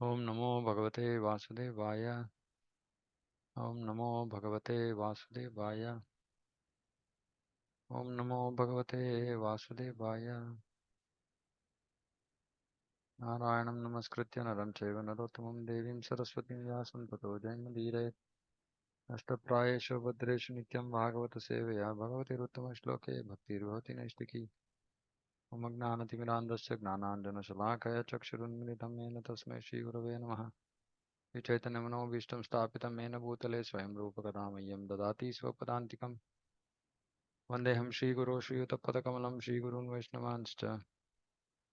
ओम नमो भगवते वासुदेवाय। ओम नमो भगवते वासुदेवाय। ओम नमो भगवते वासुदेवाय। नारायणं नमस्कृत्य नरं चैव नरोत्तमं देवीं सरस्वतीं व्यासं ततो जयमुदीरयेत्। अष्टप्रायेषु भद्रेषु नित्यं भागवतसेवया भगवतिरुत्तमश्लोके भक्तिर्भवति नैष्टिकी। मम ज्ञानतिमिरान्धस्य ज्ञानाञ्जनशलाकया चक्षुरुन्मिलितं येन तस्मै श्रीगुरवे नमः। श्रीचैतन्यमनोभीष्टं स्थापितं येन भूतले स्वयं रूपकदा मह्यं ददाति स्वपदान्तिकम्। वन्देऽहं श्रीगुरो श्रीयुतपदकमलं श्रीगुरून् वैष्णवांश्च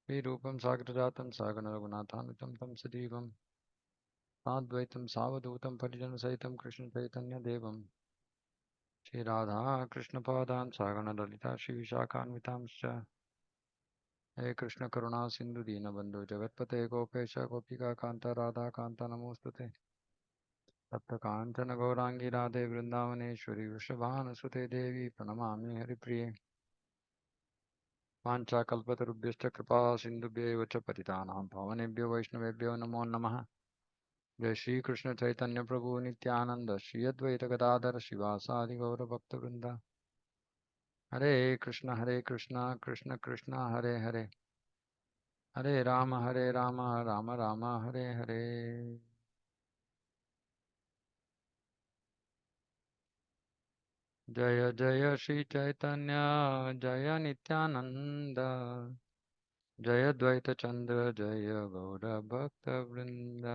श्रीरूपं साग्रजातं सागररघुनाथान्वितं तं सजीवं साद्वैतं सावधूतं परिजनसहितं कृष्णचैतन्यदेवं श्रीराधाकृष्णपादान् सागरललिता श्रीविशाखान्वितांश्च। हे कृष्णकरुणा सिन्धु दीनबन्धु जगत्पते गोपेश गोपिकान्त राधाकान्त नमोऽस्तुते। तप्तकाञ्चन गौराङ्गी राधे वृन्दावनेश्वरी वृषभानुसुते देवी प्रणमामि हरिप्रिये। वाञ्छाकल्पतरुभ्यश्च कृपा सिन्धुभ्यैव च पतितानां पावनेभ्यो वैष्णवेभ्यो नमो नमः। जय श्री कृष्ण चैतन्य प्रभु नित्यानंद श्री अद्वैत गदाधर शिवासादि गौरभक्तवृंद। हरे कृष्ण कृष्ण कृष्ण हरे हरे, हरे राम राम राम हरे हरे। जय जय श्री चैतन्य जय नित्यानंद, जय द्वैत चंद्र जय गौर भक्त वृंद।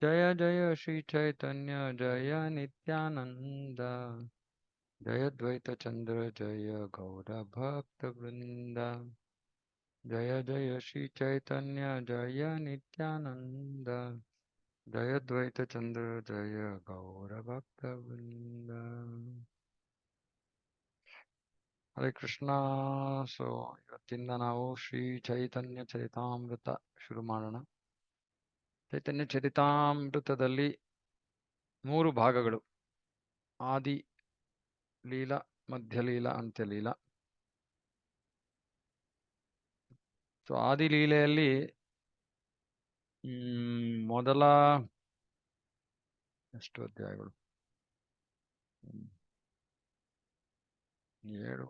जय जय श्री चैतन्य जय नित्यानंद, जय द्वैत चंद्र जय गौर भक्त वृंद। जय जय श्री चैतन्य जय नित्यानंद, जय द्वैत चंद्र जय गौर भक्त वृंद। ಹರೇ ಕೃಷ್ಣ. ಸೊ ಇವತ್ತಿಂದ ನಾವು ಶ್ರೀ ಚೈತನ್ಯ ಚರಿತಾಮೃತ ಶುರು ಮಾಡೋಣ. ಚೈತನ್ಯ ಚರಿತಾಮೃತದಲ್ಲಿ 3 ಭಾಗಗಳು: ಆದಿ ಲೀಲಾ, ಮಧ್ಯಲೀಲಾ, ಅಂತ್ಯಲೀಲಾ. ಸೊ ಆದಿ ಲೀಲೆಯಲ್ಲಿ ಮೊದಲ ಎಷ್ಟು ಅಧ್ಯಾಯಗಳು? 7.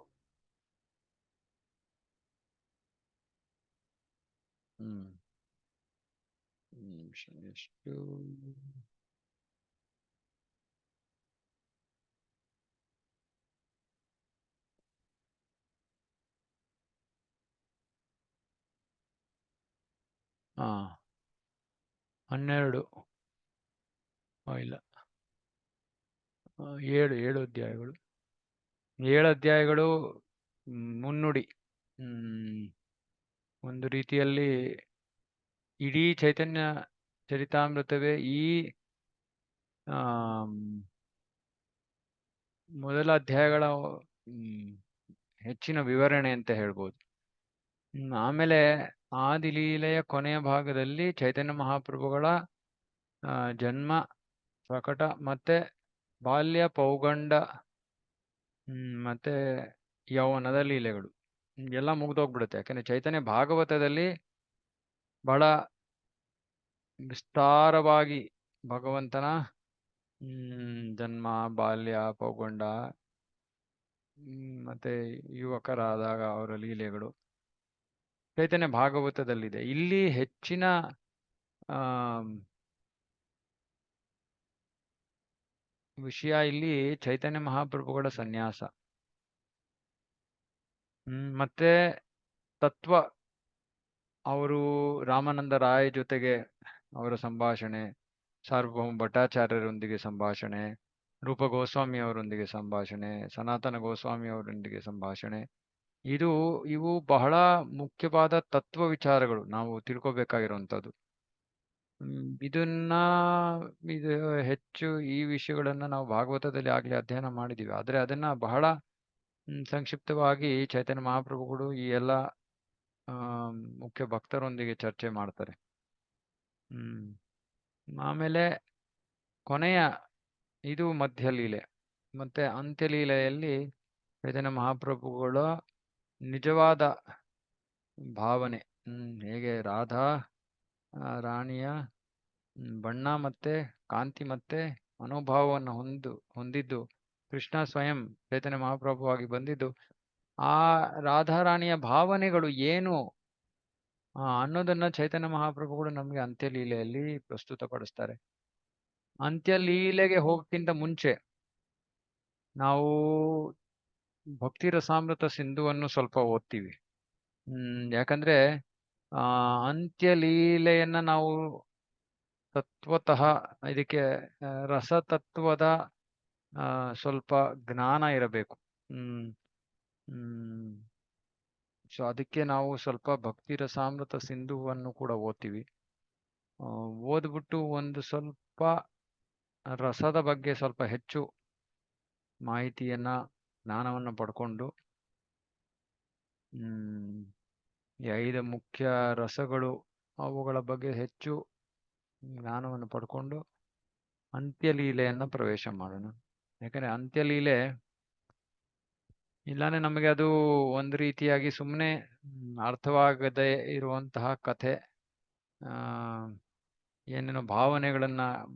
ಎಷ್ಟು? ಹಾ, 12. ಇಲ್ಲ, 7 ಅಧ್ಯಾಯಗಳು. 7 ಅಧ್ಯಾಯಗಳು ಮುನ್ನುಡಿ. ಒಂದು ರೀತಿಯಲ್ಲಿ ಇಡೀ ಚೈತನ್ಯ ಚರಿತಾಮೃತವೇ ಈ ಮೊದಲ ಅಧ್ಯಾಯಗಳ ಹೆಚ್ಚಿನ ವಿವರಣೆ ಅಂತ ಹೇಳ್ಬೋದು. ಆಮೇಲೆ ಆದಿಲೀಲೆಯ ಕೊನೆಯ ಭಾಗದಲ್ಲಿ ಚೈತನ್ಯ ಮಹಾಪ್ರಭುಗಳ ಜನ್ಮ, ಪ್ರಕಟ, ಮತ್ತೆ ಬಾಲ್ಯ, ಪೌಗಂಡ, ಮತ್ತೆ ಯೌವನದ ಲೀಲೆಗಳು ಎಲ್ಲ ಮುಗ್ದೋಗ್ಬಿಡುತ್ತೆ. ಯಾಕಂದ್ರೆ ಚೈತನ್ಯ ಭಾಗವತದಲ್ಲಿ ಬಹಳ ವಿಸ್ತಾರವಾಗಿ ಭಗವಂತನ ಜನ್ಮ, ಬಾಲ್ಯ, ಪೌಗಂಡ, ಮತ್ತೆ ಯುವಕರಾದಾಗ ಅವರ ಲೀಲೆಗಳು ಚೈತನ್ಯ ಭಾಗವತದಲ್ಲಿದೆ. ಇಲ್ಲಿ ಹೆಚ್ಚಿನ ವಿಷಯ ಇಲ್ಲಿ ಚೈತನ್ಯ ಮಹಾಪ್ರಭುಗಳ ಸನ್ಯಾಸ, ಮತ್ತೆ ತತ್ವ, ಅವರು ರಾಮಾನಂದ ರಾಯ್ ಜೊತೆಗೆ ಅವರ ಸಂಭಾಷಣೆ, ಸಾರ್ವಭೌಮ ಭಟ್ಟಾಚಾರ್ಯರೊಂದಿಗೆ ಸಂಭಾಷಣೆ, ರೂಪ ಗೋಸ್ವಾಮಿ ಅವರೊಂದಿಗೆ ಸಂಭಾಷಣೆ, ಸನಾತನ ಗೋಸ್ವಾಮಿ ಅವರೊಂದಿಗೆ ಸಂಭಾಷಣೆ. ಇವು ಬಹಳ ಮುಖ್ಯವಾದ ತತ್ವ ವಿಚಾರಗಳು, ನಾವು ತಿಳ್ಕೊಬೇಕಾಗಿರುವಂಥದ್ದು. ಇದು ಹೆಚ್ಚು ಈ ವಿಷಯಗಳನ್ನ ನಾವು ಭಾಗವತದಲ್ಲಿ ಆಗ್ಲೇ ಅಧ್ಯಯನ ಮಾಡಿದೀವಿ. ಆದ್ರೆ ಅದನ್ನ ಬಹಳ ಸಂಕ್ಷಿಪ್ತವಾಗಿ ಚೈತನ್ಯ ಮಹಾಪ್ರಭುಗಳು ಈ ಎಲ್ಲ ಮುಖ್ಯ ಭಕ್ತರೊಂದಿಗೆ ಚರ್ಚೆ ಮಾಡ್ತಾರೆ. ಆಮೇಲೆ ಕೊನೆಯ ಇದು ಮಧ್ಯಲೀಲೆ. ಮತ್ತೆ ಅಂತ್ಯಲೀಲೆಯಲ್ಲಿ ಚೈತನ್ಯ ಮಹಾಪ್ರಭುಗಳ ನಿಜವಾದ ಭಾವನೆ, ಹೇಗೆ ರಾಧಾ ರಾಣಿಯ ಬಣ್ಣ ಮತ್ತೆ ಕಾಂತಿ ಮತ್ತೆ ಮನೋಭಾವವನ್ನು ಹೊಂದಿದ್ದು ಕೃಷ್ಣ ಸ್ವಯಂ ಚೈತನ್ಯ ಮಹಾಪ್ರಭುವಾಗಿ ಬಂದಿದ್ದು ಆ ರಾಧಾರಾಣಿಯ ಭಾವನೆಗಳು ಏನು ಅನ್ನೋದನ್ನ ಚೈತನ್ಯ ಮಹಾಪ್ರಭುಗಳು ನಮಗೆ ಅಂತ್ಯಲೀಲೆಯಲ್ಲಿ ಪ್ರಸ್ತುತಪಡಿಸ್ತಾರೆ. ಅಂತ್ಯಲೀಲೆಗೆ ಹೋಗಕ್ಕಿಂತ ಮುಂಚೆ ನಾವು ಭಕ್ತಿ ರಸಾಮೃತ ಸಿಂಧುವನ್ನು ಸ್ವಲ್ಪ ಓದ್ತೀವಿ. ಯಾಕಂದ್ರೆ ಅಂತ್ಯಲೀಲೆಯನ್ನ ನಾವು ತತ್ವತಃ ಇದಕ್ಕೆ ರಸತತ್ವದ ಸ್ವಲ್ಪ ಜ್ಞಾನ ಇರಬೇಕು. ಸೊ ಅದಕ್ಕೆ ನಾವು ಸ್ವಲ್ಪ ಭಕ್ತಿ ರಸಾಮೃತ ಸಿಂಧುವನ್ನು ಕೂಡ ಓದ್ತೀವಿ. ಓದ್ಬಿಟ್ಟು ಒಂದು ಸ್ವಲ್ಪ ರಸದ ಬಗ್ಗೆ ಸ್ವಲ್ಪ ಹೆಚ್ಚು ಮಾಹಿತಿಯನ್ನ ಜ್ಞಾನವನ್ನು ಪಡ್ಕೊಂಡು ಈ 5 ಮುಖ್ಯ ರಸಗಳು ಅವುಗಳ ಬಗ್ಗೆ ಹೆಚ್ಚು ಜ್ಞಾನವನ್ನು ಪಡ್ಕೊಂಡು ಅಂತ್ಯಲೀಲೆಯನ್ನ ಪ್ರವೇಶ ಮಾಡೋಣ. ಯಾಕಂದ್ರೆ ಅಂತ್ಯಲೀಲೆ ಇಲ್ಲಾಂದ್ರೆ ನಮಗೆ ಅದು ಒಂದು ರೀತಿಯಾಗಿ ಸುಮ್ಮನೆ ಅರ್ಥವಾಗದೇ ಇರುವಂತಹ ಕಥೆ. ಏನೇನೋ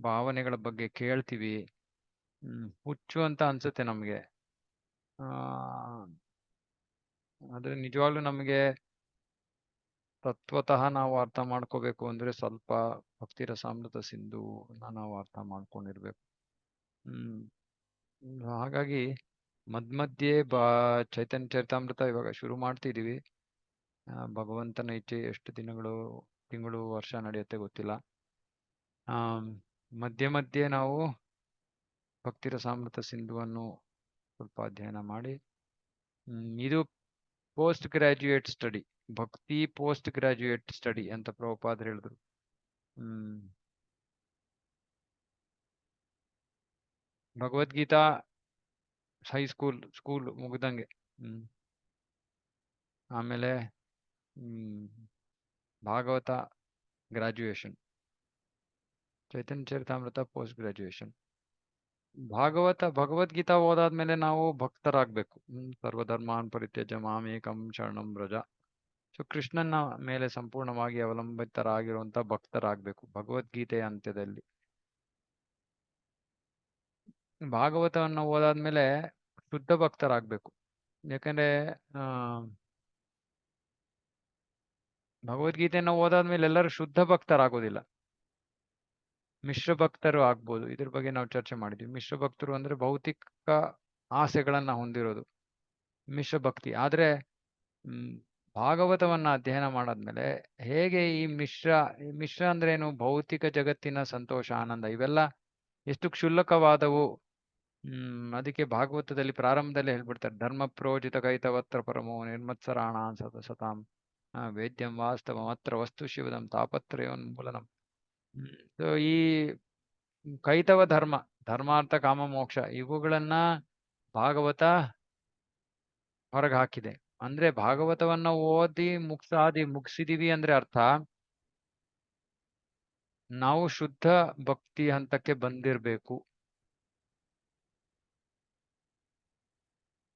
ಭಾವನೆಗಳ ಬಗ್ಗೆ ಕೇಳ್ತೀವಿ, ಹುಚ್ಚು ಅಂತ ಅನ್ಸುತ್ತೆ ನಮಗೆ. ಆದ್ರೆ ನಿಜವಾಗ್ಲೂ ನಮಗೆ ತತ್ವತಃ ನಾವು ಅರ್ಥ ಮಾಡ್ಕೋಬೇಕು ಅಂದ್ರೆ ಸ್ವಲ್ಪ ಭಕ್ತಿ ರಸಾಮೃತ ಸಿಂಧು ನಾವು ಅರ್ಥ ಮಾಡ್ಕೊಂಡಿರ್ಬೇಕು. ಹಾಗಾಗಿ ಮಧ್ಯೆ ಚೈತನ್ಯ ಚರಿತಾಮೃತ ಇವಾಗ ಶುರು ಮಾಡ್ತಿದೀವಿ. ಭಗವಂತನ ಇಚ್ಛೆ ಎಷ್ಟು ತಿಂಗಳು ವರ್ಷ ನಡೆಯುತ್ತೆ ಗೊತ್ತಿಲ್ಲ. ಮಧ್ಯೆ ನಾವು ಭಕ್ತಿ ರಸಾಮೃತ ಸಿಂಧುವನ್ನು ಸ್ವಲ್ಪ ಅಧ್ಯಯನ ಮಾಡಿ ಇದು ಪೋಸ್ಟ್ ಗ್ರಾಜ್ಯುಯೇಟ್ ಸ್ಟಡಿ, ಭಕ್ತಿ ಪೋಸ್ಟ್ ಗ್ರಾಜ್ಯುಯೇಟ್ ಸ್ಟಡಿ ಅಂತ ಪ್ರಭುಪಾದರು ಹೇಳಿದ್ರು. ಭಗವದ್ಗೀತಾ ಸ್ಕೂಲ್ ಮುಗ್ದಂಗೆ. ಆಮೇಲೆ ಭಾಗವತ ಗ್ರಾಜ್ಯುಯೇಷನ್, ಚೈತನ್ಯ ಚರಿತಾಮೃತ ಪೋಸ್ಟ್ ಗ್ರಾಜ್ಯುಯೇಷನ್. ಭಗವದ್ಗೀತಾ ಓದಾದ್ಮೇಲೆ ನಾವು ಭಕ್ತರಾಗ್ಬೇಕು. ಸರ್ವಧರ್ಮಾನ್ ಪರಿತ್ಯಜ್ಯ ಮಾಮೇಕಂ ಶರಣಂ ವ್ರಜ. ಸೊ ಕೃಷ್ಣನ ಮೇಲೆ ಸಂಪೂರ್ಣವಾಗಿ ಅವಲಂಬಿತರಾಗಿರುವಂತ ಭಕ್ತರಾಗ್ಬೇಕು ಭಗವದ್ಗೀತೆಯ ಅಂತ್ಯದಲ್ಲಿ. ಭಾಗವತವನ್ನು ಓದಾದ್ಮೇಲೆ ಶುದ್ಧ ಭಕ್ತರಾಗ್ಬೇಕು. ಯಾಕಂದ್ರೆ ಭಗವದ್ಗೀತೆಯನ್ನು ಓದಾದ್ಮೇಲೆ ಎಲ್ಲರೂ ಶುದ್ಧ ಭಕ್ತರಾಗೋದಿಲ್ಲ, ಮಿಶ್ರ ಭಕ್ತರು ಆಗ್ಬೋದು. ಇದ್ರ ಬಗ್ಗೆ ನಾವು ಚರ್ಚೆ ಮಾಡಿದ್ವಿ. ಮಿಶ್ರ ಭಕ್ತರು ಅಂದ್ರೆ ಭೌತಿಕ ಆಸೆಗಳನ್ನ ಹೊಂದಿರೋದು ಮಿಶ್ರ ಭಕ್ತಿ. ಆದ್ರೆ ಭಾಗವತವನ್ನ ಅಧ್ಯಯನ ಮಾಡಾದ್ಮೇಲೆ ಹೇಗೆ ಈ ಮಿಶ್ರ ಅಂದ್ರೆ ಏನು, ಭೌತಿಕ ಜಗತ್ತಿನ ಸಂತೋಷ ಆನಂದ ಇವೆಲ್ಲ ಎಷ್ಟು ಕ್ಷುಲ್ಲಕವಾದವು. ಅದಕ್ಕೆ ಭಾಗವತದಲ್ಲಿ ಪ್ರಾರಂಭದಲ್ಲಿ ಹೇಳ್ಬಿಡ್ತಾರೆ, ಧರ್ಮ ಪ್ರೋಜಿತ ಕೈತವತ್ರ ಪರಮೋ ನಿರ್ಮತ್ಸರಾಣ ಸತಾಂ ವೇದ್ಯಂ ವಾಸ್ತವ ಮಾತ್ರ ವಸ್ತು ಶಿವದಂ ತಾಪತ್ರಯೋನ್ಮೂಲನಂ. ಸೊ ಈ ಕೈತವ ಧರ್ಮಾರ್ಥ ಕಾಮ ಮೋಕ್ಷ ಇವುಗಳನ್ನ ಭಾಗವತ ಹೊರಗೆ ಹಾಕಿದೆ. ಅಂದ್ರೆ ಭಾಗವತವನ್ನ ಓದಿ ಮುಗಿಸಿದೀವಿ ಅಂದ್ರೆ ಅರ್ಥ ನಾವು ಶುದ್ಧ ಭಕ್ತಿ ಹಂತಕ್ಕೆ ಬಂದಿರ್ಬೇಕು,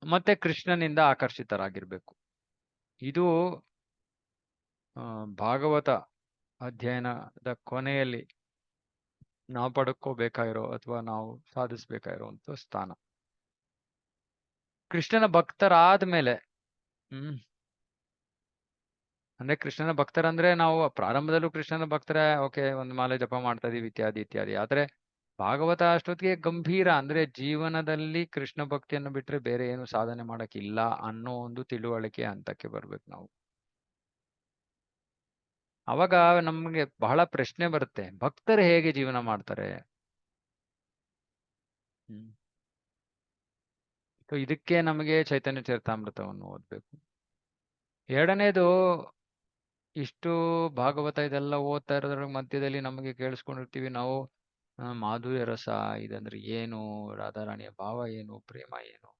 ಮತ್ತೆ ಕೃಷ್ಣನಿಂದ ಆಕರ್ಷಿತರಾಗಿರ್ಬೇಕು. ಇದು ಭಾಗವತ ಅಧ್ಯಯನದ ಕೊನೆಯಲ್ಲಿ ನಾವು ಪಡ್ಕೋಬೇಕಾಗಿರೋ ಅಥವಾ ನಾವು ಸಾಧಿಸ್ಬೇಕಾಗಿರುವಂತ ಸ್ಥಾನ. ಕೃಷ್ಣನ ಭಕ್ತರಾದ್ಮೇಲೆ ಅಂದ್ರೆ ಕೃಷ್ಣನ ಭಕ್ತರಂದ್ರೆ ನಾವು ಪ್ರಾರಂಭದಲ್ಲೂ ಕೃಷ್ಣನ ಭಕ್ತರ, ಓಕೆ, ಒಂದು ಮಾಲೆ ಜಪ ಮಾಡ್ತಾ ಇದೀವಿ ಇತ್ಯಾದಿ. ಆದ್ರೆ ಭಾಗವತ ಅಷ್ಟೊತ್ತಿಗೆ ಗಂಭೀರ, ಅಂದ್ರೆ ಜೀವನದಲ್ಲಿ ಕೃಷ್ಣ ಭಕ್ತಿಯನ್ನು ಬಿಟ್ರೆ ಬೇರೆ ಏನು ಸಾಧನೆ ಮಾಡಕ್ಕಿಲ್ಲ ಅನ್ನೋ ಒಂದು ತಿಳುವಳಿಕೆ ಹಂತಕ್ಕೆ ಬರ್ಬೇಕು ನಾವು. ಅವಾಗ ನಮ್ಗೆ ಬಹಳ ಪ್ರಶ್ನೆ ಬರುತ್ತೆ, ಭಕ್ತರು ಹೇಗೆ ಜೀವನ ಮಾಡ್ತಾರೆ? ಇದಕ್ಕೆ ನಮಗೆ ಚೈತನ್ಯ ಚರಿತಾಮೃತವನ್ನು ಓದ್ಬೇಕು. ಎರಡನೇದು, ಇಷ್ಟು ಭಾಗವತ ಇದೆಲ್ಲ ಓದ್ತಾ ಇರೋದ್ರ ಮಧ್ಯದಲ್ಲಿ ನಮಗೆ ಕೇಳಿಸ್ಕೊಂಡಿರ್ತೀವಿ ನಾವು ಮಾಧುರ್ಯ ರಸ ಇದಂದ್ರೆ ಏನು, ರಾಧಾರಾಣಿಯ ಭಾವ ಏನು, ಪ್ರೇಮ ಏನು,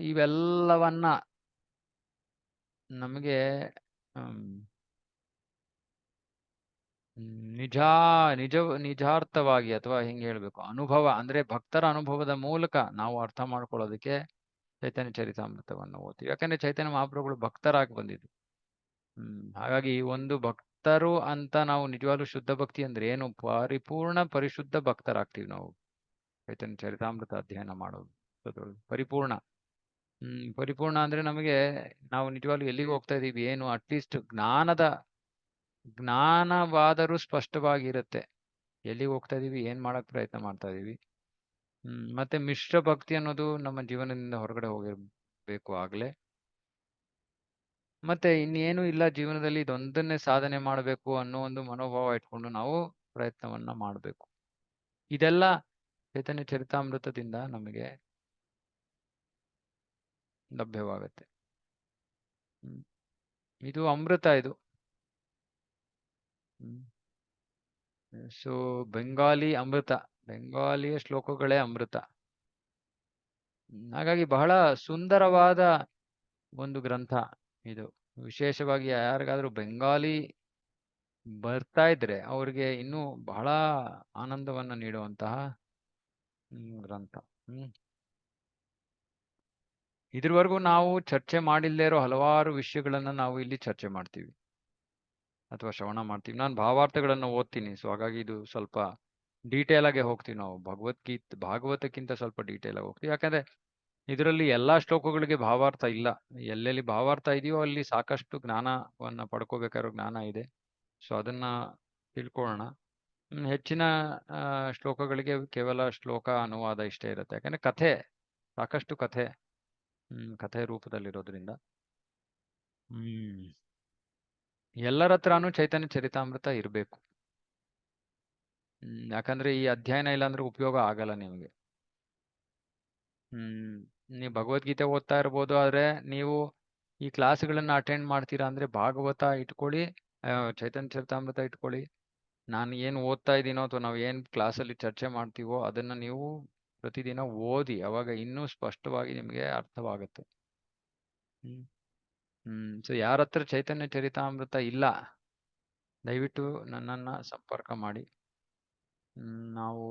ಇವೆಲ್ಲವನ್ನ ನಮಗೆ ನಿಜಾರ್ಥವಾಗಿ ಅಥವಾ ಹಿಂಗೆ ಹೇಳ್ಬೇಕು, ಅನುಭವ ಅಂದ್ರೆ ಭಕ್ತರ ಅನುಭವದ ಮೂಲಕ ನಾವು ಅರ್ಥ ಮಾಡ್ಕೊಳ್ಳೋದಕ್ಕೆ ಚೈತನ್ಯ ಚರಿತಾಮೃತವನ್ನು ಓದ್ತೀವಿ. ಯಾಕಂದ್ರೆ ಚೈತನ್ಯ ಮಹಾಪ್ರಭುಗಳು ಭಕ್ತರಾಗಿ ಬಂದಿದ್ದು. ಹಾಗಾಗಿ ಒಂದು ಭಕ್ತರು ಅಂತ ನಾವು ನಿಜವಾಗ್ಲೂ ಶುದ್ಧ ಭಕ್ತಿ ಅಂದ್ರೆ ಏನು? ಪರಿಪೂರ್ಣ ಪರಿಶುದ್ಧ ಭಕ್ತರಾಗ್ತೀವಿ ನಾವು ಚೈತನ್ಯ ಚರಿತಾಮೃತ ಅಧ್ಯಯನ ಮಾಡೋದು ಪರಿಪೂರ್ಣ. ಪರಿಪೂರ್ಣ ಅಂದ್ರೆ ನಮಗೆ ನಾವು ನಿಜವಾಗ್ಲೂ ಎಲ್ಲಿಗೆ ಹೋಗ್ತಾ ಇದೀವಿ, ಏನು ಅಟ್ಲೀಸ್ಟ್ ಜ್ಞಾನವಾದರೂ ಸ್ಪಷ್ಟವಾಗಿರುತ್ತೆ. ಎಲ್ಲಿಗೆ ಹೋಗ್ತಾ ಇದೀವಿ, ಏನ್ ಮಾಡಕ್ ಪ್ರಯತ್ನ ಮಾಡ್ತಾ ಇದೀವಿ. ಮತ್ತೆ ಮಿಶ್ರ ಭಕ್ತಿ ಅನ್ನೋದು ನಮ್ಮ ಜೀವನದಿಂದ ಹೊರಗಡೆ ಹೋಗಿರ್ಬೇಕು ಆಗ್ಲೇ. ಮತ್ತೆ ಇನ್ನೇನು ಇಲ್ಲ ಜೀವನದಲ್ಲಿ ಇದೊಂದನ್ನೇ ಸಾಧನೆ ಮಾಡಬೇಕು ಅನ್ನೋ ಒಂದು ಮನೋಭಾವ ಇಟ್ಕೊಂಡು ನಾವು ಪ್ರಯತ್ನವನ್ನ ಮಾಡಬೇಕು. ಇದೆಲ್ಲ ಚೈತನ್ಯ ಚರಿತಾಮೃತದಿಂದ ನಮಗೆ ಲಭ್ಯವಾಗುತ್ತೆ. ಇದು ಅಮೃತ ಇದು. ಸೊ ಬೆಂಗಾಲಿ ಅಮೃತ, ಬೆಂಗಾಲಿಯ ಶ್ಲೋಕಗಳೇ ಅಮೃತ. ಹಾಗಾಗಿ ಬಹಳ ಸುಂದರವಾದ ಒಂದು ಗ್ರಂಥ ಇದು. ವಿಶೇಷವಾಗಿ ಯಾರಿಗಾದ್ರೂ ಬೆಂಗಾಲಿ ಬರ್ತಾ ಇದ್ರೆ ಅವ್ರಿಗೆ ಇನ್ನೂ ಬಹಳ ಆನಂದವನ್ನ ನೀಡುವಂತಹ ಗ್ರಂಥ. ಇದ್ರವರೆಗೂ ನಾವು ಚರ್ಚೆ ಮಾಡಿಲ್ಲದೆ ಇರೋ ಹಲವಾರು ವಿಷಯಗಳನ್ನ ನಾವು ಇಲ್ಲಿ ಚರ್ಚೆ ಮಾಡ್ತೀವಿ ಅಥವಾ ಶ್ರವಣ ಮಾಡ್ತೀವಿ. ನಾನು ಭಾವಾರ್ಥಗಳನ್ನು ಓದ್ತೀನಿ, ಸೊ ಹಾಗಾಗಿ ಇದು ಸ್ವಲ್ಪ ಡೀಟೇಲ್ ಆಗಿ ಹೋಗ್ತೀವಿ ನಾವು. ಭಾಗವತಕ್ಕಿಂತ ಸ್ವಲ್ಪ ಡೀಟೇಲ್ ಆಗಿ ಹೋಗ್ತೀವಿ, ಯಾಕಂದ್ರೆ ಇದರಲ್ಲಿ ಎಲ್ಲಾ ಶ್ಲೋಕಗಳಿಗೆ ಭಾವಾರ್ಥ ಇಲ್ಲ. ಎಲ್ಲೆಲ್ಲಿ ಭಾವಾರ್ಥ ಇದೆಯೋ ಅಲ್ಲಿ ಸಾಕಷ್ಟು ಜ್ಞಾನವನ್ನ ಪಡ್ಕೋಬೇಕಾಗಿರೋ ಜ್ಞಾನ ಇದೆ. ಸೊ ಅದನ್ನ ತಿಳ್ಕೊಳ್ಳೋಣ. ಹೆಚ್ಚಿನ ಶ್ಲೋಕಗಳಿಗೆ ಕೇವಲ ಶ್ಲೋಕ ಅನುವಾದ ಇಷ್ಟೇ ಇರುತ್ತೆ, ಯಾಕಂದ್ರೆ ಕಥೆ ಸಾಕಷ್ಟು ಕಥೆ ರೂಪದಲ್ಲಿರೋದ್ರಿಂದ. ಎಲ್ಲರ ಹತ್ರನೂ ಚೈತನ್ಯ ಚರಿತಾಮೃತ ಇರಬೇಕು. ಯಾಕಂದ್ರೆ ಈ ಅಧ್ಯಯನ ಇಲ್ಲ ಅಂದ್ರೆ ಉಪಯೋಗ ಆಗಲ್ಲ ನಿಮಗೆ. ನೀವು ಭಗವದ್ಗೀತೆ ಓದ್ತಾ ಇರ್ಬೋದು, ಆದ್ರೆ ನೀವು ಈ ಕ್ಲಾಸ್ಗಳನ್ನ ಅಟೆಂಡ್ ಮಾಡ್ತೀರಾ ಅಂದ್ರೆ ಭಾಗವತ ಇಟ್ಕೊಳ್ಳಿ, ಚೈತನ್ಯ ಚರಿತಾಮೃತ ಇಟ್ಕೊಳ್ಳಿ. ನಾನು ಏನು ಓದ್ತಾ ಇದ್ದೀನೋ ಅಥವಾ ನಾವು ಏನ್ ಕ್ಲಾಸಲ್ಲಿ ಚರ್ಚೆ ಮಾಡ್ತೀವೋ ಅದನ್ನ ನೀವು ಪ್ರತಿದಿನ ಓದಿ, ಅವಾಗ ಇನ್ನೂ ಸ್ಪಷ್ಟವಾಗಿ ನಿಮಗೆ ಅರ್ಥವಾಗುತ್ತೆ. ಸೊ ಯಾರ ಹತ್ರ ಚೈತನ್ಯ ಚರಿತಾಮೃತ ಇಲ್ಲ, ದಯವಿಟ್ಟು ನನ್ನನ್ನ ಸಂಪರ್ಕ ಮಾಡಿ. ನಾವು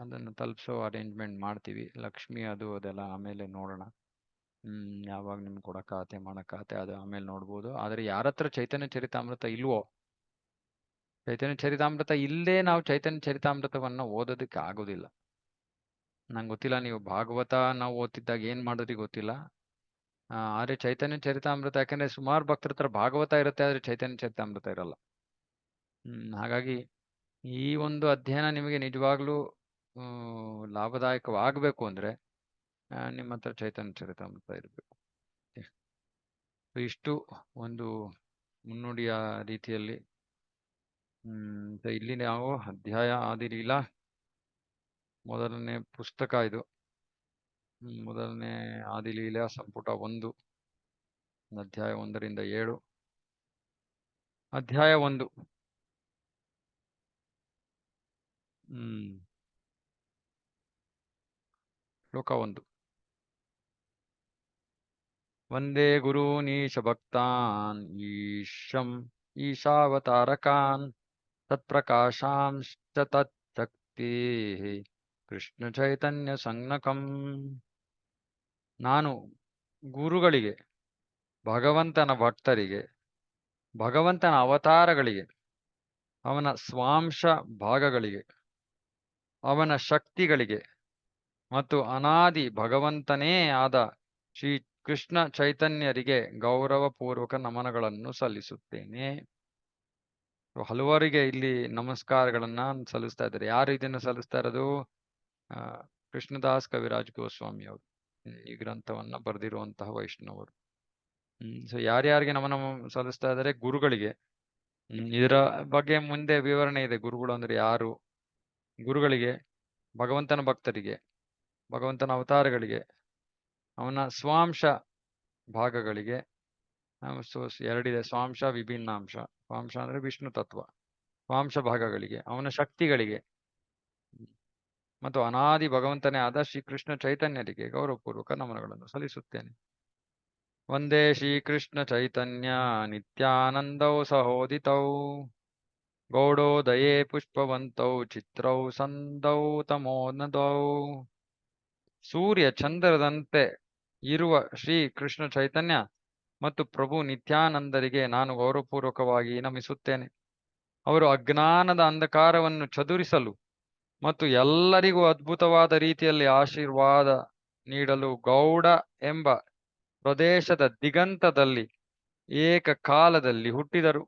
ಅದನ್ನು ತಲುಪಿಸೋ ಅರೇಂಜ್ಮೆಂಟ್ ಮಾಡ್ತೀವಿ. ಲಕ್ಷ್ಮಿ ಅದೆಲ್ಲ ಆಮೇಲೆ ನೋಡೋಣ. ಯಾವಾಗ ನಿಮ್ಗೆ ಕೊಡಕ್ಕಾಗತ್ತೆ ಮಾಡಕ್ಕಾಗತ್ತೆ ಅದು ಆಮೇಲೆ ನೋಡ್ಬೋದು. ಆದ್ರೆ ಯಾರ ಹತ್ರ ಚೈತನ್ಯ ಚರಿತಾಮೃತ ಇಲ್ವೋ, ಚೈತನ್ಯ ಚರಿತಾಮೃತ ಇಲ್ಲೇ ನಾವು ಚೈತನ್ಯ ಚರಿತಾಮೃತವನ್ನ ಓದೋದಕ್ಕೆ ಆಗೋದಿಲ್ಲ. ನಂಗೆ ಗೊತ್ತಿಲ್ಲ ನೀವು ಭಾಗವತ ನಾವು ಓದ್ತಿದ್ದಾಗ ಏನ್ ಮಾಡಿದ್ರಿ ಗೊತ್ತಿಲ್ಲ. ಆದ್ರೆ ಚೈತನ್ಯ ಚರಿತಾಮೃತ, ಯಾಕಂದ್ರೆ ಸುಮಾರು ಭಕ್ತರ ಹತ್ರ ಭಾಗವತ ಇರುತ್ತೆ, ಆದ್ರೆ ಚೈತನ್ಯ ಚರಿತಾಮೃತ ಇರಲ್ಲ. ಹಾಗಾಗಿ ಈ ಒಂದು ಅಧ್ಯಯನ ನಿಮಗೆ ನಿಜವಾಗ್ಲೂ ಲಾಭದಾಯಕವಾಗಬೇಕು ಅಂದ್ರೆ ನಿಮ್ಮ ಹತ್ರ ಚೈತನ್ಯ ಚರಿತಾಮೃತ ಇರಬೇಕು. ಇಷ್ಟು ಒಂದು ಮುನ್ನುಡಿಯ ರೀತಿಯಲ್ಲಿ. ಇಲ್ಲಿ ನಾವು ಅಧ್ಯಾಯ ಆದಿಲೀಲಾ ಮೊದಲನೇ ಪುಸ್ತಕ ಇದು. ಮೊದಲನೇ ಆದಿಲೀಲಾ ಸಂಪುಟ 1, ಅಧ್ಯಾಯ 1ರಿಂದ 7. ಅಧ್ಯಾಯ 1. ಶ್ಲೋಕ 1. ವಂದೇ ಗುರೂನೀಶ ಭಕ್ತಾನ್ ಈಶಾವತಾರಕಾನ್ ತತ್ಪ್ರಕಾಶಾಂಶ್ಚ ತಚ್ಛಕ್ತೇಃ ಕೃಷ್ಣ ಚೈತನ್ಯ ಸಂಜ್ಞಕಂ. ನಾನು ಗುರುಗಳಿಗೆ, ಭಗವಂತನ ಭಕ್ತರಿಗೆ, ಭಗವಂತನ ಅವತಾರಗಳಿಗೆ, ಅವನ ಸ್ವಾಂಶ ಭಾಗಗಳಿಗೆ, ಅವನ ಶಕ್ತಿಗಳಿಗೆ ಮತ್ತು ಅನಾದಿ ಭಗವಂತನೇ ಆದ ಶ್ರೀ ಕೃಷ್ಣ ಚೈತನ್ಯರಿಗೆ ಗೌರವಪೂರ್ವಕ ನಮನಗಳನ್ನು ಸಲ್ಲಿಸುತ್ತೇನೆ. ಹಲವರಿಗೆ ಇಲ್ಲಿ ನಮಸ್ಕಾರಗಳನ್ನ ಸಲ್ಲಿಸ್ತಾ ಇದ್ದಾರೆ. ಯಾರು ಇದನ್ನು ಸಲ್ಲಿಸ್ತಾ ಇರೋದು? ಕೃಷ್ಣದಾಸ್ ಕವಿರಾಜ್ ಗೋಸ್ವಾಮಿ ಅವರು, ಈ ಗ್ರಂಥವನ್ನ ಬರೆದಿರುವಂತಹ ವೈಷ್ಣವರು. ಸೊ ಯಾರ್ಯಾರಿಗೆ ನಮನ ಸಲ್ಲಿಸ್ತಾ ಇದ್ದಾರೆ? ಗುರುಗಳಿಗೆ. ಇದರ ಬಗ್ಗೆ ಮುಂದೆ ವಿವರಣೆ ಇದೆ. ಗುರುಗಳು ಅಂದ್ರೆ ಯಾರು? ಗುರುಗಳಿಗೆ, ಭಗವಂತನ ಭಕ್ತರಿಗೆ, ಭಗವಂತನ ಅವತಾರಗಳಿಗೆ, ಅವನ ಸ್ವಾಂಶ ಭಾಗಗಳಿಗೆ. ಎರಡಿದೆ, ಸ್ವಾಂಶ ವಿಭಿನ್ನಾಂಶ. ಸ್ವಾಂಶ ಅಂದ್ರೆ ವಿಷ್ಣು ತತ್ವ. ಸ್ವಾಂಶ ಭಾಗಗಳಿಗೆ, ಅವನ ಶಕ್ತಿಗಳಿಗೆ ಮತ್ತು ಅನಾದಿ ಭಗವಂತನೇ ಆದ ಶ್ರೀಕೃಷ್ಣ ಚೈತನ್ಯರಿಗೆ ಗೌರವಪೂರ್ವಕ ನಮನಗಳನ್ನು ಸಲ್ಲಿಸುತ್ತೇನೆ. ವಂದೇ ಶ್ರೀಕೃಷ್ಣ ಚೈತನ್ಯ ನಿತ್ಯಾನಂದೌ ಸಹೋದಿತೌ ಗೌಡೋದಯೇ ಪುಷ್ಪವಂತೌ ಚಿತ್ರೌ ಸಂದೌ ತಮೋನದೌ. ಸೂರ್ಯ ಚಂದ್ರದಂತೆ ಇರುವ ಶ್ರೀ ಕೃಷ್ಣ ಚೈತನ್ಯ ಮತ್ತು ಪ್ರಭು ನಿತ್ಯಾನಂದರಿಗೆ ನಾನು ಗೌರವಪೂರ್ವಕವಾಗಿ ನಮಿಸುತ್ತೇನೆ. ಅವರು ಅಜ್ಞಾನದ ಅಂಧಕಾರವನ್ನು ಚದುರಿಸಲು ಮತ್ತು ಎಲ್ಲರಿಗೂ ಅದ್ಭುತವಾದ ರೀತಿಯಲ್ಲಿ ಆಶೀರ್ವಾದ ನೀಡಲು ಗೌಡ ಎಂಬ ಪ್ರದೇಶದ ದಿಗಂತದಲ್ಲಿ ಏಕಕಾಲದಲ್ಲಿ ಹುಟ್ಟಿದರು.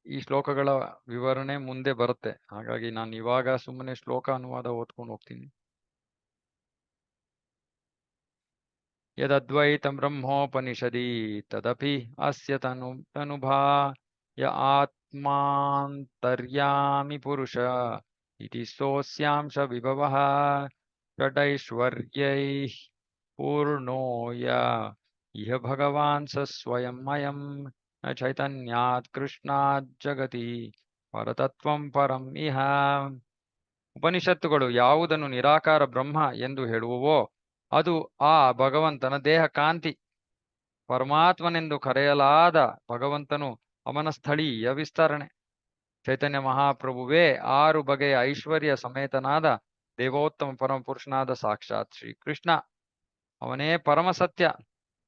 ಈ ಶ್ಲೋಕಗಳ ವಿವರಣೆ ಮುಂದೆ ಬರುತ್ತೆ, ಹಾಗಾಗಿ ನಾನು ಇವಾಗ ಸುಮ್ಮನೆ ಶ್ಲೋಕ ಅನುವಾದ ಓದ್ಕೊಂಡು ಹೋಗ್ತೀನಿ. ಯದದ್ವೈತಂ ಬ್ರಹ್ಮೋಪನಿಷದಿ ತದಪಿ ಅಸ್ಯ ತನುಭಾಯ ಆತ್ಮಾಂತರ್ಯಾಮಿ ಪುರುಷ ಇತಿ ಸೋಸ್ಯಾಂಶ ವಿಭವಃ ಷಡೈಶ್ವರ್ಯೈಃ ಪೂರ್ಣೋ ಯ ಇಹ ಭಗವಾನ್ ಸ ಸ್ವಯಂ ಅಯಂ ನ ಚೈತನ್ಯಾತ್ ಕೃಷ್ಣಾತ್ ಜಗತಿ ಪರತತ್ವಂ ಪರಂ ಇಹ. ಉಪನಿಷತ್ತುಗಳು ಯಾವುದನ್ನು ನಿರಾಕಾರ ಬ್ರಹ್ಮ ಎಂದು ಹೇಳುವವೋ ಅದು ಆ ಭಗವಂತನ ದೇಹ ಕಾಂತಿ. ಪರಮಾತ್ಮನೆಂದು ಕರೆಯಲಾದ ಭಗವಂತನು ಅವನ ಸ್ಥಳೀಯ ವಿಸ್ತರಣೆ. ಚೈತನ್ಯ ಮಹಾಪ್ರಭುವೇ 6 ಬಗೆಯ ಐಶ್ವರ್ಯ ಸಮೇತನಾದ ದೇವೋತ್ತಮ ಪರಮಪುರುಷನಾದ ಸಾಕ್ಷಾತ್ ಶ್ರೀಕೃಷ್ಣ. ಅವನೇ ಪರಮ ಸತ್ಯ.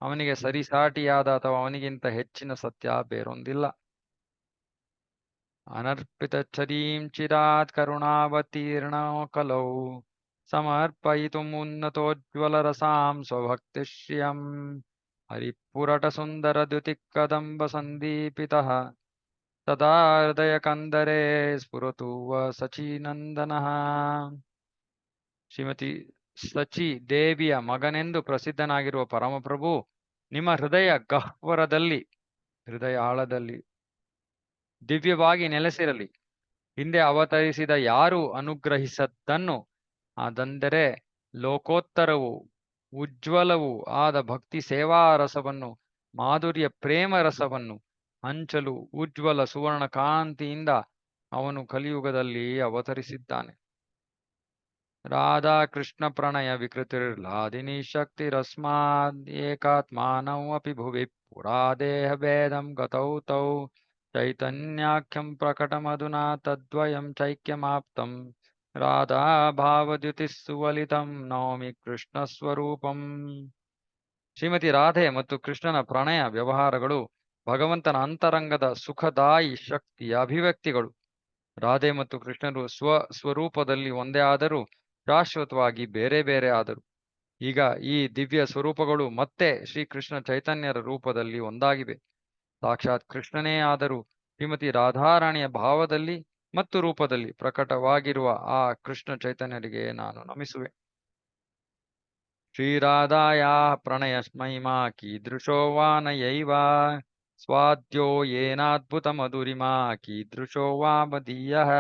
ಅವನಿಗೆ ಸರಿಸಾಟಿಯಾದ ಅಥವಾ ಅವನಿಗಿಂತ ಹೆಚ್ಚಿನ ಸತ್ಯ ಬೇರೊಂದಿಲ್ಲ. ಅನರ್ಪಿತ ಚರೀಂ ಚಿರಾತ್ ಕರುಣಾವತೀರ್ಣೋ ಕಲೌ ಸಮರ್ಪಯಿತುಂ ಉನ್ನತೋಜ್ವಲ ರಸಾಂ ಸ್ವಭಕ್ತಿಶ್ರಿಯಂ ಹರಿಪುರಟ ಸುಂದರ ದ್ಯುತಿಕದಂಬ ಸಂದೀಪಿತಃ ತದಾ ಹೃದಯ ಕಂದರೇ ಸ್ಫುರತು ವ ಸಚಿನಂದನಃ. ಶ್ರೀಮತಿ ಸಚಿ ದೇವಿಯ ಮಗನೆಂದು ಪ್ರಸಿದ್ಧನಾಗಿರುವ ಪರಮಪ್ರಭು ನಿಮ್ಮ ಹೃದಯ ಗಹ್ವರದಲ್ಲಿ, ಹೃದಯ ಆಳದಲ್ಲಿ ದಿವ್ಯವಾಗಿ ನೆಲೆಸಿರಲಿ. ಹಿಂದೆ ಅವತರಿಸಿದ ಯಾರು ಅನುಗ್ರಹಿಸದ್ದನ್ನು, ಅದಂದರೆ ಲೋಕೋತ್ತರವು ಉಜ್ವಲವೂ ಆದ ಭಕ್ತಿ ಸೇವಾ ರಸವನ್ನು, ಮಾಧುರ್ಯ ಪ್ರೇಮ ರಸವನ್ನು ಹಂಚಲು ಉಜ್ವಲ ಸುವರ್ಣ ಕಾಂತಿಯಿಂದ ಅವನು ಕಲಿಯುಗದಲ್ಲಿ ಅವತರಿಸಿದ್ದಾನೆ. ರಾಧಾ ಕೃಷ್ಣ ಪ್ರಣಯ ವಿಕೃತಿರ್ಲಾದಿನಿ ಶಕ್ತಿರಸ್ಮಾದ್ ಏಕಾತ್ಮಾನೌ ಅಪಿ ಭುವಿ ಪುರಾದೇಹ ಭೇದಂ ಗತೌ ತೌ ಚೈತನ್ಯಾಖ್ಯಂ ಪ್ರಕಟಮಧುನಾ ತದ್ವಯಂ ಚೈಕ್ಯಮಾಪ್ತಂ ರಾಧಾ ಭಾವದ್ಯುತಿಸ್ಸುವಲಿತಂ ನೌಮಿ ಕೃಷ್ಣ ಸ್ವರೂಪಂ. ಶ್ರೀಮತಿ ರಾಧೆ ಮತ್ತು ಕೃಷ್ಣನ ಪ್ರಣಯ ವ್ಯವಹಾರಗಳು ಭಗವಂತನ ಅಂತರಂಗದ ಸುಖದಾಯಿ ಶಕ್ತಿಯ ಅಭಿವ್ಯಕ್ತಿಗಳು. ರಾಧೆ ಮತ್ತು ಕೃಷ್ಣರು ಸ್ವರೂಪದಲ್ಲಿ ಒಂದೇ ಆದರೂ ಶಾಶ್ವತವಾಗಿ ಬೇರೆ ಬೇರೆ ಆದರು. ಈಗ ಈ ದಿವ್ಯ ಸ್ವರೂಪಗಳು ಮತ್ತೆ ಶ್ರೀಕೃಷ್ಣ ಚೈತನ್ಯರ ರೂಪದಲ್ಲಿ ಒಂದಾಗಿವೆ. ಸಾಕ್ಷಾತ್ ಕೃಷ್ಣನೇ ಆದರೂ ಶ್ರೀಮತಿ ರಾಧಾರಾಣಿಯ ಭಾವದಲ್ಲಿ ಮತ್ತು ರೂಪದಲ್ಲಿ ಪ್ರಕಟವಾಗಿರುವ ಆ ಕೃಷ್ಣ ಚೈತನ್ಯರಿಗೆ ನಾನು ನಮಿಸುವೆ. ಶ್ರೀರಾಧಾಯ ಪ್ರಣಯ ಮಹಿಮಾ ಕೀದೃಶೋ ವಾ ನಯೈವ ಸ್ವಾದ್ಯೋ ಯೇನಾದ್ಭುತ ಮಧುರಿಮಾ ಕೀದೃಶೋ ವಾ ಮದೀಯಃ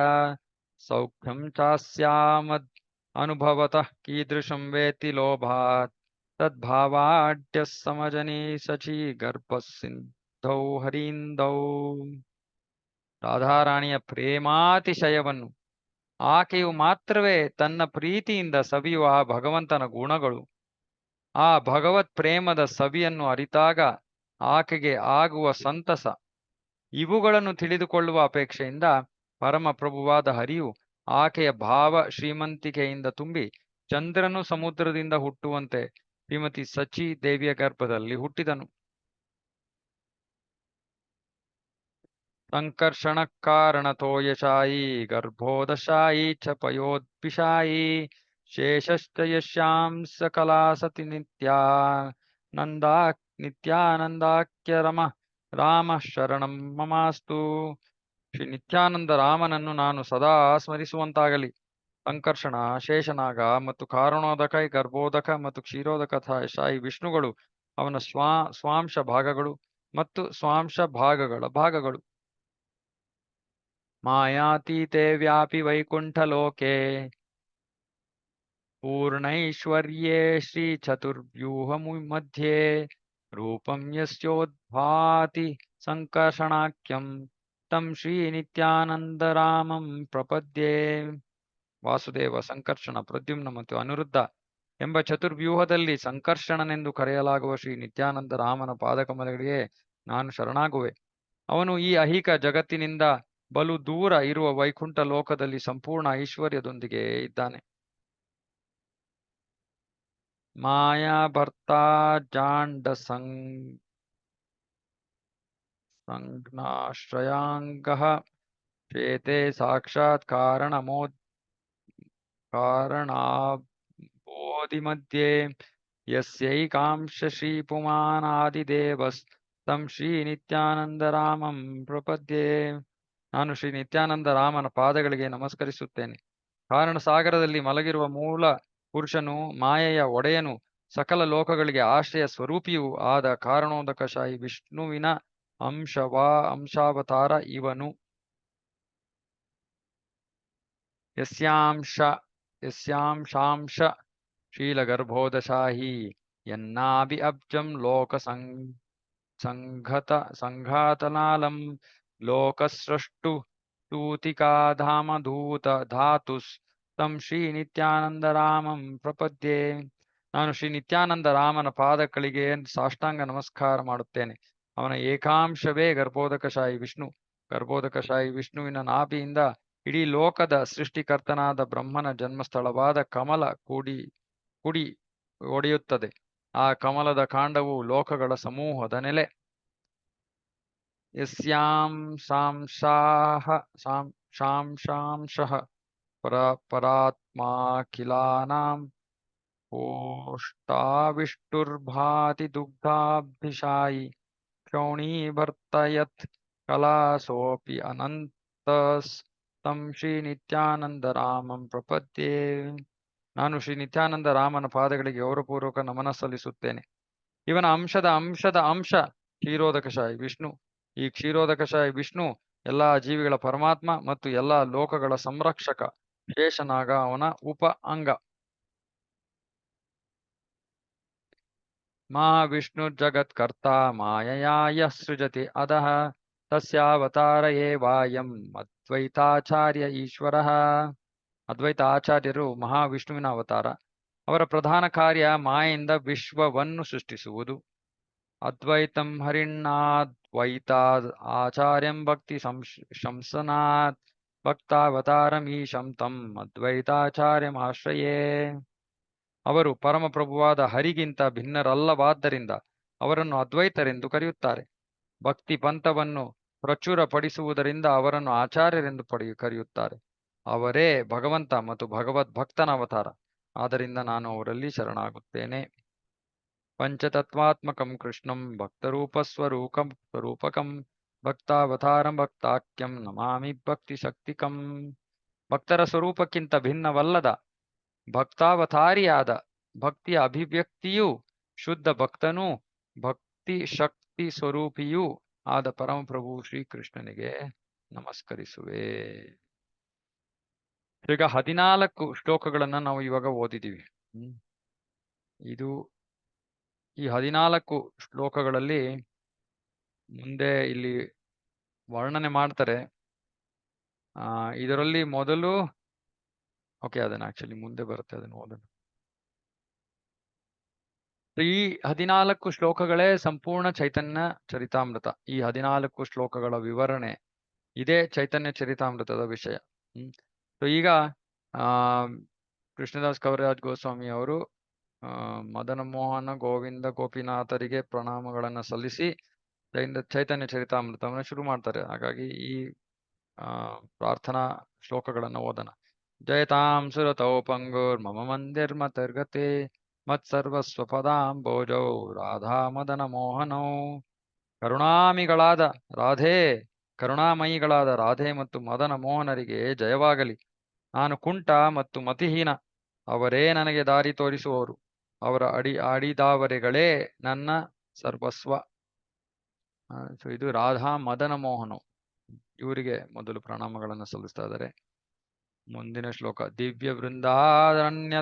ಸೌಖ್ಯಂ ಚಾಸ್ಯಾಮದ್ ಅನುಭವತಃ ಕೀದೃಶಂ ವೇತಿ ಲೋಭಾತ್ ತದ್ಭಾವಾಢ್ಯ ಸಮಜನಿ ಸಚಿ ಗರ್ಭಸಿಂಧೌ ಹರೀಂದೌ. ರಾಧಾರಾಣಿಯ ಪ್ರೇಮಾತಿಶಯವನ್ನು, ಆಕೆಯು ಮಾತ್ರವೇ ತನ್ನ ಪ್ರೀತಿಯಿಂದ ಸವಿಯುವ ಆ ಭಗವಂತನ ಗುಣಗಳು, ಆ ಭಗವತ್ ಪ್ರೇಮದ ಸವಿಯನ್ನು ಅರಿತಾಗ ಆಕೆಗೆ ಆಗುವ ಸಂತಸ, ಇವುಗಳನ್ನು ತಿಳಿದುಕೊಳ್ಳುವ ಅಪೇಕ್ಷೆಯಿಂದ ಪರಮಪ್ರಭುವಾದ ಹರಿಯು ಆಕೆಯ ಭಾವ ಶ್ರೀಮಂತಿಕೆಯಿಂದ ತುಂಬಿ ಚಂದ್ರನು ಸಮುದ್ರದಿಂದ ಹುಟ್ಟುವಂತೆ ಶ್ರೀಮತಿ ಸಚಿ ದೇವಿಯ ಗರ್ಭದಲ್ಲಿ ಹುಟ್ಟಿದನು. ಸಂಕರ್ಷಣ ಕಾರಣತೋ ಯಶಾಯಿ ಗರ್ಭೋದಶಾಯಿ ಚ ಪಯೋದ್ಭಿಷಾಯಿ ಶೇಷಶ್ಚ ಯಶ್ಯಾಂ ಸಕಲಾ ಸತಿ ನಿತ್ಯಾನಂದಾಖ್ಯ ರಾಮ ಶರಣಂ ಮಮಾಸ್ತು. ಶ್ರೀ ನಿತ್ಯಾನಂದ ರಾಮನನ್ನು ನಾನು ಸದಾ ಸ್ಮರಿಸುವಂತಾಗಲಿ. ಸಂಕರ್ಷಣ, ಶೇಷನಾಗ ಮತ್ತು ಕಾರಣೋದಕ, ಗರ್ಭೋದಕ ಮತ್ತು ಕ್ಷೀರೋದಕ ಶಾಯಿ ವಿಷ್ಣುಗಳು ಅವನ ಸ್ವಾಂಶ ಭಾಗಗಳು ಮತ್ತು ಸ್ವಾಂಶ ಭಾಗಗಳ ಭಾಗಗಳು. ಮಾಯಾತೀತೆ ವ್ಯಾಪಿ ವೈಕುಂಠಲೋಕೆ ಪೂರ್ಣೈಶ್ವರ್ಯೇ ಶ್ರೀ ಚತುರ್ವ್ಯೂಹ ಮಧ್ಯೆ ರೂಪಂ ಯಸ್ಯೋದ್ಭಾತಿ ಸಂಕರ್ಷಣಾಖ್ಯಂ ತಂ ಶ್ರೀ ನಿತ್ಯಾನಂದರಾಮಂ ಪ್ರಪದ್ಯೆ. ವಾಸುದೇವ, ಸಂಕರ್ಷಣ, ಪ್ರದ್ಯುಮ್ನ ಮತ್ತು ಅನಿರುದ್ಧ ಎಂಬ ಚತುರ್ವ್ಯೂಹದಲ್ಲಿ ಸಂಕರ್ಷಣನೆಂದು ಕರೆಯಲಾಗುವ ಶ್ರೀ ನಿತ್ಯಾನಂದ ರಾಮನ ಪಾದಕಮಲಗಳಿಗೆ ನಾನು ಶರಣಾಗುವೆ. ಅವನು ಈ ಐಹಿಕ ಜಗತ್ತಿನಿಂದ ಬಲು ದೂರ ಇರುವ ವೈಕುಂಠ ಲೋಕದಲ್ಲಿ ಸಂಪೂರ್ಣ ಐಶ್ವರ್ಯದೊಂದಿಗೆ ಇದ್ದಾನೆ. ಮಾಯಾ ಭರ್ತಾ ಜಾಂಡ ಸಂಜ್ಞಾಶ್ರಯಾಂಗಃ ಚೇತೆ ಸಾಕ್ಷಾತ್ ಕಾರಣಾಬೋಧಿಮಧ್ಯೆ ಯಸ್ಯೈಕಾಂಶ ಶ್ರೀಪುಮಾನಾದಿದೇವಸ್तं ಶ್ರೀ ನಿತ್ಯಾನಂದರಾಮಂ ಪ್ರಪದ್ಯೆ. ನಾನು ಶ್ರೀ ನಿತ್ಯಾನಂದ ರಾಮನ ಪಾದಗಳಿಗೆ ನಮಸ್ಕರಿಸುತ್ತೇನೆ. ಕಾರಣ ಸಾಗರದಲ್ಲಿ ಮಲಗಿರುವ ಮೂಲ ಪುರುಷನು, ಮಾಯೆಯ ಒಡೆಯನು, ಸಕಲ ಲೋಕಗಳಿಗೆ ಆಶ್ರಯ ಸ್ವರೂಪಿಯೂ ಆದ ಕಾರಣೋದಕಶಾಹಿ ವಿಷ್ಣುವಿನ ಅಂಶಾವತಾರ ಇವನು. ಯಸ್ಯಾಂಶಾಂಶ ಶೀಲಗರ್ಭೋದಶಾಹಿ ಯನ್ನಾಭಿ ಅಬ್ಜಂ ಸಂಘಾತನಾಲಂ ಲೋಕಸ್ರಷ್ಟು ತೂತಿಕಾಧಾಮಧೂತ ಧಾತುಸ್ ತಂ ಶ್ರೀ ನಿತ್ಯಾನಂದ ರಾಮಂ ಪ್ರಪದ್ಯೆ. ನಾನು ಶ್ರೀ ನಿತ್ಯಾನಂದ ರಾಮನ ಪಾದಗಳಿಗೆ ಸಾಷ್ಟಾಂಗ ನಮಸ್ಕಾರ ಮಾಡುತ್ತೇನೆ. ಅವನ ಏಕಾಂಶವೇ ಗರ್ಭೋದಕಶಾಹಿ ವಿಷ್ಣು. ಗರ್ಭೋದಕಶಾಹಿ ವಿಷ್ಣುವಿನ ನಾಭಿಯಿಂದ ಇಡೀ ಲೋಕದ ಸೃಷ್ಟಿಕರ್ತನಾದ ಬ್ರಹ್ಮನ ಜನ್ಮಸ್ಥಳವಾದ ಕಮಲ ಕುಡಿ ಒಡೆಯುತ್ತದೆ. ಆ ಕಮಲದ ಕಾಂಡವು ಲೋಕಗಳ ಸಮೂಹದ ನೆಲೆ. ಶಾಂಶಃ ಪರಾತ್ಮಾಖಿಲಾನಾಂ ಓಷ್ಟಾವಿಷ್ಟುರ್ಭಾತಿ ದುಗ್ಧಾಭಿಷಾಯಿ ಕ್ಷೌಣೀಭರ್ತಯತ್ ಕಲಾಸೋಪಿ ಅನಂತಸ್ತಂ ಶ್ರೀ ನಿತ್ಯಾನಂದ ರಾಮಂ ಪ್ರಪದ್ಯೆ. ನಾನು ಶ್ರೀ ನಿತ್ಯಾನಂದ ರಾಮನ ಪಾದಗಳಿಗೆ ಗೌರವಪೂರ್ವಕ ನಮನ ಸಲ್ಲಿಸುತ್ತೇನೆ. ಇವನ ಅಂಶದ ಅಂಶ ಕ್ಷೀರೋದಕಶಾಹಿ ವಿಷ್ಣು. ಈ ಕ್ಷೀರೋದಕಶಾಹಿ ವಿಷ್ಣು ಎಲ್ಲಾ ಜೀವಿಗಳ ಪರಮಾತ್ಮ ಮತ್ತು ಎಲ್ಲಾ ಲೋಕಗಳ ಸಂರಕ್ಷಕ. ಶೇಷನಾಗ ಅವನ ಉಪ ಅಂಗ. ಮಾ ವಿಷ್ಣು ಜಗತ್ಕರ್ತ ಮಾಯಯಾ ಯಃ ಸೃಜತಿ ಅಧಃ ತಸ್ಯಾವತಾರ ಏವಾಯಂ ಅದ್ವೈತಾಚಾರ್ಯ ಈಶ್ವರಃ. ಅದ್ವೈತ ಆಚಾರ್ಯರು ಮಹಾವಿಷ್ಣುವಿನ ಅವತಾರ. ಅವರ ಪ್ರಧಾನ ಕಾರ್ಯ ಮಾಯೆಯಿಂದ ವಿಶ್ವವನ್ನು ಸೃಷ್ಟಿಸುವುದು. ಅದ್ವೈತಂ ಹರಿಣಾದ್ವೈತಾದ್ ಆಚಾರ್ಯಂ ಭಕ್ತಿ ಶಂಸನಾತ್ ಭಕ್ತಾವತಾರಮೀಶಂ ತಂ ಅದ್ವೈತಾಚಾರ್ಯಮಾಶ್ರಯೇ. ಅವರು ಪರಮಪ್ರಭುವಾದ ಹರಿಗಿಂತ ಭಿನ್ನರಲ್ಲವಾದ್ದರಿಂದ ಅವರನ್ನು ಅದ್ವೈತರೆಂದು ಕರೆಯುತ್ತಾರೆ. ಭಕ್ತಿ ಪಂಥವನ್ನು ಪ್ರಚುರಪಡಿಸುವುದರಿಂದ ಅವರನ್ನು ಆಚಾರ್ಯರೆಂದು ಕರೆಯುತ್ತಾರೆ. ಅವರೇ ಭಗವಂತ ಮತ್ತು ಭಗವದ್ಭಕ್ತನ ಅವತಾರ. ಆದ್ದರಿಂದ ನಾನು ಅವರಲ್ಲಿ ಶರಣಾಗುತ್ತೇನೆ. ಪಂಚತತ್ವಾತ್ಮಕಂ ಕೃಷ್ಣಂ ಭಕ್ತರೂಪಸ್ವರೂಪಕಂ ಭಕ್ತಾವತಾರಂ ಭಕ್ತಾಖ್ಯಂ ನಮಾಮಿ ಭಕ್ತಿ ಶಕ್ತಿಕಂ. ಭಕ್ತರ ಸ್ವರೂಪಕ್ಕಿಂತ ಭಿನ್ನವಲ್ಲದ ಭಕ್ತಾವತಾರಿಯಾದ ಭಕ್ತಿಯ ಅಭಿವ್ಯಕ್ತಿಯೂ ಶುದ್ಧ ಭಕ್ತನೂ ಭಕ್ತಿ ಶಕ್ತಿ ಸ್ವರೂಪಿಯೂ ಆದ ಪರಮಪ್ರಭು ಶ್ರೀಕೃಷ್ಣನಿಗೆ ನಮಸ್ಕರಿಸುವೆ. ಈಗ 14 ಶ್ಲೋಕಗಳನ್ನ ನಾವು ಇವಾಗ ಓದಿದ್ದೀವಿ. ಈ 14 ಶ್ಲೋಕಗಳಲ್ಲಿ ಮುಂದೆ ಇಲ್ಲಿ ವರ್ಣನೆ ಮಾಡ್ತಾರೆ. ಇದರಲ್ಲಿ ಮೊದಲು ಅದನ್ನ ಆಕ್ಚುಲಿ ಮುಂದೆ ಬರುತ್ತೆ, ಅದನ್ನು ಓದೋಣ. ಈ 14 ಶ್ಲೋಕಗಳೇ ಸಂಪೂರ್ಣ ಚೈತನ್ಯ ಚರಿತಾಮೃತ. ಈ 14 ಶ್ಲೋಕಗಳ ವಿವರಣೆ ಇದೇ ಚೈತನ್ಯ ಚರಿತಾಮೃತದ ವಿಷಯ. ಈಗ ಕೃಷ್ಣದಾಸ್ ಕವಿರಾಜ್ ಗೋಸ್ವಾಮಿ ಅವರು ಮದನ ಮೋಹನ ಗೋವಿಂದ ಗೋಪಿನಾಥರಿಗೆ ಪ್ರಣಾಮಗಳನ್ನು ಸಲ್ಲಿಸಿ ಚೈತನ್ಯ ಚರಿತಾಮೃತವನ್ನು ಶುರು ಮಾಡ್ತಾರೆ. ಹಾಗಾಗಿ ಈ ಪ್ರಾರ್ಥನಾ ಶ್ಲೋಕಗಳನ್ನು ಓದೋಣ. ಜಯತಾಂ ಸುರತೌ ಪಂಗುರ್ ಮಮ ಮಂದಿರ್ಮತರ್ಗತೆ ಮತ್ಸರ್ವಸ್ವಪದಾಂಬೋಜೌ ರಾಧಾ ಮದನ ಮೋಹನೌ. ಕರುಣಾಮಯಿಗಳಾದ ರಾಧೆ ಮತ್ತು ಮದನ ಮೋಹನರಿಗೆ ಜಯವಾಗಲಿ. ನಾನು ಕುಂಟ ಮತ್ತು ಮತಿಹೀನ, ಅವರೇ ನನಗೆ ದಾರಿ ತೋರಿಸುವವರು. ಅವರ ಅಡಿದಾವರೆಗಳೇ ನನ್ನ ಸರ್ವಸ್ವ. ಇದು ರಾಧಾ ಮದನ ಮೋಹನ, ಇವರಿಗೆ ಮೊದಲು ಪ್ರಣಾಮಗಳನ್ನು ಸಲ್ಲಿಸ್ತಾ ಇದ್ದಾರೆ. ಮುಂದಿನ ಶ್ಲೋಕ. ದಿವ್ಯ ವೃಂದಾರಣ್ಯ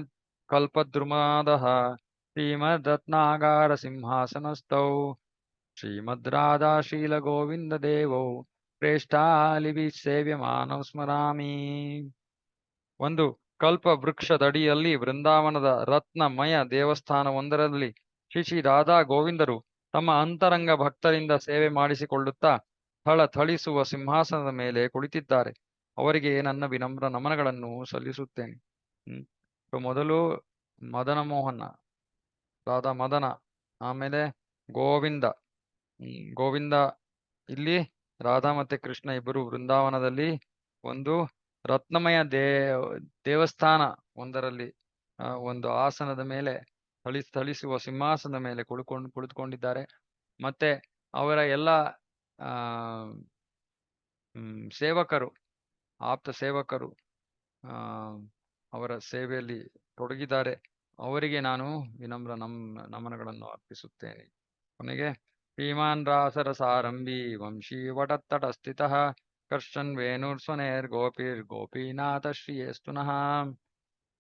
ಕಲ್ಪದ್ರುಮಾದಃ ಶ್ರೀಮದ್ ರತ್ನಾಗಾರ ಸಿಂಹಾಸನಸ್ಥೌ ಶ್ರೀಮದ್ ರಾಧಾ ಶೀಲ ಗೋವಿಂದ ದೇವೌ ಪ್ರೇಷ್ಠಾಲಿಭಿ ಸೇವ್ಯಮಾನೌ ಸ್ಮರಾಮಿ. ಒಂದು ಕಲ್ಪ ವೃಕ್ಷದಡಿಯಲ್ಲಿ ವೃಂದಾವನದ ರತ್ನಮಯ ದೇವಸ್ಥಾನವೊಂದರಲ್ಲಿ ಶ್ರೀ ರಾಧಾ ಗೋವಿಂದರು ತಮ್ಮ ಅಂತರಂಗ ಭಕ್ತರಿಂದ ಸೇವೆ ಮಾಡಿಸಿಕೊಳ್ಳುತ್ತಾ ಥಳಿಸುವ ಸಿಂಹಾಸನದ ಮೇಲೆ ಕುಳಿತಿದ್ದಾರೆ. ಅವರಿಗೆ ನನ್ನ ವಿನಮ್ರ ನಮನಗಳನ್ನು ಸಲ್ಲಿಸುತ್ತೇನೆ. ಮೊದಲು ಮದನ ಮೋಹನ ರಾಧಾ ಮದನ, ಆಮೇಲೆ ಗೋವಿಂದ. ಗೋವಿಂದ ಇಲ್ಲಿ ರಾಧಾ ಮತ್ತೆ ಕೃಷ್ಣ ಇಬ್ಬರು ವೃಂದಾವನದಲ್ಲಿ ಒಂದು ರತ್ನಮಯ ದೇವಸ್ಥಾನ ಒಂದರಲ್ಲಿ ಒಂದು ಆಸನದ ಮೇಲೆ ಥಳಿಸುವ ಸಿಂಹಾಸನದ ಮೇಲೆ ಕುಳಿತುಕೊಂಡಿದ್ದಾರೆ. ಮತ್ತೆ ಅವರ ಎಲ್ಲ ಆ ಸೇವಕರು, ಆಪ್ತ ಸೇವಕರು ಅವರ ಸೇವೆಯಲ್ಲಿ ತೊಡಗಿದ್ದಾರೆ. ಅವರಿಗೆ ನಾನು ವಿನಮ್ರ ನಮನಗಳನ್ನು ಅರ್ಪಿಸುತ್ತೇನೆ. ಕೊನೆಗೆ ಶ್ರೀಮಾನ್ ರಾಸರಸಾರಂಭಿ ವಂಶೀ ವಟತ್ತಟ ಸ್ಥಿತಃ ಕರ್ಷನ್ ವೇಣುರ್ಸ್ವನೇರ್ ಗೋಪೀನಾಥ ಶ್ರೀಯೇಸ್ತುನಃ.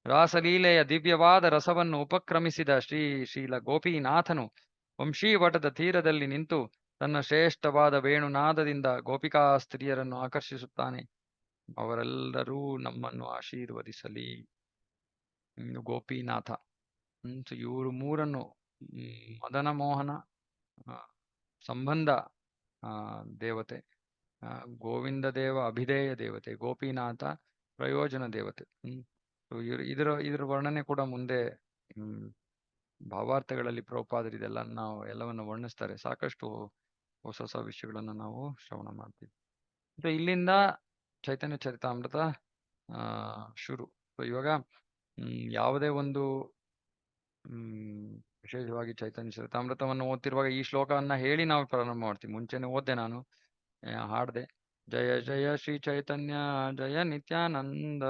ರಾಸಲೀಲೆಯ ದಿವ್ಯವಾದ ರಸವನ್ನು ಉಪಕ್ರಮಿಸಿದ ಶ್ರೀಲ ಗೋಪಿನಾಥನು ವಂಶೀವಟದ ತೀರದಲ್ಲಿ ನಿಂತು ತನ್ನ ಶ್ರೇಷ್ಠವಾದ ವೇಣುನಾದದಿಂದ ಗೋಪಿಕಾ ಸ್ತ್ರೀಯರನ್ನು ಆಕರ್ಷಿಸುತ್ತಾನೆ. ಅವರೆಲ್ಲರೂ ನಮ್ಮನ್ನು ಆಶೀರ್ವದಿಸಲಿ. ಗೋಪಿನಾಥ, ಇವರು ಮೂರನ್ನು ಮದನ ಮೋಹನ ಸಂಬಂಧ ದೇವತೆ, ಗೋವಿಂದ ದೇವ ಅಭಿಧೇಯ ದೇವತೆ, ಗೋಪಿನಾಥ ಪ್ರಯೋಜನ ದೇವತೆ. ಇದರ ವರ್ಣನೆ ಕೂಡ ಮುಂದೆ ಭಾವಾರ್ಥಗಳಲ್ಲಿ ಪ್ರಭುಪಾದರು ಎಲ್ಲವನ್ನು ವರ್ಣಿಸ್ತಾರೆ. ಸಾಕಷ್ಟು ಹೊಸ ವಿಷಯಗಳನ್ನು ನಾವು ಶ್ರವಣ ಮಾಡ್ತೀವಿ. ಇಲ್ಲಿಂದ ಚೈತನ್ಯ ಚರಿತಾಮೃತ ಶುರು. ಇವಾಗ ಯಾವುದೇ ಒಂದು ವಿಶೇಷವಾಗಿ ಚೈತನ್ಯ ಚರಿತಾಮೃತವನ್ನು ಓದ್ತಿರುವಾಗ ಈ ಶ್ಲೋಕವನ್ನ ಹೇಳಿ ನಾವು ಪ್ರಾರಂಭ ಮಾಡ್ತೀವಿ. ಮುಂಚೆನೆ ಓದ್ದೆ, ನಾನು ಹಾಡ್ದೆ. ಜಯ ಜಯ ಶ್ರೀ ಚೈತನ್ಯ ಜಯ ನಿತ್ಯಾನಂದ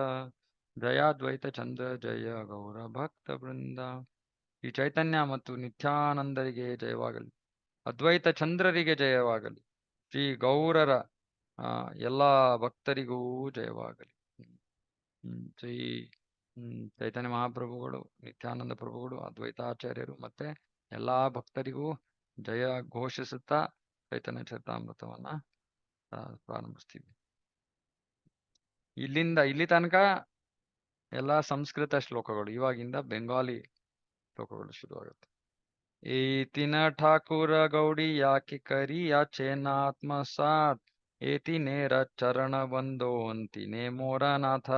ಜಯಾದ್ವೈತ ಚಂದ್ರ ಜಯ ಗೌರ ಭಕ್ತ ವೃಂದ. ಈ ಚೈತನ್ಯ ಮತ್ತು ನಿತ್ಯಾನಂದರಿಗೆ ಜಯವಾಗಲಿ, ಅದ್ವೈತ ಚಂದ್ರರಿಗೆ ಜಯವಾಗಲಿ, ಶ್ರೀ ಗೌರರ ಎಲ್ಲ ಭಕ್ತರಿಗೂ ಜಯವಾಗಲಿ. ಶ್ರೀ ಚೈತನ್ಯ ಮಹಾಪ್ರಭುಗಳು, ನಿತ್ಯಾನಂದ ಪ್ರಭುಗಳು, ಅದ್ವೈತಾಚಾರ್ಯರು ಮತ್ತೆ ಎಲ್ಲಾ ಭಕ್ತರಿಗೂ ಜಯ ಘೋಷಿಸುತ್ತಾ ಚೈತನ್ಯ ಚರಿತಾಮೃತವನ್ನ ಪ್ರಾರಂಭಿಸ್ತೀವಿ. ಇಲ್ಲಿ ತನಕ ಎಲ್ಲ ಸಂಸ್ಕೃತ ಶ್ಲೋಕಗಳು, ಇವಾಗಿಂದ ಬೆಂಗಾಲಿ ಶ್ಲೋಕಗಳು ಶುರುವಾಗುತ್ತೆ. ಏತಿನ ಠಾಕುರ ಗೌಡಿ ಯಾಕೆ ಕರಿಯ ಚೇನಾತ್ಮಸಾತ್ ಏತಿ ನೇರ ಚರಣ ಬಂದೋ ಅಂತಿನೇ ಮೋರನಾಥ.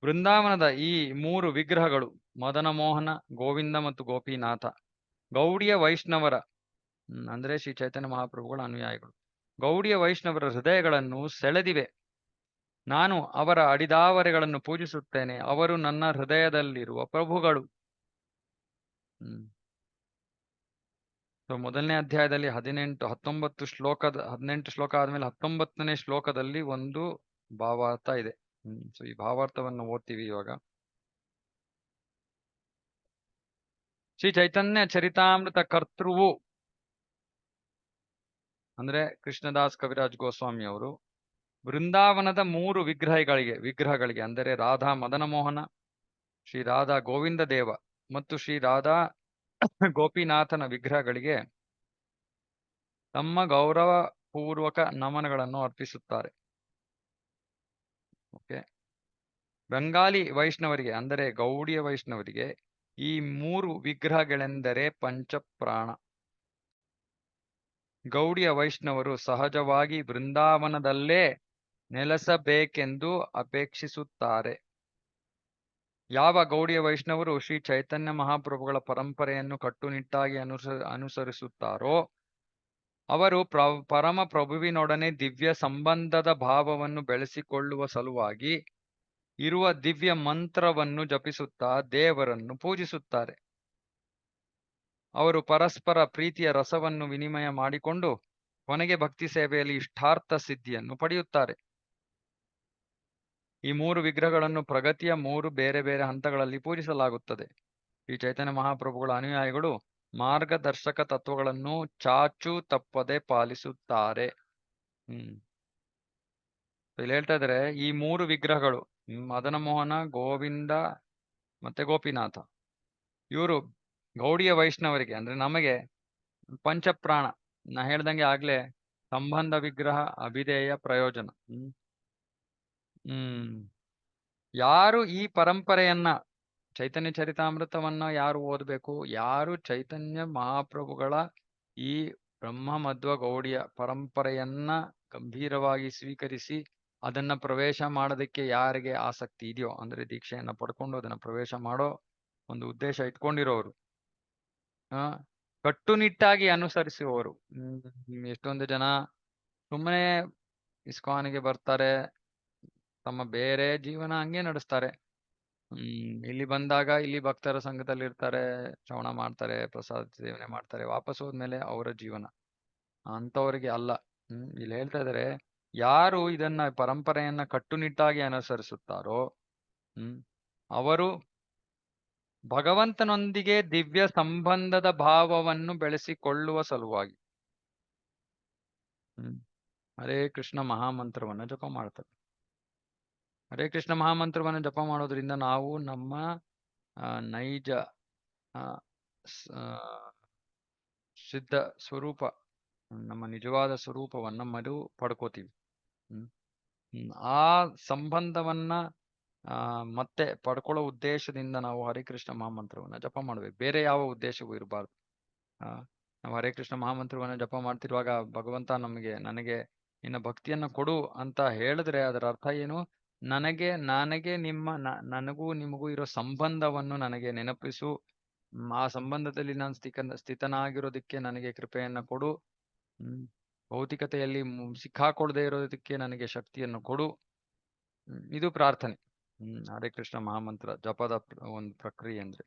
ವೃಂದಾವನದ ಈ ಮೂರು ವಿಗ್ರಹಗಳು ಮದನ ಮೋಹನ, ಗೋವಿಂದ ಮತ್ತು ಗೋಪಿನಾಥ ಗೌಡಿಯ ವೈಷ್ಣವರ ಅಂದ್ರೆ ಶ್ರೀ ಚೈತನ್ಯ ಮಹಾಪ್ರಭುಗಳ ಅನುಯಾಯಿಗಳು. ಗೌಡಿಯ ವೈಷ್ಣವರ ಹೃದಯಗಳನ್ನು ಸೆಳೆದಿವೆ. ನಾನು ಅವರ ಅಡಿದಾವರೆಗಳನ್ನು ಪೂಜಿಸುತ್ತೇನೆ. ಅವರು ನನ್ನ ಹೃದಯದಲ್ಲಿರುವ ಪ್ರಭುಗಳು. ಮೊದಲನೇ ಅಧ್ಯಾಯದಲ್ಲಿ 18 ಶ್ಲೋಕ ಆದ್ಮೇಲೆ 19ನೇ ಶ್ಲೋಕದಲ್ಲಿ ಒಂದು ಭಾವಾರ್ಥ ಇದೆ. ಈ ಭಾವಾರ್ಥವನ್ನು ಓದ್ತೀವಿ ಇವಾಗ. ಶ್ರೀ ಚೈತನ್ಯ ಚರಿತಾಮೃತ ಕರ್ತೃವು ಅಂದ್ರೆ ಕೃಷ್ಣದಾಸ್ ಕವಿರಾಜ್ ಗೋಸ್ವಾಮಿ ಅವರು ವೃಂದಾವನದ ಮೂರು ವಿಗ್ರಹಗಳಿಗೆ ಅಂದರೆ ರಾಧಾ ಮದನ ಮೋಹನ, ಶ್ರೀ ರಾಧಾ ಗೋವಿಂದ ದೇವ ಮತ್ತು ಶ್ರೀ ರಾಧಾ ಗೋಪಿನಾಥನ ವಿಗ್ರಹಗಳಿಗೆ ತಮ್ಮ ಗೌರವ ಪೂರ್ವಕ ನಮನಗಳನ್ನು ಅರ್ಪಿಸುತ್ತಾರೆ. ಓಕೆ, ಬೆಂಗಾಲಿ ವೈಷ್ಣವರಿಗೆ ಅಂದರೆ ಗೌಡಿಯ ವೈಷ್ಣವರಿಗೆ ಈ ಮೂರು ವಿಗ್ರಹಗಳೆಂದರೆ ಪಂಚಪ್ರಾಣ. ಗೌಡಿಯ ವೈಷ್ಣವರು ಸಹಜವಾಗಿ ವೃಂದಾವನದಲ್ಲೇ ನೆಲೆಸಬೇಕೆಂದು ಅಪೇಕ್ಷಿಸುತ್ತಾರೆ. ಯಾವ ಗೌಡಿಯ ವೈಷ್ಣವರು ಶ್ರೀ ಚೈತನ್ಯ ಮಹಾಪ್ರಭುಗಳ ಪರಂಪರೆಯನ್ನು ಕಟ್ಟುನಿಟ್ಟಾಗಿ ಅನುಸರಿಸುತ್ತಾರೋ ಅವರು ಪರಮ ಪ್ರಭುವಿನೊಡನೆ ದಿವ್ಯ ಸಂಬಂಧದ ಭಾವವನ್ನು ಬೆಳೆಸಿಕೊಳ್ಳುವ ಸಲುವಾಗಿ ಇರುವ ದಿವ್ಯ ಮಂತ್ರವನ್ನು ಜಪಿಸುತ್ತಾ ದೇವರನ್ನು ಪೂಜಿಸುತ್ತಾರೆ. ಅವರು ಪರಸ್ಪರ ಪ್ರೀತಿಯ ರಸವನ್ನು ವಿನಿಮಯ ಮಾಡಿಕೊಂಡು ಕೊನೆಗೆ ಭಕ್ತಿ ಸೇವೆಯಲ್ಲಿ ಇಷ್ಟಾರ್ಥ ಸಿದ್ಧಿಯನ್ನು ಪಡೆಯುತ್ತಾರೆ. ಈ ಮೂರು ವಿಗ್ರಹಗಳನ್ನು ಪ್ರಗತಿಯ ಮೂರು ಬೇರೆ ಬೇರೆ ಹಂತಗಳಲ್ಲಿ ಪೂಜಿಸಲಾಗುತ್ತದೆ. ಈ ಚೈತನ್ಯ ಮಹಾಪ್ರಭುಗಳ ಅನುಯಾಯಿಗಳು ಮಾರ್ಗದರ್ಶಕ ತತ್ವಗಳನ್ನು ಚಾಚು ತಪ್ಪದೆ ಪಾಲಿಸುತ್ತಾರೆ. ಇಲ್ಲಿ ಹೇಳ್ತಾ ಇದ್ದಾರೆ, ಈ ಮೂರು ವಿಗ್ರಹಗಳು ಮದನ ಮೋಹನ, ಗೋವಿಂದ ಮತ್ತೆ ಗೋಪಿನಾಥ, ಇವರು ಗೌಡಿಯ ವೈಷ್ಣವರಿಗೆ ಅಂದ್ರೆ ನಮಗೆ ಪಂಚಪ್ರಾಣ. ನಾ ಹೇಳ್ದಂಗೆ ಆಗ್ಲೇ ಸಂಬಂಧ ವಿಗ್ರಹ, ಅಭಿಧೇಯ, ಪ್ರಯೋಜನ. ಯಾರು ಈ ಪರಂಪರೆಯನ್ನ ಚೈತನ್ಯ ಚರಿತಾಮೃತವನ್ನ ಯಾರು ಓದಬೇಕು, ಯಾರು ಚೈತನ್ಯ ಮಹಾಪ್ರಭುಗಳ ಈ ಬ್ರಹ್ಮ ಮಧ್ವ ಗೌಡಿಯ ಪರಂಪರೆಯನ್ನ ಗಂಭೀರವಾಗಿ ಸ್ವೀಕರಿಸಿ ಅದನ್ನ ಪ್ರವೇಶ ಮಾಡೋದಕ್ಕೆ ಯಾರಿಗೆ ಆಸಕ್ತಿ ಇದೆಯೋ, ಅಂದ್ರೆ ದೀಕ್ಷೆಯನ್ನ ಪಡ್ಕೊಂಡು ಅದನ್ನ ಪ್ರವೇಶ ಮಾಡೋ ಒಂದು ಉದ್ದೇಶ ಇಟ್ಕೊಂಡಿರೋರು, ಕಟ್ಟುನಿಟ್ಟಾಗಿ ಅನುಸರಿಸುವವರು. ಎಷ್ಟೊಂದು ಜನ ಸುಮ್ಮನೆ ಇಸ್ಕಾನ್ಗೆ ಬರ್ತಾರೆ, ತಮ್ಮ ಬೇರೆ ಜೀವನ ಹಂಗೆ ನಡೆಸ್ತಾರೆ. ಇಲ್ಲಿ ಬಂದಾಗ ಇಲ್ಲಿ ಭಕ್ತರ ಸಂಘದಲ್ಲಿ ಇರ್ತಾರೆ, ಶ್ರವಣ ಮಾಡ್ತಾರೆ, ಪ್ರಸಾದ ಸೇವನೆ ಮಾಡ್ತಾರೆ, ವಾಪಸ್ ಹೋದ್ಮೇಲೆ ಅವರ ಜೀವನ. ಅಂತವರಿಗೆ ಅಲ್ಲ. ಇಲ್ಲಿ ಹೇಳ್ತಾ ಇದಾರೆ, ಯಾರು ಇದನ್ನ ಪರಂಪರೆಯನ್ನ ಕಟ್ಟುನಿಟ್ಟಾಗಿ ಅನುಸರಿಸುತ್ತಾರೋ ಅವರು ಭಗವಂತನೊಂದಿಗೆ ದಿವ್ಯ ಸಂಬಂಧದ ಭಾವವನ್ನು ಬೆಳೆಸಿಕೊಳ್ಳುವ ಸಲುವಾಗಿ ಹರೇ ಕೃಷ್ಣ ಮಹಾಮಂತ್ರವನ್ನ ಜಪ ಮಾಡ್ತಾರೆ. ಹರೇ ಕೃಷ್ಣ ಮಹಾಮಂತ್ರವನ್ನು ಜಪ ಮಾಡೋದ್ರಿಂದ ನಾವು ನಮ್ಮ ನೈಜ ಸಿದ್ಧ ಸ್ವರೂಪ, ನಮ್ಮ ನಿಜವಾದ ಸ್ವರೂಪವನ್ನ ಮರು ಪಡ್ಕೋತೀವಿ. ಆ ಸಂಬಂಧವನ್ನ ಮತ್ತೆ ಪಡ್ಕೊಳ್ಳೋ ಉದ್ದೇಶದಿಂದ ನಾವು ಹರೇ ಕೃಷ್ಣ ಮಹಾಮಂತ್ರವನ್ನ ಜಪ ಮಾಡ್ಬೇಕು. ಬೇರೆ ಯಾವ ಉದ್ದೇಶವೂ ಇರಬಾರ್ದು. ನಾವು ಹರೇ ಕೃಷ್ಣ ಮಹಾಮಂತ್ರವನ್ನ ಜಪ ಮಾಡ್ತಿರುವಾಗ ಭಗವಂತ ನನಗೆ ನಿನ್ನ ಭಕ್ತಿಯನ್ನ ಕೊಡು ಅಂತ ಹೇಳಿದ್ರೆ ಅದರ ಅರ್ಥ ಏನು? ನನಗೆ ನನಗೂ ನಿಮಗೂ ಇರೋ ಸಂಬಂಧವನ್ನು ನನಗೆ ನೆನಪಿಸು. ಆ ಸಂಬಂಧದಲ್ಲಿ ನಾನು ಸ್ಥಿತನಾಗಿರೋದಕ್ಕೆ ನನಗೆ ಕೃಪೆಯನ್ನ ಕೊಡು. ಭೌತಿಕತೆಯಲ್ಲಿ ಸಿಕ್ಕಾಕೊಳ್ಳದೆ ಇರೋದಕ್ಕೆ ನನಗೆ ಶಕ್ತಿಯನ್ನು ಕೊಡು. ಇದು ಪ್ರಾರ್ಥನೆ. ಹರೇ ಕೃಷ್ಣ ಮಹಾಮಂತ್ರ ಜಪದ ಒಂದು ಪ್ರಕ್ರಿಯೆ ಅಂದ್ರೆ.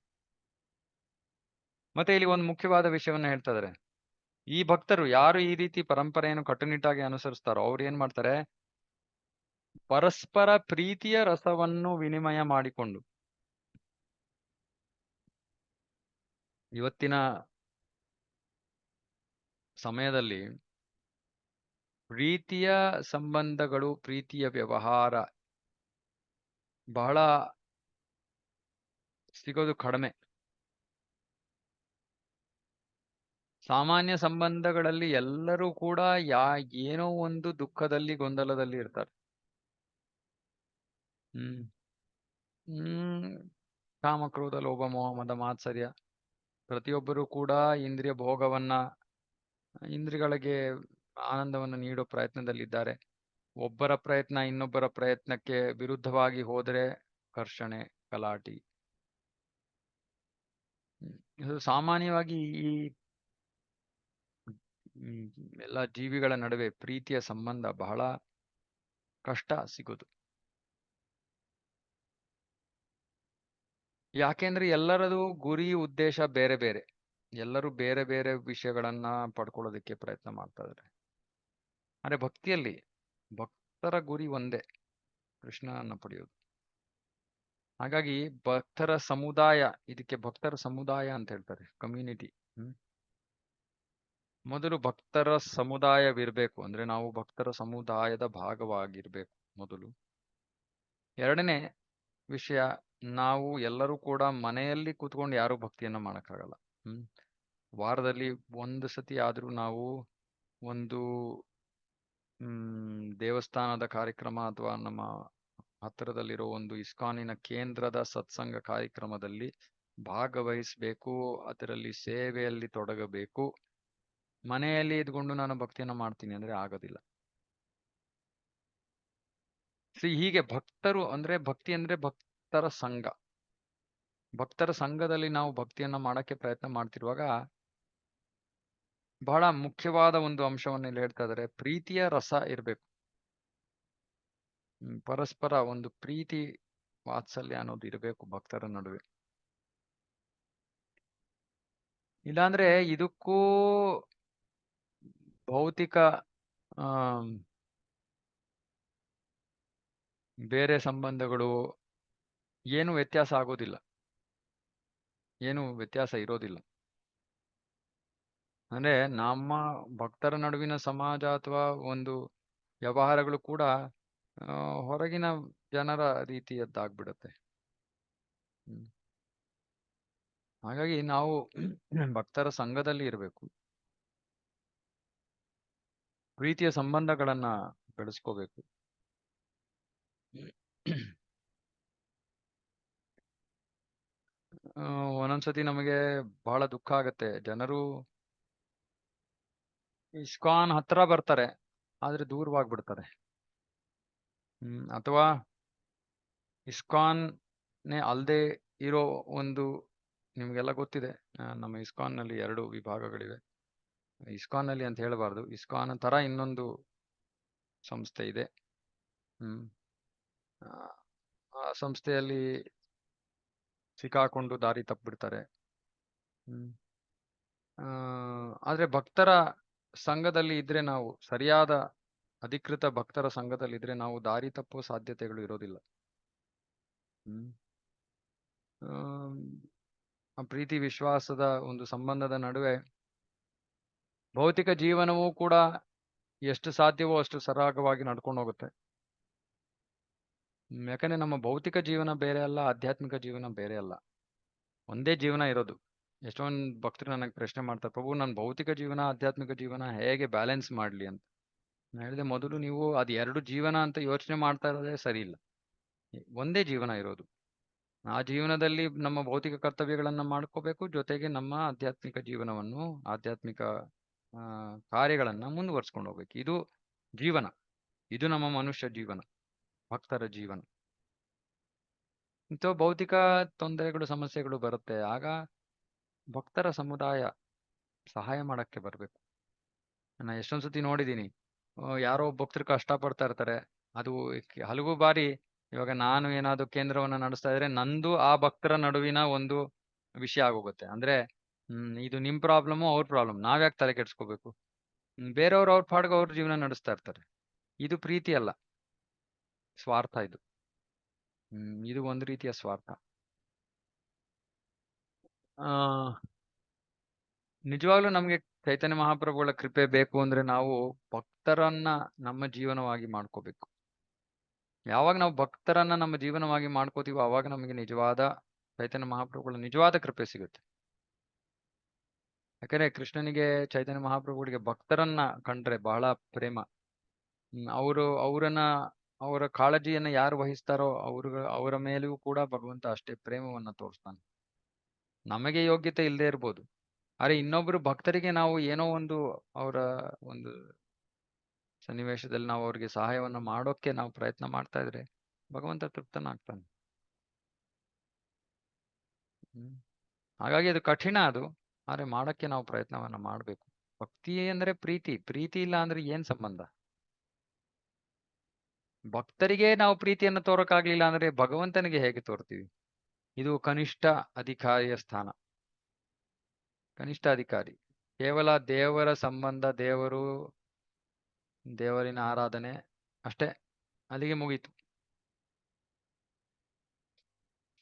ಮತ್ತೆ ಇಲ್ಲಿ ಒಂದು ಮುಖ್ಯವಾದ ವಿಷಯವನ್ನ ಹೇಳ್ತಾ ಇದಾರೆ. ಈ ಭಕ್ತರು ಯಾರು ಈ ರೀತಿ ಪರಂಪರೆಯನ್ನು ಕಟ್ಟುನಿಟ್ಟಾಗಿ ಅನುಸರಿಸ್ತಾರೋ ಅವ್ರು ಏನ್ ಮಾಡ್ತಾರೆ? ಪರಸ್ಪರ ಪ್ರೀತಿಯ ರಸವನ್ನು ವಿನಿಮಯ ಮಾಡಿಕೊಂಡು, ಇವತ್ತಿನ ಸಮಯದಲ್ಲಿ ಪ್ರೀತಿಯ ಸಂಬಂಧಗಳು, ಪ್ರೀತಿಯ ವ್ಯವಹಾರ ಬಹಳ ಸಿಗೋದು ಕಡಿಮೆ. ಸಾಮಾನ್ಯ ಸಂಬಂಧಗಳಲ್ಲಿ ಎಲ್ಲರೂ ಕೂಡ ಏನೋ ಒಂದು ದುಃಖದಲ್ಲಿ, ಗೊಂದಲದಲ್ಲಿ ಇರ್ತಾರೆ. ಕಾಮ, ಕ್ರೋಧ, ಲೋಭ, ಮೋಹ, ಮದ, ಮಾತ್ಸರ್ಯ. ಪ್ರತಿಯೊಬ್ಬರು ಕೂಡ ಇಂದ್ರಿಯ ಭೋಗವನ್ನ, ಇಂದ್ರಿಯಗಳಿಗೆ ಆನಂದವನ್ನು ನೀಡೋ ಪ್ರಯತ್ನದಲ್ಲಿದ್ದಾರೆ. ಒಬ್ಬರ ಪ್ರಯತ್ನ ಇನ್ನೊಬ್ಬರ ಪ್ರಯತ್ನಕ್ಕೆ ವಿರುದ್ಧವಾಗಿ ಹೋದರೆ ಘರ್ಷಣೆ, ಗಲಾಟಿ. ಇದು ಸಾಮಾನ್ಯವಾಗಿ ಈ ಎಲ್ಲ ಜೀವಿಗಳ ನಡುವೆ ಪ್ರೀತಿಯ ಸಂಬಂಧ ಬಹಳ ಕಷ್ಟ ಸಿಗೋದು. ಯಾಕೆಂದ್ರೆ ಎಲ್ಲರದು ಗುರಿ, ಉದ್ದೇಶ ಬೇರೆ ಬೇರೆ. ಎಲ್ಲರೂ ಬೇರೆ ಬೇರೆ ವಿಷಯಗಳನ್ನ ಪಡ್ಕೊಳ್ಳೋದಕ್ಕೆ ಪ್ರಯತ್ನ ಮಾಡ್ತಾ ಇದ್ದಾರೆ. ಆದ್ರೆ ಭಕ್ತಿಯಲ್ಲಿ ಭಕ್ತರ ಗುರಿ ಒಂದೇ, ಕೃಷ್ಣನನ್ನ ಪಡೆಯೋದು. ಹಾಗಾಗಿ ಭಕ್ತರ ಸಮುದಾಯ, ಇದಕ್ಕೆ ಭಕ್ತರ ಸಮುದಾಯ ಅಂತ ಹೇಳ್ತಾರೆ, ಕಮ್ಯುನಿಟಿ. ಮೊದಲು ಭಕ್ತರ ಸಮುದಾಯವಿರ್ಬೇಕು, ಅಂದ್ರೆ ನಾವು ಭಕ್ತರ ಸಮುದಾಯದ ಭಾಗವಾಗಿರ್ಬೇಕು ಮೊದಲು. ಎರಡನೇ ವಿಷಯ, ನಾವು ಎಲ್ಲರೂ ಕೂಡ ಮನೆಯಲ್ಲಿ ಕೂತ್ಕೊಂಡು ಯಾರು ಭಕ್ತಿಯನ್ನ ಮಾಡಕ್ಕಾಗಲ್ಲ. ವಾರದಲ್ಲಿ ಒಂದು ಸತಿ ಆದ್ರೂ ನಾವು ಒಂದು ದೇವಸ್ಥಾನದ ಕಾರ್ಯಕ್ರಮ ಅಥವಾ ನಮ್ಮ ಹತ್ತಿರದಲ್ಲಿರೋ ಒಂದು ಇಸ್ಕಾನಿನ ಕೇಂದ್ರದ ಸತ್ಸಂಗ ಕಾರ್ಯಕ್ರಮದಲ್ಲಿ ಭಾಗವಹಿಸ್ಬೇಕು, ಅದರಲ್ಲಿ ಸೇವೆಯಲ್ಲಿ ತೊಡಗಬೇಕು. ಮನೆಯಲ್ಲಿ ಇದ್ಕೊಂಡು ನಾನು ಭಕ್ತಿಯನ್ನ ಮಾಡ್ತೀನಿ ಅಂದ್ರೆ ಆಗೋದಿಲ್ಲ. ಹೀಗೆ ಭಕ್ತರು ಅಂದ್ರೆ ಭಕ್ತಿ ಅಂದ್ರೆ ಭಕ್ತರ ಸಂಘ. ಭಕ್ತರ ಸಂಘದಲ್ಲಿ ನಾವು ಭಕ್ತಿಯನ್ನ ಮಾಡಕ್ಕೆ ಪ್ರಯತ್ನ ಮಾಡ್ತಿರುವಾಗ ಬಹಳ ಮುಖ್ಯವಾದ ಒಂದು ಅಂಶವನ್ನು ಇಲ್ಲಿ ಹೇಳ್ತಾ ಇದ್ದಾರೆ, ಪ್ರೀತಿಯ ರಸ ಇರ್ಬೇಕು. ಪರಸ್ಪರ ಒಂದು ಪ್ರೀತಿ, ವಾತ್ಸಲ್ಯ ಅನ್ನೋದು ಇರಬೇಕು ಭಕ್ತರ ನಡುವೆ. ಇಲ್ಲಾಂದ್ರೆ ಇದಕ್ಕೂ ಭೌತಿಕ ಬೇರೆ ಸಂಬಂಧಗಳು ಏನು ವ್ಯತ್ಯಾಸ ಆಗೋದಿಲ್ಲ, ಏನು ವ್ಯತ್ಯಾಸ ಇರೋದಿಲ್ಲ. ಅಂದ್ರೆ ನಮ್ಮ ಭಕ್ತರ ನಡುವಿನ ಸಮಾಜ ಅಥವಾ ಒಂದು ವ್ಯವಹಾರಗಳು ಕೂಡ ಹೊರಗಿನ ಜನರ ರೀತಿಯದ್ದಾಗ್ಬಿಡುತ್ತೆ. ಹಾಗಾಗಿ ನಾವು ಭಕ್ತರ ಸಂಘದಲ್ಲಿ ಇರಬೇಕು, ಪ್ರೀತಿಯ ಸಂಬಂಧಗಳನ್ನ ಬೆಳೆಸ್ಕೋಬೇಕು. ಒಂದೊಂದ್ಸತಿ ನಮಗೆ ಬಹಳ ದುಃಖ ಆಗತ್ತೆ, ಜನರು ಇಸ್ಕಾನ್ ಹತ್ರ ಬರ್ತಾರೆ ಆದ್ರೆ ದೂರವಾಗ್ಬಿಡ್ತಾರೆ. ಅಥವಾ ಇಸ್ಕಾನ್ ಅಲ್ಲದೆ ಇರೋ ಒಂದು ನಿಮಗೆಲ್ಲ ಗೊತ್ತಿದೆ. ನಮ್ಮ ಇಸ್ಕಾನ್ನಲ್ಲಿ 2 ವಿಭಾಗಗಳಿವೆ. ಇಸ್ಕಾನ್ನಲ್ಲಿ ಅಂತ ಹೇಳಬಾರ್ದು, ಇಸ್ಕಾನ್ ತರ ಇನ್ನೊಂದು ಸಂಸ್ಥೆ ಇದೆ. ಆ, ಆ ಸಂಸ್ಥೆಯಲ್ಲಿ ಸಿಕ್ಕಾಕೊಂಡು ದಾರಿ ತಪ್ಪಿಬಿಡ್ತಾರೆ. ಆದ್ರೆ ಭಕ್ತರ ಸಂಘದಲ್ಲಿ ಇದ್ರೆ, ನಾವು ಸರಿಯಾದ ಅಧಿಕೃತ ಭಕ್ತರ ಸಂಘದಲ್ಲಿ ಇದ್ರೆ ನಾವು ದಾರಿ ತಪ್ಪುವ ಸಾಧ್ಯತೆಗಳು ಇರೋದಿಲ್ಲ. ಪ್ರೀತಿ ವಿಶ್ವಾಸದ ಒಂದು ಸಂಬಂಧದ ನಡುವೆ ಭೌತಿಕ ಜೀವನವೂ ಕೂಡ ಎಷ್ಟು ಸಾಧ್ಯವೋ ಅಷ್ಟು ಸರಾಗವಾಗಿ ನಡ್ಕೊಂಡು ಹೋಗುತ್ತೆ. ಯಾಕಂದ್ರೆ ನಮ್ಮ ಭೌತಿಕ ಜೀವನ ಬೇರೆ ಅಲ್ಲ, ಆಧ್ಯಾತ್ಮಿಕ ಜೀವನ ಬೇರೆ ಅಲ್ಲ, ಒಂದೇ ಜೀವನ ಇರೋದು. ಎಷ್ಟೊಂದು ಭಕ್ತರು ನನಗೆ ಪ್ರಶ್ನೆ ಮಾಡ್ತಾರೆ, ಪ್ರಭು ನನ್ನ ಭೌತಿಕ ಜೀವನ ಆಧ್ಯಾತ್ಮಿಕ ಜೀವನ ಹೇಗೆ ಬ್ಯಾಲೆನ್ಸ್ ಮಾಡ್ಲಿ ಅಂತ. ನಾನು ಹೇಳಿದೆ, ಮೊದಲು ನೀವು ಅದು 2 ಜೀವನ ಅಂತ ಯೋಚನೆ ಮಾಡ್ತಾ ಇರೋದೇ ಸರಿ ಇಲ್ಲ. ಒಂದೇ ಜೀವನ ಇರೋದು. ಆ ಜೀವನದಲ್ಲಿ ನಮ್ಮ ಭೌತಿಕ ಕರ್ತವ್ಯಗಳನ್ನ ಮಾಡ್ಕೋಬೇಕು, ಜೊತೆಗೆ ನಮ್ಮ ಆಧ್ಯಾತ್ಮಿಕ ಜೀವನವನ್ನು, ಆಧ್ಯಾತ್ಮಿಕ ಕಾರ್ಯಗಳನ್ನ ಮುಂದುವರ್ಸ್ಕೊಂಡು ಹೋಗ್ಬೇಕು. ಇದು ಜೀವನ, ಇದು ನಮ್ಮ ಮನುಷ್ಯ ಜೀವನ, ಭಕ್ತರ ಜೀವನ. ಇಂಥ ಭೌತಿಕ ತೊಂದರೆಗಳು, ಸಮಸ್ಯೆಗಳು ಬರುತ್ತೆ, ಆಗ ಭಕ್ತರ ಸಮುದಾಯ ಸಹಾಯ ಮಾಡಕ್ಕೆ ಬರ್ಬೇಕು. ನಾನು ಎಷ್ಟೊಂದ್ ಸತಿ ನೋಡಿದೀನಿ, ಯಾರೋ ಭಕ್ತರು ಕಷ್ಟ ಪಡ್ತಾ ಇರ್ತಾರೆ. ಅದು ಹಲವು ಬಾರಿ, ಇವಾಗ ನಾನು ಏನಾದ್ರು ಕೇಂದ್ರವನ್ನ ನಡೆಸ್ತಾ ಇದ್ರೆ ನಂದು ಆ ಭಕ್ತರ ನಡುವಿನ ಒಂದು ವಿಷಯ ಆಗೋಗುತ್ತೆ. ಅಂದ್ರೆ ಇದು ನಿಮ್ ಪ್ರಾಬ್ಲಮ್, ಅವ್ರ ಪ್ರಾಬ್ಲಮ್, ನಾವ್ಯಾಕೆ ತಲೆ ಕೆಡ್ಸ್ಕೋಬೇಕು? ಬೇರೆಯವ್ರು ಅವ್ರ ಪಾಡ್ಗೆ ಅವ್ರ ಜೀವನ ನಡೆಸ್ತಾ ಇರ್ತಾರೆ. ಇದು ಪ್ರೀತಿ ಅಲ್ಲ, ಸ್ವಾರ್ಥ ಇದು. ಇದು ಒಂದು ರೀತಿಯ ಸ್ವಾರ್ಥ. ನಿಜವಾಗ್ಲೂ ನಮ್ಗೆ ಚೈತನ್ಯ ಮಹಾಪ್ರಭುಗಳ ಕೃಪೆ ಬೇಕು ಅಂದ್ರೆ ನಾವು ಭಕ್ತರನ್ನ ನಮ್ಮ ಜೀವನವಾಗಿ ಮಾಡ್ಕೋಬೇಕು. ಯಾವಾಗ ನಾವು ಭಕ್ತರನ್ನ ನಮ್ಮ ಜೀವನವಾಗಿ ಮಾಡ್ಕೋತೀವೋ ಅವಾಗ ನಮಗೆ ನಿಜವಾದ ಚೈತನ್ಯ ಮಹಾಪ್ರಭುಗಳ ನಿಜವಾದ ಕೃಪೆ ಸಿಗುತ್ತೆ. ಯಾಕಂದ್ರೆ ಕೃಷ್ಣನಿಗೆ, ಚೈತನ್ಯ ಮಹಾಪ್ರಭುಗಳಿಗೆ ಭಕ್ತರನ್ನ ಕಂಡ್ರೆ ಬಹಳ ಪ್ರೇಮ. ಅವರ ಕಾಳಜಿಯನ್ನ ಯಾರು ವಹಿಸ್ತಾರೋ ಅವರ ಮೇಲೂ ಕೂಡ ಭಗವಂತ ಅಷ್ಟೇ ಪ್ರೇಮವನ್ನ ತೋರಿಸ್ತಾನೆ. ನಮಗೆ ಯೋಗ್ಯತೆ ಇಲ್ಲದೆ ಇರ್ಬೋದು, ಆದ್ರೆ ಇನ್ನೊಬ್ರು ಭಕ್ತರಿಗೆ ನಾವು ಏನೋ ಒಂದು ಅವರ ಒಂದು ಸನ್ನಿವೇಶದಲ್ಲಿ ನಾವು ಅವ್ರಿಗೆ ಸಹಾಯವನ್ನ ಮಾಡೋಕೆ ನಾವು ಪ್ರಯತ್ನ ಮಾಡ್ತಾ ಇದ್ರೆ ಭಗವಂತ ತೃಪ್ತನಾಗ್ತಾನೆ. ಹಾಗಾಗಿ ಅದು ಕಠಿಣ, ಅದು ಆದ್ರೆ ಮಾಡಕ್ಕೆ ನಾವು ಪ್ರಯತ್ನವನ್ನ ಮಾಡ್ಬೇಕು. ಭಕ್ತಿ ಅಂದ್ರೆ ಪ್ರೀತಿ, ಪ್ರೀತಿ ಇಲ್ಲ ಅಂದ್ರೆ ಏನ್ ಸಂಬಂಧ? ಭಕ್ತರಿಗೆ ನಾವು ಪ್ರೀತಿಯನ್ನು ತೋರಕ್ಕಾಗ್ಲಿಲ್ಲ ಅಂದ್ರೆ ಭಗವಂತನಿಗೆ ಹೇಗೆ ತೋರ್ತೀವಿ? ಇದು ಕನಿಷ್ಠ ಅಧಿಕಾರಿಯ ಸ್ಥಾನ, ಕನಿಷ್ಠ ಅಧಿಕಾರಿ. ಕೇವಲ ದೇವರ ಸಂಬಂಧ, ದೇವರಿನ ಆರಾಧನೆ ಅಷ್ಟೇ, ಅಲ್ಲಿಗೆ ಮುಗೀತು.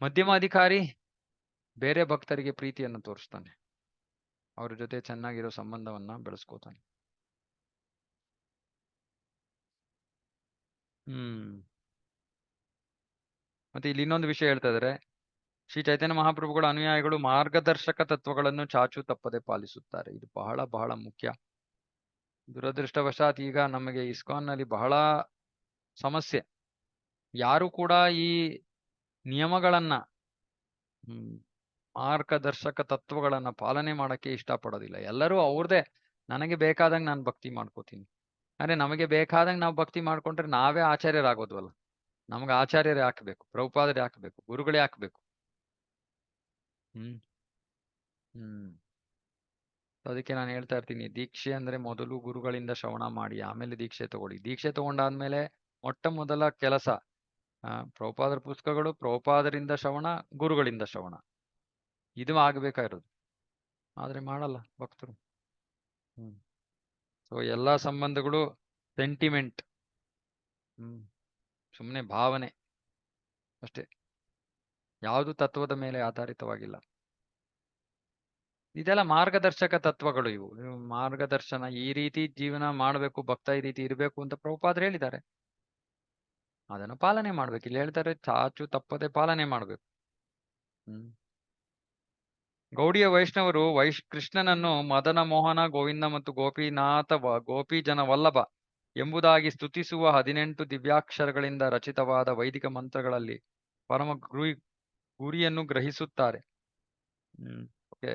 ಮಧ್ಯಮ ಅಧಿಕಾರಿ ಬೇರೆ ಭಕ್ತರಿಗೆ ಪ್ರೀತಿಯನ್ನು ತೋರಿಸ್ತಾನೆ, ಅವ್ರ ಜೊತೆ ಚೆನ್ನಾಗಿರೋ ಸಂಬಂಧವನ್ನ ಬೆಳೆಸ್ಕೋತಾನೆ. ಮತ್ತೆ ಇಲ್ಲಿ ಇನ್ನೊಂದು ವಿಷಯ ಹೇಳ್ತಾ ಇದಾರೆ, ಶ್ರೀ ಚೈತನ್ಯ ಮಹಾಪ್ರಭುಗಳ ಅನುಯಾಯಿಗಳು ಮಾರ್ಗದರ್ಶಕ ತತ್ವಗಳನ್ನು ಚಾಚು ತಪ್ಪದೆ ಪಾಲಿಸುತ್ತಾರೆ. ಇದು ಬಹಳ ಬಹಳ ಮುಖ್ಯ. ದುರದೃಷ್ಟವಶಾತ್ ಈಗ ನಮಗೆ ಇಸ್ಕಾನ್ ನಲ್ಲಿ ಬಹಳ ಸಮಸ್ಯೆ. ಯಾರು ಕೂಡ ಈ ನಿಯಮಗಳನ್ನ, ಮಾರ್ಗದರ್ಶಕ ತತ್ವಗಳನ್ನ ಪಾಲನೆ ಮಾಡಕ್ಕೆ ಇಷ್ಟಪಡೋದಿಲ್ಲ. ಎಲ್ಲರೂ ಅವ್ರದೇ, ನನಗೆ ಬೇಕಾದಂಗೆ ನಾನು ಭಕ್ತಿ ಮಾಡ್ಕೋತೀನಿ. ಅಂದ್ರೆ ನಮಗೆ ಬೇಕಾದಂಗೆ ನಾವು ಭಕ್ತಿ ಮಾಡ್ಕೊಂಡ್ರೆ ನಾವೇ ಆಚಾರ್ಯರಾಗೋದ್ವಲ್ಲ. ನಮ್ಗೆ ಆಚಾರ್ಯರೇ ಹಾಕ್ಬೇಕು, ಪ್ರಭುಪಾದರೇ ಹಾಕ್ಬೇಕು, ಗುರುಗಳೇ ಹಾಕ್ಬೇಕು. ಅದಕ್ಕೆ ನಾನು ಹೇಳ್ತಾ ಇರ್ತೀನಿ, ದೀಕ್ಷೆ ಅಂದ್ರೆ ಮೊದಲು ಗುರುಗಳಿಂದ ಶ್ರವಣ ಮಾಡಿ, ಆಮೇಲೆ ದೀಕ್ಷೆ ತಗೊಳ್ಳಿ. ದೀಕ್ಷೆ ತಗೊಂಡಾದ್ಮೇಲೆ ಮೊಟ್ಟ ಮೊದಲ ಕೆಲಸ ಪ್ರಭುಪಾದರ ಪುಸ್ತಕಗಳು, ಪ್ರಭುಪಾದರಿಂದ ಶ್ರವಣ, ಗುರುಗಳಿಂದ ಶ್ರವಣ, ಇದು ಆಗ್ಬೇಕಾಗಿರೋದು. ಆದ್ರೆ ಮಾಡಲ್ಲ ಭಕ್ತರು. ಸೊ ಎಲ್ಲಾ ಸಂಬಂಧಗಳು ಸೆಂಟಿಮೆಂಟ್, ಸುಮ್ಮನೆ ಭಾವನೆ ಅಷ್ಟೇ, ಯಾವುದು ತತ್ವದ ಮೇಲೆ ಆಧಾರಿತವಾಗಿಲ್ಲ. ಇದೆಲ್ಲ ಮಾರ್ಗದರ್ಶಕ ತತ್ವಗಳು. ಇವು ಮಾರ್ಗದರ್ಶನ, ಈ ರೀತಿ ಜೀವನ ಮಾಡಬೇಕು, ಭಕ್ತ ಈ ರೀತಿ ಇರಬೇಕು ಅಂತ ಪ್ರಭುಪಾದರು ಹೇಳಿದ್ದಾರೆ. ಅದನ್ನು ಪಾಲನೆ ಮಾಡ್ಬೇಕು. ಇಲ್ಲಿ ಹೇಳ್ತಾರೆ ಚಾಚು ತಪ್ಪದೆ ಪಾಲನೆ ಮಾಡ್ಬೇಕು. ಗೌಡಿಯ ವೈಷ್ಣವರು ಕೃಷ್ಣನನ್ನು ಮದನ ಮೋಹನ, ಗೋವಿಂದ ಮತ್ತು ಗೋಪಿನಾಥ, ಗೋಪಿಜನ ವಲ್ಲಭ ಎಂಬುದಾಗಿ ಸ್ತುತಿಸುವ 18 ದಿವ್ಯಾಕ್ಷರಗಳಿಂದ ರಚಿತವಾದ ವೈದಿಕ ಮಂತ್ರಗಳಲ್ಲಿ ಪರಮ ಗುರಿಯನ್ನು ಗ್ರಹಿಸುತ್ತಾರೆ. ಓಕೆ.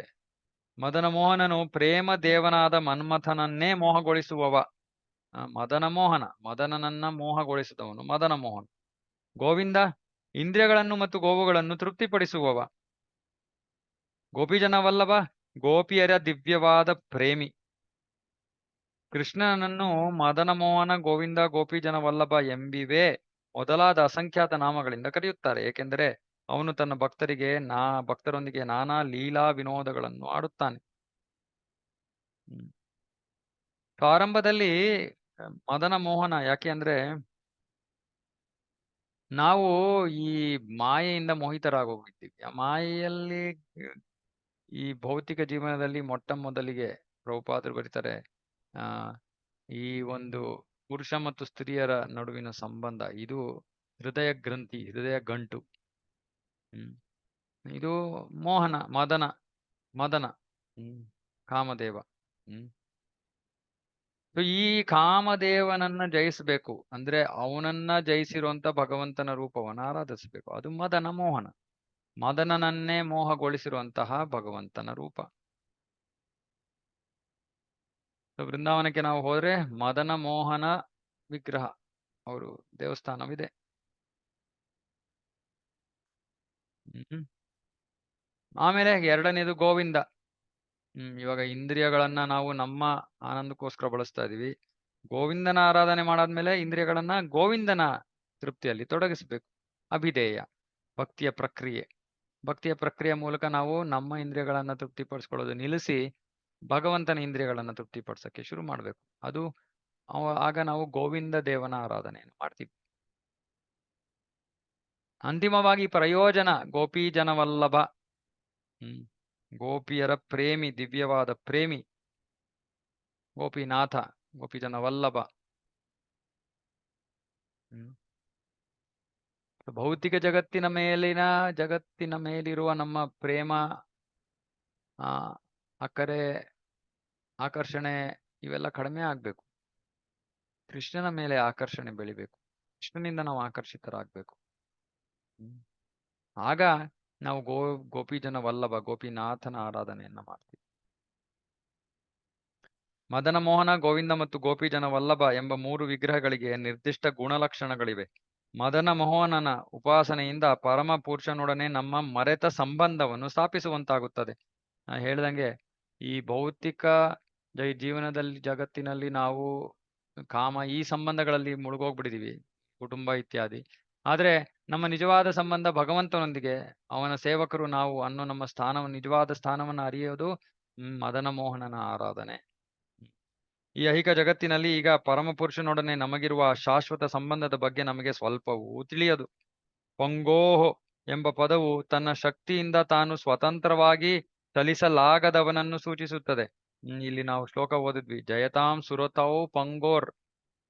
ಮದನ ಮೋಹನನು ಪ್ರೇಮ ದೇವನಾದ ಮನ್ಮಥನನ್ನೇ ಮೋಹಗೊಳಿಸುವವ. ಮದನನನ್ನ ಮೋಹಗೊಳಿಸಿದವನು ಮದನ ಮೋಹನ್. ಗೋವಿಂದ ಇಂದ್ರಿಯಗಳನ್ನು ಮತ್ತು ಗೋವುಗಳನ್ನು ತೃಪ್ತಿಪಡಿಸುವವ. ಗೋಪಿಜನ ವಲ್ಲಭ, ಗೋಪಿಯರ ದಿವ್ಯವಾದ ಪ್ರೇಮಿ. ಕೃಷ್ಣನನ್ನು ಮದನ ಮೋಹನ, ಗೋವಿಂದ, ಗೋಪಿಜನ ವಲ್ಲಭ ಎಂಬಿವೆ ಮೊದಲಾದ ಅಸಂಖ್ಯಾತ ನಾಮಗಳಿಂದ ಕರೆಯುತ್ತಾರೆ. ಏಕೆಂದರೆ ಅವನು ತನ್ನ ಭಕ್ತರೊಂದಿಗೆ ನಾನಾ ಲೀಲಾ ವಿನೋದಗಳನ್ನು ಆಡುತ್ತಾನೆ. ಪ್ರಾರಂಭದಲ್ಲಿ ಮದನ ಮೋಹನ ಯಾಕೆ ಅಂದ್ರೆ ನಾವು ಈ ಮಾಯೆಯಿಂದ ಮೋಹಿತರಾಗೋಗಿದ್ದೀವಿ. ಆ ಮಾಯೆಯಲ್ಲಿ ಈ ಭೌತಿಕ ಜೀವನದಲ್ಲಿ ಮೊಟ್ಟ ಮೊದಲಿಗೆ ಪ್ರಭುಪಾದರು ಬರೀತಾರೆ, ಆ ಈ ಒಂದು ಪುರುಷ ಮತ್ತು ಸ್ತ್ರೀಯರ ನಡುವಿನ ಸಂಬಂಧ ಇದು ಹೃದಯ ಗ್ರಂಥಿ, ಹೃದಯ ಗಂಟು. ಇದು ಮೋಹನ, ಮದನ ಕಾಮದೇವ. ಈ ಕಾಮದೇವನನ್ನ ಜಯಿಸಬೇಕು ಅಂದ್ರೆ ಅವನನ್ನ ಜಯಿಸಿರುವಂತ ಭಗವಂತನ ರೂಪವನ್ನು ಆರಾಧಿಸಬೇಕು. ಅದು ಮದನ ಮೋಹನ, ಮದನನನ್ನೇ ಮೋಹಗೊಳಿಸಿರುವಂತಹ ಭಗವಂತನ ರೂಪ. ವೃಂದಾವನಕ್ಕೆ ನಾವು ಹೋದ್ರೆ ಮದನ ಮೋಹನ ವಿಗ್ರಹ ಅವರು ದೇವಸ್ಥಾನವಿದೆ. ಆಮೇಲೆ ಎರಡನೇದು ಗೋವಿಂದ. ಇವಾಗ ಇಂದ್ರಿಯಗಳನ್ನ ನಾವು ನಮ್ಮ ಆನಂದಕ್ಕೋಸ್ಕರ ಬಳಸ್ತಾ ಇದೀವಿ. ಗೋವಿಂದನ ಆರಾಧನೆ ಮಾಡಾದ್ಮೇಲೆ ಇಂದ್ರಿಯಗಳನ್ನ ಗೋವಿಂದನ ತೃಪ್ತಿಯಲ್ಲಿ ತೊಡಗಿಸ್ಬೇಕು. ಅಭಿಧೇಯ ಭಕ್ತಿಯ ಪ್ರಕ್ರಿಯೆ ಮೂಲಕ ನಾವು ನಮ್ಮ ಇಂದ್ರಿಯಗಳನ್ನ ತೃಪ್ತಿಪಡಿಸ್ಕೊಳ್ಳೋದು ನಿಲ್ಲಿಸಿ ಭಗವಂತನ ಇಂದ್ರಿಯಗಳನ್ನ ತೃಪ್ತಿಪಡಿಸಕ್ಕೆ ಶುರು ಮಾಡ್ಬೇಕು. ಅದು ಆಗ ನಾವು ಗೋವಿಂದ ದೇವನ ಆರಾಧನೆಯನ್ನು ಮಾಡ್ತೀವಿ. ಅಂತಿಮವಾಗಿ ಪ್ರಯೋಜನ ಗೋಪೀಜನವಲ್ಲಭ, ಗೋಪಿಯರ ಪ್ರೇಮಿ, ದಿವ್ಯವಾದ ಪ್ರೇಮಿ ಗೋಪಿನಾಥ, ಗೋಪಿಜನ ವಲ್ಲಭ. ಭೌತಿಕ ಜಗತ್ತಿನ ಮೇಲಿರುವ ನಮ್ಮ ಪ್ರೇಮ, ಅಕ್ಕರೆ, ಆಕರ್ಷಣೆ ಇವೆಲ್ಲ ಕಡಿಮೆ ಆಗ್ಬೇಕು. ಕೃಷ್ಣನ ಮೇಲೆ ಆಕರ್ಷಣೆ ಬೆಳಿಬೇಕು. ಕೃಷ್ಣನಿಂದ ನಾವು ಆಕರ್ಷಿತರಾಗಬೇಕು. ಆಗ ನಾವು ಗೋಪಿಜನ ವಲ್ಲಭ, ಗೋಪಿನಾಥನ ಆರಾಧನೆಯನ್ನ ಮಾಡ್ತೀವಿ. ಮದನ ಮೋಹನ, ಗೋವಿಂದ ಮತ್ತು ಗೋಪಿಜನ ವಲ್ಲಭ ಎಂಬ 3 ವಿಗ್ರಹಗಳಿಗೆ ನಿರ್ದಿಷ್ಟ ಗುಣಲಕ್ಷಣಗಳಿವೆ. ಮದನ ಮೋಹನನ ಉಪಾಸನೆಯಿಂದ ಪರಮ ಪುರುಷನೊಡನೆ ನಮ್ಮ ಮರೆತ ಸಂಬಂಧವನ್ನು ಸ್ಥಾಪಿಸುವಂತಾಗುತ್ತದೆ. ಹೇಳ್ದಂಗೆ ಈ ಭೌತಿಕ ಜಗತ್ತಿನಲ್ಲಿ ನಾವು ಈ ಸಂಬಂಧಗಳಲ್ಲಿ ಮುಳುಗೋಗ್ಬಿಟ್ಟಿದೀವಿ, ಕುಟುಂಬ ಇತ್ಯಾದಿ. ಆದ್ರೆ ನಮ್ಮ ನಿಜವಾದ ಸಂಬಂಧ ಭಗವಂತನೊಂದಿಗೆ, ಅವನ ಸೇವಕರು ನಾವು ಅನ್ನೋ ನಮ್ಮ ನಿಜವಾದ ಸ್ಥಾನವನ್ನು ಅರಿಯೋದು ಮದನ ಮೋಹನನ ಆರಾಧನೆ. ಈ ಐಹಿಕ ಜಗತ್ತಿನಲ್ಲಿ ಈಗ ಪರಮಪುರುಷನೊಡನೆ ನಮಗಿರುವ ಶಾಶ್ವತ ಸಂಬಂಧದ ಬಗ್ಗೆ ನಮಗೆ ಸ್ವಲ್ಪವೂ ತಿಳಿಯದು. ಪಂಗೋಹೋ ಎಂಬ ಪದವು ತನ್ನ ಶಕ್ತಿಯಿಂದ ತಾನು ಸ್ವತಂತ್ರವಾಗಿ ಚಲಿಸಲಾಗದವನನ್ನು ಸೂಚಿಸುತ್ತದೆ. ಇಲ್ಲಿ ನಾವು ಶ್ಲೋಕ ಓದಿದ್ವಿ, ಜಯತಾಂ ಸುರತೌ ಪಂಗೋರ್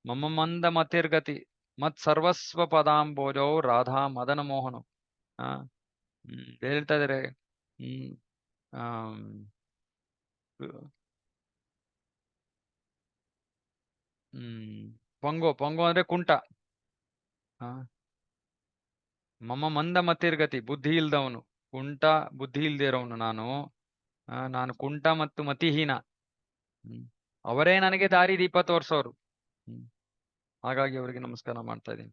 ಮಮ ಮಂದ ಮತಿರ್ಗತಿ ಮತ್ ಸರ್ವಸ್ವ ಪದಾಂಬೋಜೌ ರಾಧಾ ಮದನ ಮೋಹನು. ಹೇಳ್ತಾ ಇದಾರೆ ಪೊಂಗೋ ಅಂದ್ರೆ ಕುಂಟ. ಮಮ ಮಂದ ಮತಿರ್ಗತಿ, ಬುದ್ಧಿ ಇಲ್ದವನು, ಕುಂಟ ಬುದ್ಧಿ ಇಲ್ದೇ ಇರೋವನು ನಾನು ಕುಂಟ ಮತ್ತು ಮತಿಹೀನ. ಅವರೇ ನನಗೆ ದಾರಿ ದೀಪ ತೋರ್ಸೋರು. ಹಾಗಾಗಿ ಅವರಿಗೆ ನಮಸ್ಕಾರ ಮಾಡ್ತಾ ಇದ್ದೀನಿ.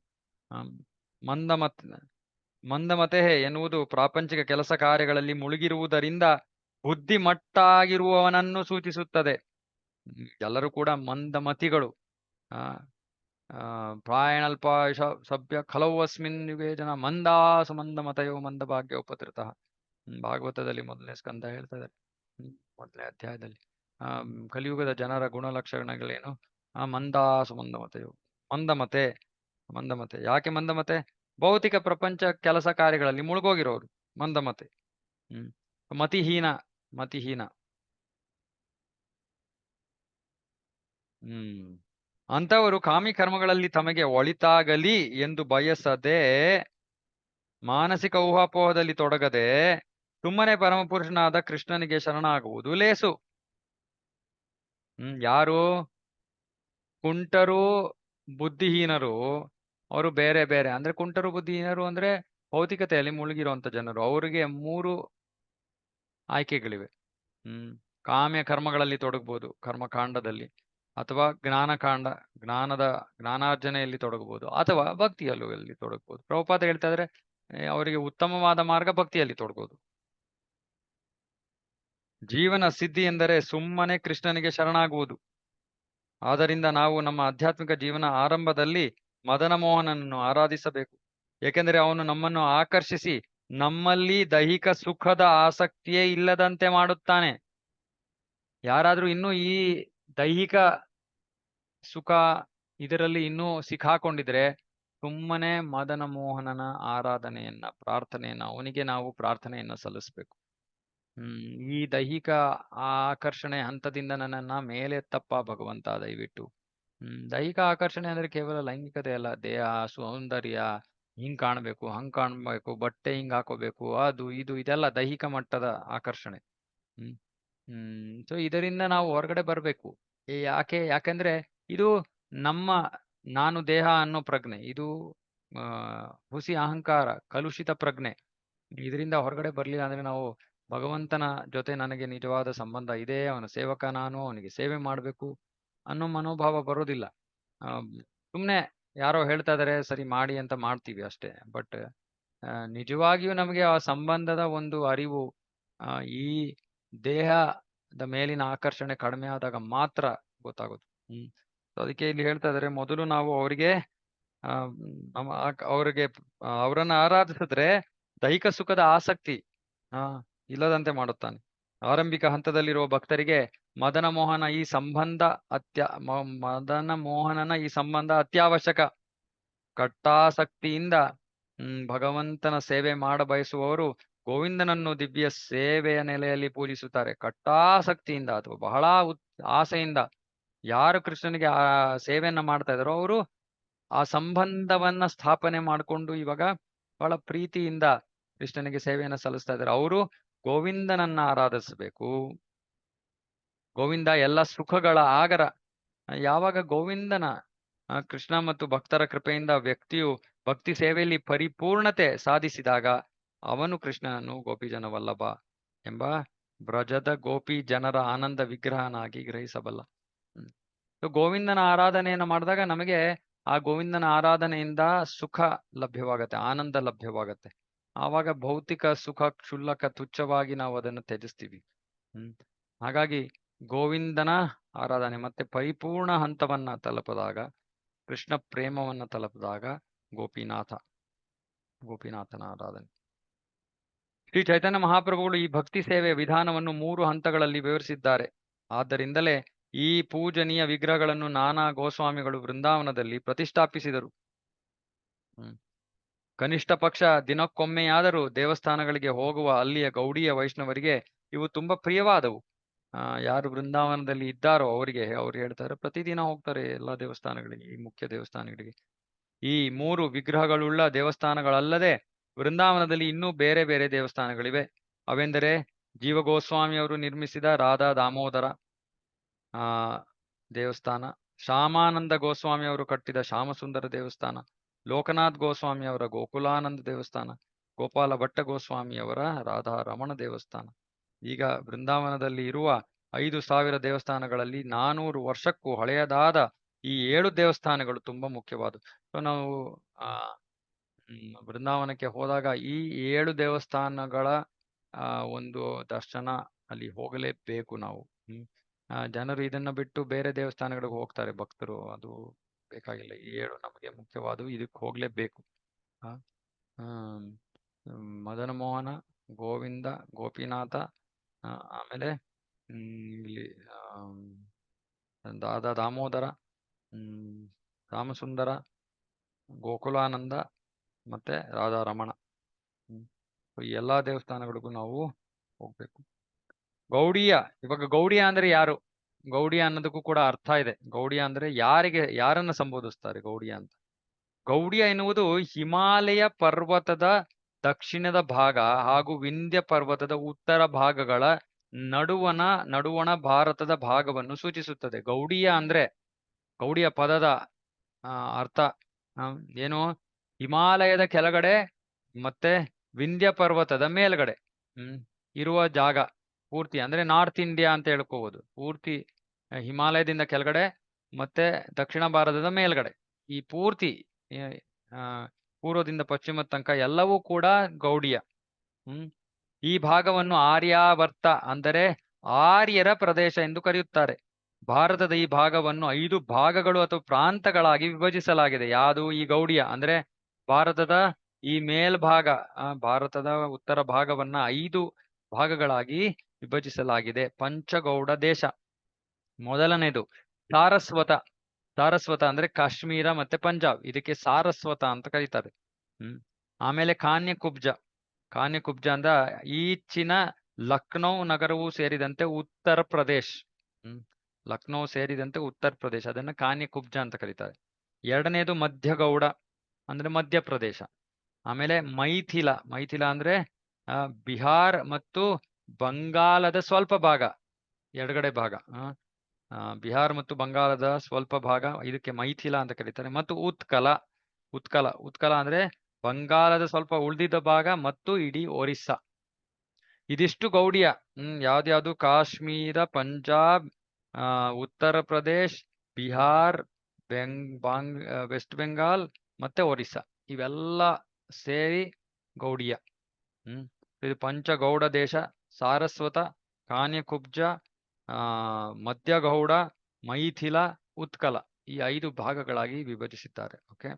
ಮಂದಮತೆ ಎನ್ನುವುದು ಪ್ರಾಪಂಚಿಕ ಕೆಲಸ ಕಾರ್ಯಗಳಲ್ಲಿ ಮುಳುಗಿರುವುದರಿಂದ ಬುದ್ಧಿಮಟ್ಟಾಗಿರುವವನನ್ನು ಸೂಚಿಸುತ್ತದೆ. ಎಲ್ಲರೂ ಕೂಡ ಮಂದಮತಿಗಳು. ಪ್ರಾಯಣಲ್ಪ ಸಭ್ಯ ಖಲವು ಅಸ್ಮಿನ್ ಯುಗೇ ಜನ ಮಂದಾಸು ಮಂದಮತಯೋ ಮಂದ ಭಾಗ್ಯ ಉಪತೃತಃ. ಭಾಗವತದಲ್ಲಿ 1ನೇ ಸ್ಕಂದ ಹೇಳ್ತಾ ಇದ್ದಾರೆ, 1ನೇ ಅಧ್ಯಾಯದಲ್ಲಿ. ಕಲಿಯುಗದ ಜನರ ಗುಣಲಕ್ಷಣಗಳೇನು? ಮಂದಾಸು ಮಂದಮತೆಯೋ, ಮಂದಮತೆ. ಯಾಕೆ ಮಂದಮತೆ? ಭೌತಿಕ ಪ್ರಪಂಚ ಕೆಲಸ ಕಾರ್ಯಗಳಲ್ಲಿ ಮುಳುಗೋಗಿರೋರು ಮಂದಮತೆ. ಮತಿಹೀನ. ಅಂತವರು ಕಾಮಿ ಕರ್ಮಗಳಲ್ಲಿ ತಮಗೆ ಒಳಿತಾಗಲಿ ಎಂದು ಬಯಸದೆ, ಮಾನಸಿಕ ಊಹಾಪೋಹದಲ್ಲಿ ತೊಡಗದೆ ಸುಮ್ಮನೆ ಪರಮಪುರುಷನಾದ ಕೃಷ್ಣನಿಗೆ ಶರಣಾಗುವುದು ಲೇಸು. ಯಾರು ಕುಂಟರು ಬುದ್ಧಿಹೀನರು, ಅವರು ಬೇರೆ ಬೇರೆ. ಅಂದ್ರೆ ಕುಂಟರು ಬುದ್ಧಿಹೀನರು ಅಂದ್ರೆ ಭೌತಿಕತೆಯಲ್ಲಿ ಮುಳುಗಿರುವಂತ ಜನರು. ಅವರಿಗೆ 3 ಆಯ್ಕೆಗಳಿವೆ. ಕಾಮ್ಯ ಕರ್ಮಗಳಲ್ಲಿ ತೊಡಗಬಹುದು, ಕರ್ಮಕಾಂಡದಲ್ಲಿ, ಅಥವಾ ಜ್ಞಾನಾರ್ಜನೆಯಲ್ಲಿ ತೊಡಗಬಹುದು, ಅಥವಾ ಭಕ್ತಿಯಲ್ಲಿ ತೊಡಗಬಹುದು. ಪ್ರಭುಪಾದ ಹೇಳ್ತಾ ಇದ್ರೆ ಅವರಿಗೆ ಉತ್ತಮವಾದ ಮಾರ್ಗ ಭಕ್ತಿಯಲ್ಲಿ ತೊಡಗೋದು. ಜೀವನ ಸಿದ್ಧಿ ಎಂದರೆ ಸುಮ್ಮನೆ ಕೃಷ್ಣನಿಗೆ ಶರಣಾಗುವುದು. ಆದ್ದರಿಂದ ನಾವು ನಮ್ಮ ಆಧ್ಯಾತ್ಮಿಕ ಜೀವನ ಆರಂಭದಲ್ಲಿ ಮದನ ಮೋಹನನನ್ನು ಆರಾಧಿಸಬೇಕು. ಏಕೆಂದರೆ ಅವನು ನಮ್ಮನ್ನು ಆಕರ್ಷಿಸಿ ನಮ್ಮಲ್ಲಿ ದೈಹಿಕ ಸುಖದ ಆಸಕ್ತಿಯೇ ಇಲ್ಲದಂತೆ ಮಾಡುತ್ತಾನೆ. ಯಾರಾದ್ರೂ ಇನ್ನೂ ಈ ದೈಹಿಕ ಸುಖ ಇದರಲ್ಲಿ ಇನ್ನೂ ಸಿಕ್ಕಾಕೊಂಡಿದ್ರೆ ಸುಮ್ಮನೆ ಮದನ ಮೋಹನನ ಆರಾಧನೆಯನ್ನ, ಪ್ರಾರ್ಥನೆಯನ್ನ, ಅವನಿಗೆ ನಾವು ಪ್ರಾರ್ಥನೆಯನ್ನ ಸಲ್ಲಿಸ್ಬೇಕು. ಈ ದೈಹಿಕ ಆಕರ್ಷಣೆ ಹಂತದಿಂದ ನನ್ನನ್ನ ಮೇಲೆತ್ತಪ್ಪ ಭಗವಂತ ದಯವಿಟ್ಟು. ದೈಹಿಕ ಆಕರ್ಷಣೆ ಅಂದ್ರೆ ಕೇವಲ ಲೈಂಗಿಕತೆ ಅಲ್ಲ. ದೇಹ, ಸೌಂದರ್ಯ, ಹಿಂಗ್ ಕಾಣ್ಬೇಕು, ಹಂಗ್ ಕಾಣ್ಬೇಕು, ಬಟ್ಟೆ ಹಿಂಗ್ ಹಾಕೋಬೇಕು, ಅದು ಇದು ಇದೆಲ್ಲ ದೈಹಿಕ ಮಟ್ಟದ ಆಕರ್ಷಣೆ. ಸೊ ಇದರಿಂದ ನಾವು ಹೊರಗಡೆ ಬರ್ಬೇಕು. ಯಾಕೆಂದ್ರೆ ಇದು ನಮ್ಮ ನಾನು ದೇಹ ಅನ್ನೋ ಪ್ರಜ್ಞೆ, ಇದು ಹುಸಿ ಅಹಂಕಾರ, ಕಲುಷಿತ ಪ್ರಜ್ಞೆ. ಇದರಿಂದ ಹೊರಗಡೆ ಬರ್ಲಿಲ್ಲ ಅಂದ್ರೆ ನಾವು ಭಗವಂತನ ಜೊತೆ ನನಗೆ ನಿಜವಾದ ಸಂಬಂಧ ಇದೆ, ಅವನ ಸೇವಕ ನಾನು, ಅವನಿಗೆ ಸೇವೆ ಮಾಡ್ಬೇಕು ಅನ್ನೋ ಮನೋಭಾವ ಬರೋದಿಲ್ಲ. ಸುಮ್ನೆ ಯಾರೋ ಹೇಳ್ತಾ ಇದಾರೆ ಸರಿ ಮಾಡಿ ಅಂತ ಮಾಡ್ತೀವಿ ಅಷ್ಟೇ. ಬಟ್ ನಿಜವಾಗಿಯೂ ನಮಗೆ ಆ ಸಂಬಂಧದ ಒಂದು ಅರಿವು, ಈ ದೇಹದ ಮೇಲಿನ ಆಕರ್ಷಣೆ ಕಡಿಮೆ ಆದಾಗ ಮಾತ್ರ ಗೊತ್ತಾಗೋದು. ಅದಕ್ಕೆ ಇಲ್ಲಿ ಹೇಳ್ತಾ ಇದಾರೆ, ಮೊದಲು ನಾವು ಅವರಿಗೆ ಅವರನ್ನ ಆರಾಧಿಸಿದ್ರೆ ದೈಹಿಕ ಸುಖದ ಆಸಕ್ತಿ ಇಲ್ಲದಂತೆ ಮಾಡುತ್ತಾನೆ. ಆರಂಭಿಕ ಹಂತದಲ್ಲಿರುವ ಭಕ್ತರಿಗೆ ಮದನ ಮೋಹನನ ಈ ಸಂಬಂಧ ಅತ್ಯವಶ್ಯಕ. ಕಟ್ಟಾಸಕ್ತಿಯಿಂದ ಭಗವಂತನ ಸೇವೆ ಮಾಡ ಬಯಸುವವರು ಗೋವಿಂದನನ್ನು ದಿವ್ಯ ಸೇವೆಯ ನೆಲೆಯಲ್ಲಿ ಪೂಜಿಸುತ್ತಾರೆ. ಕಟ್ಟಾಸಕ್ತಿಯಿಂದ ಅಥವಾ ಬಹಳ ಆಸೆಯಿಂದ ಯಾರು ಕೃಷ್ಣನಿಗೆ ಆ ಸೇವೆಯನ್ನ ಮಾಡ್ತಾ ಇದಾರೋ ಅವರು ಆ ಸಂಬಂಧವನ್ನ ಸ್ಥಾಪನೆ ಮಾಡಿಕೊಂಡು ಇವಾಗ ಬಹಳ ಪ್ರೀತಿಯಿಂದ ಕೃಷ್ಣನಿಗೆ ಸೇವೆಯನ್ನ ಸಲ್ಲಿಸ್ತಾ ಇದ್ದಾರೆ. ಅವರು ಗೋವಿಂದನನ್ನ ಆರಾಧಿಸಬೇಕು. ಗೋವಿಂದ ಎಲ್ಲ ಸುಖಗಳ ಆಗರ. ಯಾವಾಗ ಗೋವಿಂದನ ಕೃಷ್ಣ ಮತ್ತು ಭಕ್ತರ ಕೃಪೆಯಿಂದ ವ್ಯಕ್ತಿಯು ಭಕ್ತಿ ಸೇವೆಯಲ್ಲಿ ಪರಿಪೂರ್ಣತೆ ಸಾಧಿಸಿದಾಗ ಅವನು ಕೃಷ್ಣನನ್ನು ಗೋಪಿಜನ ವಲ್ಲಭ ಎಂಬ ಬ್ರಜದ ಗೋಪಿ ಜನರ ಆನಂದ ವಿಗ್ರಹನಾಗಿ ಗ್ರಹಿಸಬಲ್ಲ. ಗೋವಿಂದನ ಆರಾಧನೆಯನ್ನು ಮಾಡಿದಾಗ ನಮಗೆ ಆ ಗೋವಿಂದನ ಆರಾಧನೆಯಿಂದ ಸುಖ ಲಭ್ಯವಾಗತ್ತೆ, ಆನಂದ ಲಭ್ಯವಾಗತ್ತೆ. ಆವಾಗ ಭೌತಿಕ ಸುಖ ಕ್ಷುಲ್ಲಕ ತುಚ್ಛವಾಗಿ ನಾವು ಅದನ್ನು ತ್ಯಜಿಸ್ತೀವಿ. ಹಾಗಾಗಿ ಗೋವಿಂದನ ಆರಾಧನೆ ಮತ್ತೆ ಪರಿಪೂರ್ಣ ಹಂತವನ್ನ ತಲುಪಿದಾಗ, ಕೃಷ್ಣ ಪ್ರೇಮವನ್ನ ತಲುಪಿದಾಗ ಗೋಪಿನಾಥನ ಆರಾಧನೆ. ಶ್ರೀ ಚೈತನ್ಯ ಮಹಾಪ್ರಭುಗಳು ಈ ಭಕ್ತಿ ಸೇವೆಯ ವಿಧಾನವನ್ನು 3 ಹಂತಗಳಲ್ಲಿ ವಿವರಿಸಿದ್ದಾರೆ. ಆದ್ದರಿಂದಲೇ ಈ ಪೂಜನೀಯ ವಿಗ್ರಹಗಳನ್ನು ನಾನಾ ಗೋಸ್ವಾಮಿಗಳು ವೃಂದಾವನದಲ್ಲಿ ಪ್ರತಿಷ್ಠಾಪಿಸಿದರು. ಕನಿಷ್ಠ ಪಕ್ಷ ದಿನಕ್ಕೊಮ್ಮೆಯಾದರೂ ದೇವಸ್ಥಾನಗಳಿಗೆ ಹೋಗುವ ಅಲ್ಲಿಯ ಗೌಡಿಯ ವೈಷ್ಣವರಿಗೆ ಇವು ತುಂಬಾ ಪ್ರಿಯವಾದವು. ಯಾರು ವೃಂದಾವನದಲ್ಲಿ ಇದ್ದಾರೋ ಅವ್ರು ಹೇಳ್ತಾರೆ ಪ್ರತಿದಿನ ಹೋಗ್ತಾರೆ ಎಲ್ಲಾ ದೇವಸ್ಥಾನಗಳಿಗೆ, ಈ ಮುಖ್ಯ ದೇವಸ್ಥಾನಗಳಿಗೆ. ಈ 3 ವಿಗ್ರಹಗಳುಳ್ಳ ದೇವಸ್ಥಾನಗಳಲ್ಲದೆ ವೃಂದಾವನದಲ್ಲಿ ಇನ್ನೂ ಬೇರೆ ಬೇರೆ ದೇವಸ್ಥಾನಗಳಿವೆ. ಅವೆಂದರೆ ಜೀವ ಗೋಸ್ವಾಮಿಯವರು ನಿರ್ಮಿಸಿದ ರಾಧಾ ದಾಮೋದರ ದೇವಸ್ಥಾನ, ಶ್ಯಾಮಾನಂದ ಗೋಸ್ವಾಮಿ ಅವರು ಕಟ್ಟಿದ ಶ್ಯಾಮಸುಂದರ ದೇವಸ್ಥಾನ, ಲೋಕನಾಥ್ ಗೋಸ್ವಾಮಿ ಅವರ ಗೋಕುಲಾನಂದ ದೇವಸ್ಥಾನ, ಗೋಪಾಲ ಭಟ್ಟ ಗೋಸ್ವಾಮಿಯವರ ರಾಧಾ ರಮಣ ದೇವಸ್ಥಾನ. ಈಗ ವೃಂದಾವನದಲ್ಲಿ ಇರುವ 5,000 ದೇವಸ್ಥಾನಗಳಲ್ಲಿ 400 ವರ್ಷಕ್ಕೂ ಹಳೆಯದಾದ ಈ 7 ದೇವಸ್ಥಾನಗಳು ತುಂಬಾ ಮುಖ್ಯವಾದವು. ಸೊ ನಾವು ವೃಂದಾವನಕ್ಕೆ ಹೋದಾಗ ಈ 7 ದೇವಸ್ಥಾನಗಳ ಒಂದು ದರ್ಶನ ಅಲ್ಲಿ ಹೋಗಲೇಬೇಕು ನಾವು. ಜನರು ಇದನ್ನ ಬಿಟ್ಟು ಬೇರೆ ದೇವಸ್ಥಾನಗಳಿಗೆ ಹೋಗ್ತಾರೆ ಭಕ್ತರು, ಅದು ಬೇಕಾಗಿಲ್ಲ. ಈ 7 ನಮಗೆ ಮುಖ್ಯವಾದವು, ಇದಕ್ಕೆ ಹೋಗ್ಲೇಬೇಕು. ಮದನ ಮೋಹನ, ಗೋವಿಂದ, ಗೋಪಿನಾಥ, ಆಮೇಲೆ ಇಲ್ಲಿ ರಾಧಾ ದಾಮೋದರ, ರಾಮಸುಂದರ, ಗೋಕುಲಾನಂದ ಮತ್ತೆ ರಾಧಾ ರಮಣ. ಈ ಎಲ್ಲಾ ದೇವಸ್ಥಾನಗಳಿಗೂ ನಾವು ಹೋಗ್ಬೇಕು. ಇವಾಗ ಗೌಡಿಯ ಅಂದ್ರೆ ಯಾರು? ಗೌಡಿಯ ಅನ್ನೋದಕ್ಕೂ ಕೂಡ ಅರ್ಥ ಇದೆ. ಗೌಡಿಯ ಅಂದ್ರೆ ಯಾರನ್ನ ಸಂಬೋಧಿಸ್ತಾರೆ ಗೌಡಿಯ ಅಂತ? ಗೌಡಿಯ ಎನ್ನುವುದು ಹಿಮಾಲಯ ಪರ್ವತದ ದಕ್ಷಿಣದ ಭಾಗ ಹಾಗೂ ವಿಂಧ್ಯ ಪರ್ವತದ ಉತ್ತರ ಭಾಗಗಳ ನಡುವಣ ಭಾರತದ ಭಾಗವನ್ನು ಸೂಚಿಸುತ್ತದೆ. ಗೌಡಿಯ ಪದದ ಅರ್ಥ ಏನು? ಹಿಮಾಲಯದ ಕೆಳಗಡೆ ಮತ್ತೆ ವಿಂಧ್ಯ ಪರ್ವತದ ಮೇಲ್ಗಡೆ ಇರುವ ಜಾಗ ಪೂರ್ತಿ, ಅಂದ್ರೆ ನಾರ್ತ್ ಇಂಡಿಯಾ ಅಂತ ಹೇಳ್ಕೋಬಹುದು. ಪೂರ್ತಿ ಹಿಮಾಲಯದಿಂದ ಕೆಳಗಡೆ ಮತ್ತೆ ದಕ್ಷಿಣ ಭಾರತದ ಮೇಲ್ಗಡೆ, ಈ ಪೂರ್ತಿ ಪೂರ್ವದಿಂದ ಪಶ್ಚಿಮದ ತನಕ ಎಲ್ಲವೂ ಕೂಡ ಗೌಡಿಯ. ಈ ಭಾಗವನ್ನು ಆರ್ಯಾವರ್ತ ಅಂದರೆ ಆರ್ಯರ ಪ್ರದೇಶ ಎಂದು ಕರೆಯುತ್ತಾರೆ. ಭಾರತದ ಈ ಭಾಗವನ್ನು 5 ಭಾಗಗಳು ಅಥವಾ ಪ್ರಾಂತಗಳಾಗಿ ವಿಭಜಿಸಲಾಗಿದೆ. ಯಾವುದು? ಈ ಗೌಡಿಯ ಅಂದ್ರೆ ಭಾರತದ ಈ ಮೇಲ್ಭಾಗ, ಭಾರತದ ಉತ್ತರ ಭಾಗವನ್ನ 5 ಭಾಗಗಳಾಗಿ ವಿಭಜಿಸಲಾಗಿದೆ. ಪಂಚಗೌಡ ದೇಶ. ಮೊದಲನೇದು ಸಾರಸ್ವತ. ಸಾರಸ್ವತ ಅಂದ್ರೆ ಕಾಶ್ಮೀರ ಮತ್ತೆ ಪಂಜಾಬ್, ಇದಕ್ಕೆ ಸಾರಸ್ವತ ಅಂತ ಕರೀತಾರೆ. ಆಮೇಲೆ ಕಾನ್ಯಕುಬ್ಜ. ಕಾನ್ಯಕುಬ್ಜ ಅಂದ ಈಚಿನ ಲಕ್ನೋ ನಗರವೂ ಸೇರಿದಂತೆ ಉತ್ತರ ಪ್ರದೇಶ್. ಲಕ್ನೋ ಸೇರಿದಂತೆ ಉತ್ತರ ಪ್ರದೇಶ, ಅದನ್ನ ಕಾನ್ಯಕುಬ್ಜ ಅಂತ ಕರೀತಾರೆ. ಎರಡನೇದು ಮಧ್ಯಗೌಡ ಅಂದ್ರೆ ಮಧ್ಯಪ್ರದೇಶ. ಆಮೇಲೆ ಮೈಥಿಲ. ಮೈಥಿಲ ಅಂದ್ರೆ ಬಿಹಾರ್ ಮತ್ತು ಬಂಗಾಲದ ಸ್ವಲ್ಪ ಭಾಗ, ಎಡಗಡೆ ಭಾಗ. ಬಿಹಾರ್ ಮತ್ತು ಬಂಗಾಳದ ಸ್ವಲ್ಪ ಭಾಗ, ಇದಕ್ಕೆ ಮೈಥಿಲ ಅಂತ ಕರೀತಾರೆ. ಮತ್ತು ಉತ್ಕಲ. ಉತ್ಕಲ. ಉತ್ಕಲ ಅಂದ್ರೆ ಬಂಗಾಳದ ಸ್ವಲ್ಪ ಉಳಿದಿದ್ದ ಭಾಗ ಮತ್ತು ಇಡೀ ಒರಿಸ್ಸಾ. ಇದಿಷ್ಟು ಗೌಡಿಯ. ಯಾವ್ದ್ಯಾವ್ದು? ಕಾಶ್ಮೀರ, ಪಂಜಾಬ್, ಉತ್ತರ ಪ್ರದೇಶ್, ಬಿಹಾರ್, ವೆಸ್ಟ್ ಬೆಂಗಾಲ್ ಮತ್ತೆ ಒರಿಸ್ಸಾ, ಇವೆಲ್ಲ ಸೇರಿ ಗೌಡಿಯ. ಇದು ಪಂಚಗೌಡ ದೇಶ. ಸಾರಸ್ವತ, ಕಾನ್ಯಕುಬ್ಜ, ಮಧ್ಯಗೌಡ, ಮೈಥಿಲ, ಉತ್ಕಲ, ಈ 5 ಭಾಗಗಳಾಗಿ ವಿಭಜಿಸಿದ್ದಾರೆ. ಓಕೆ.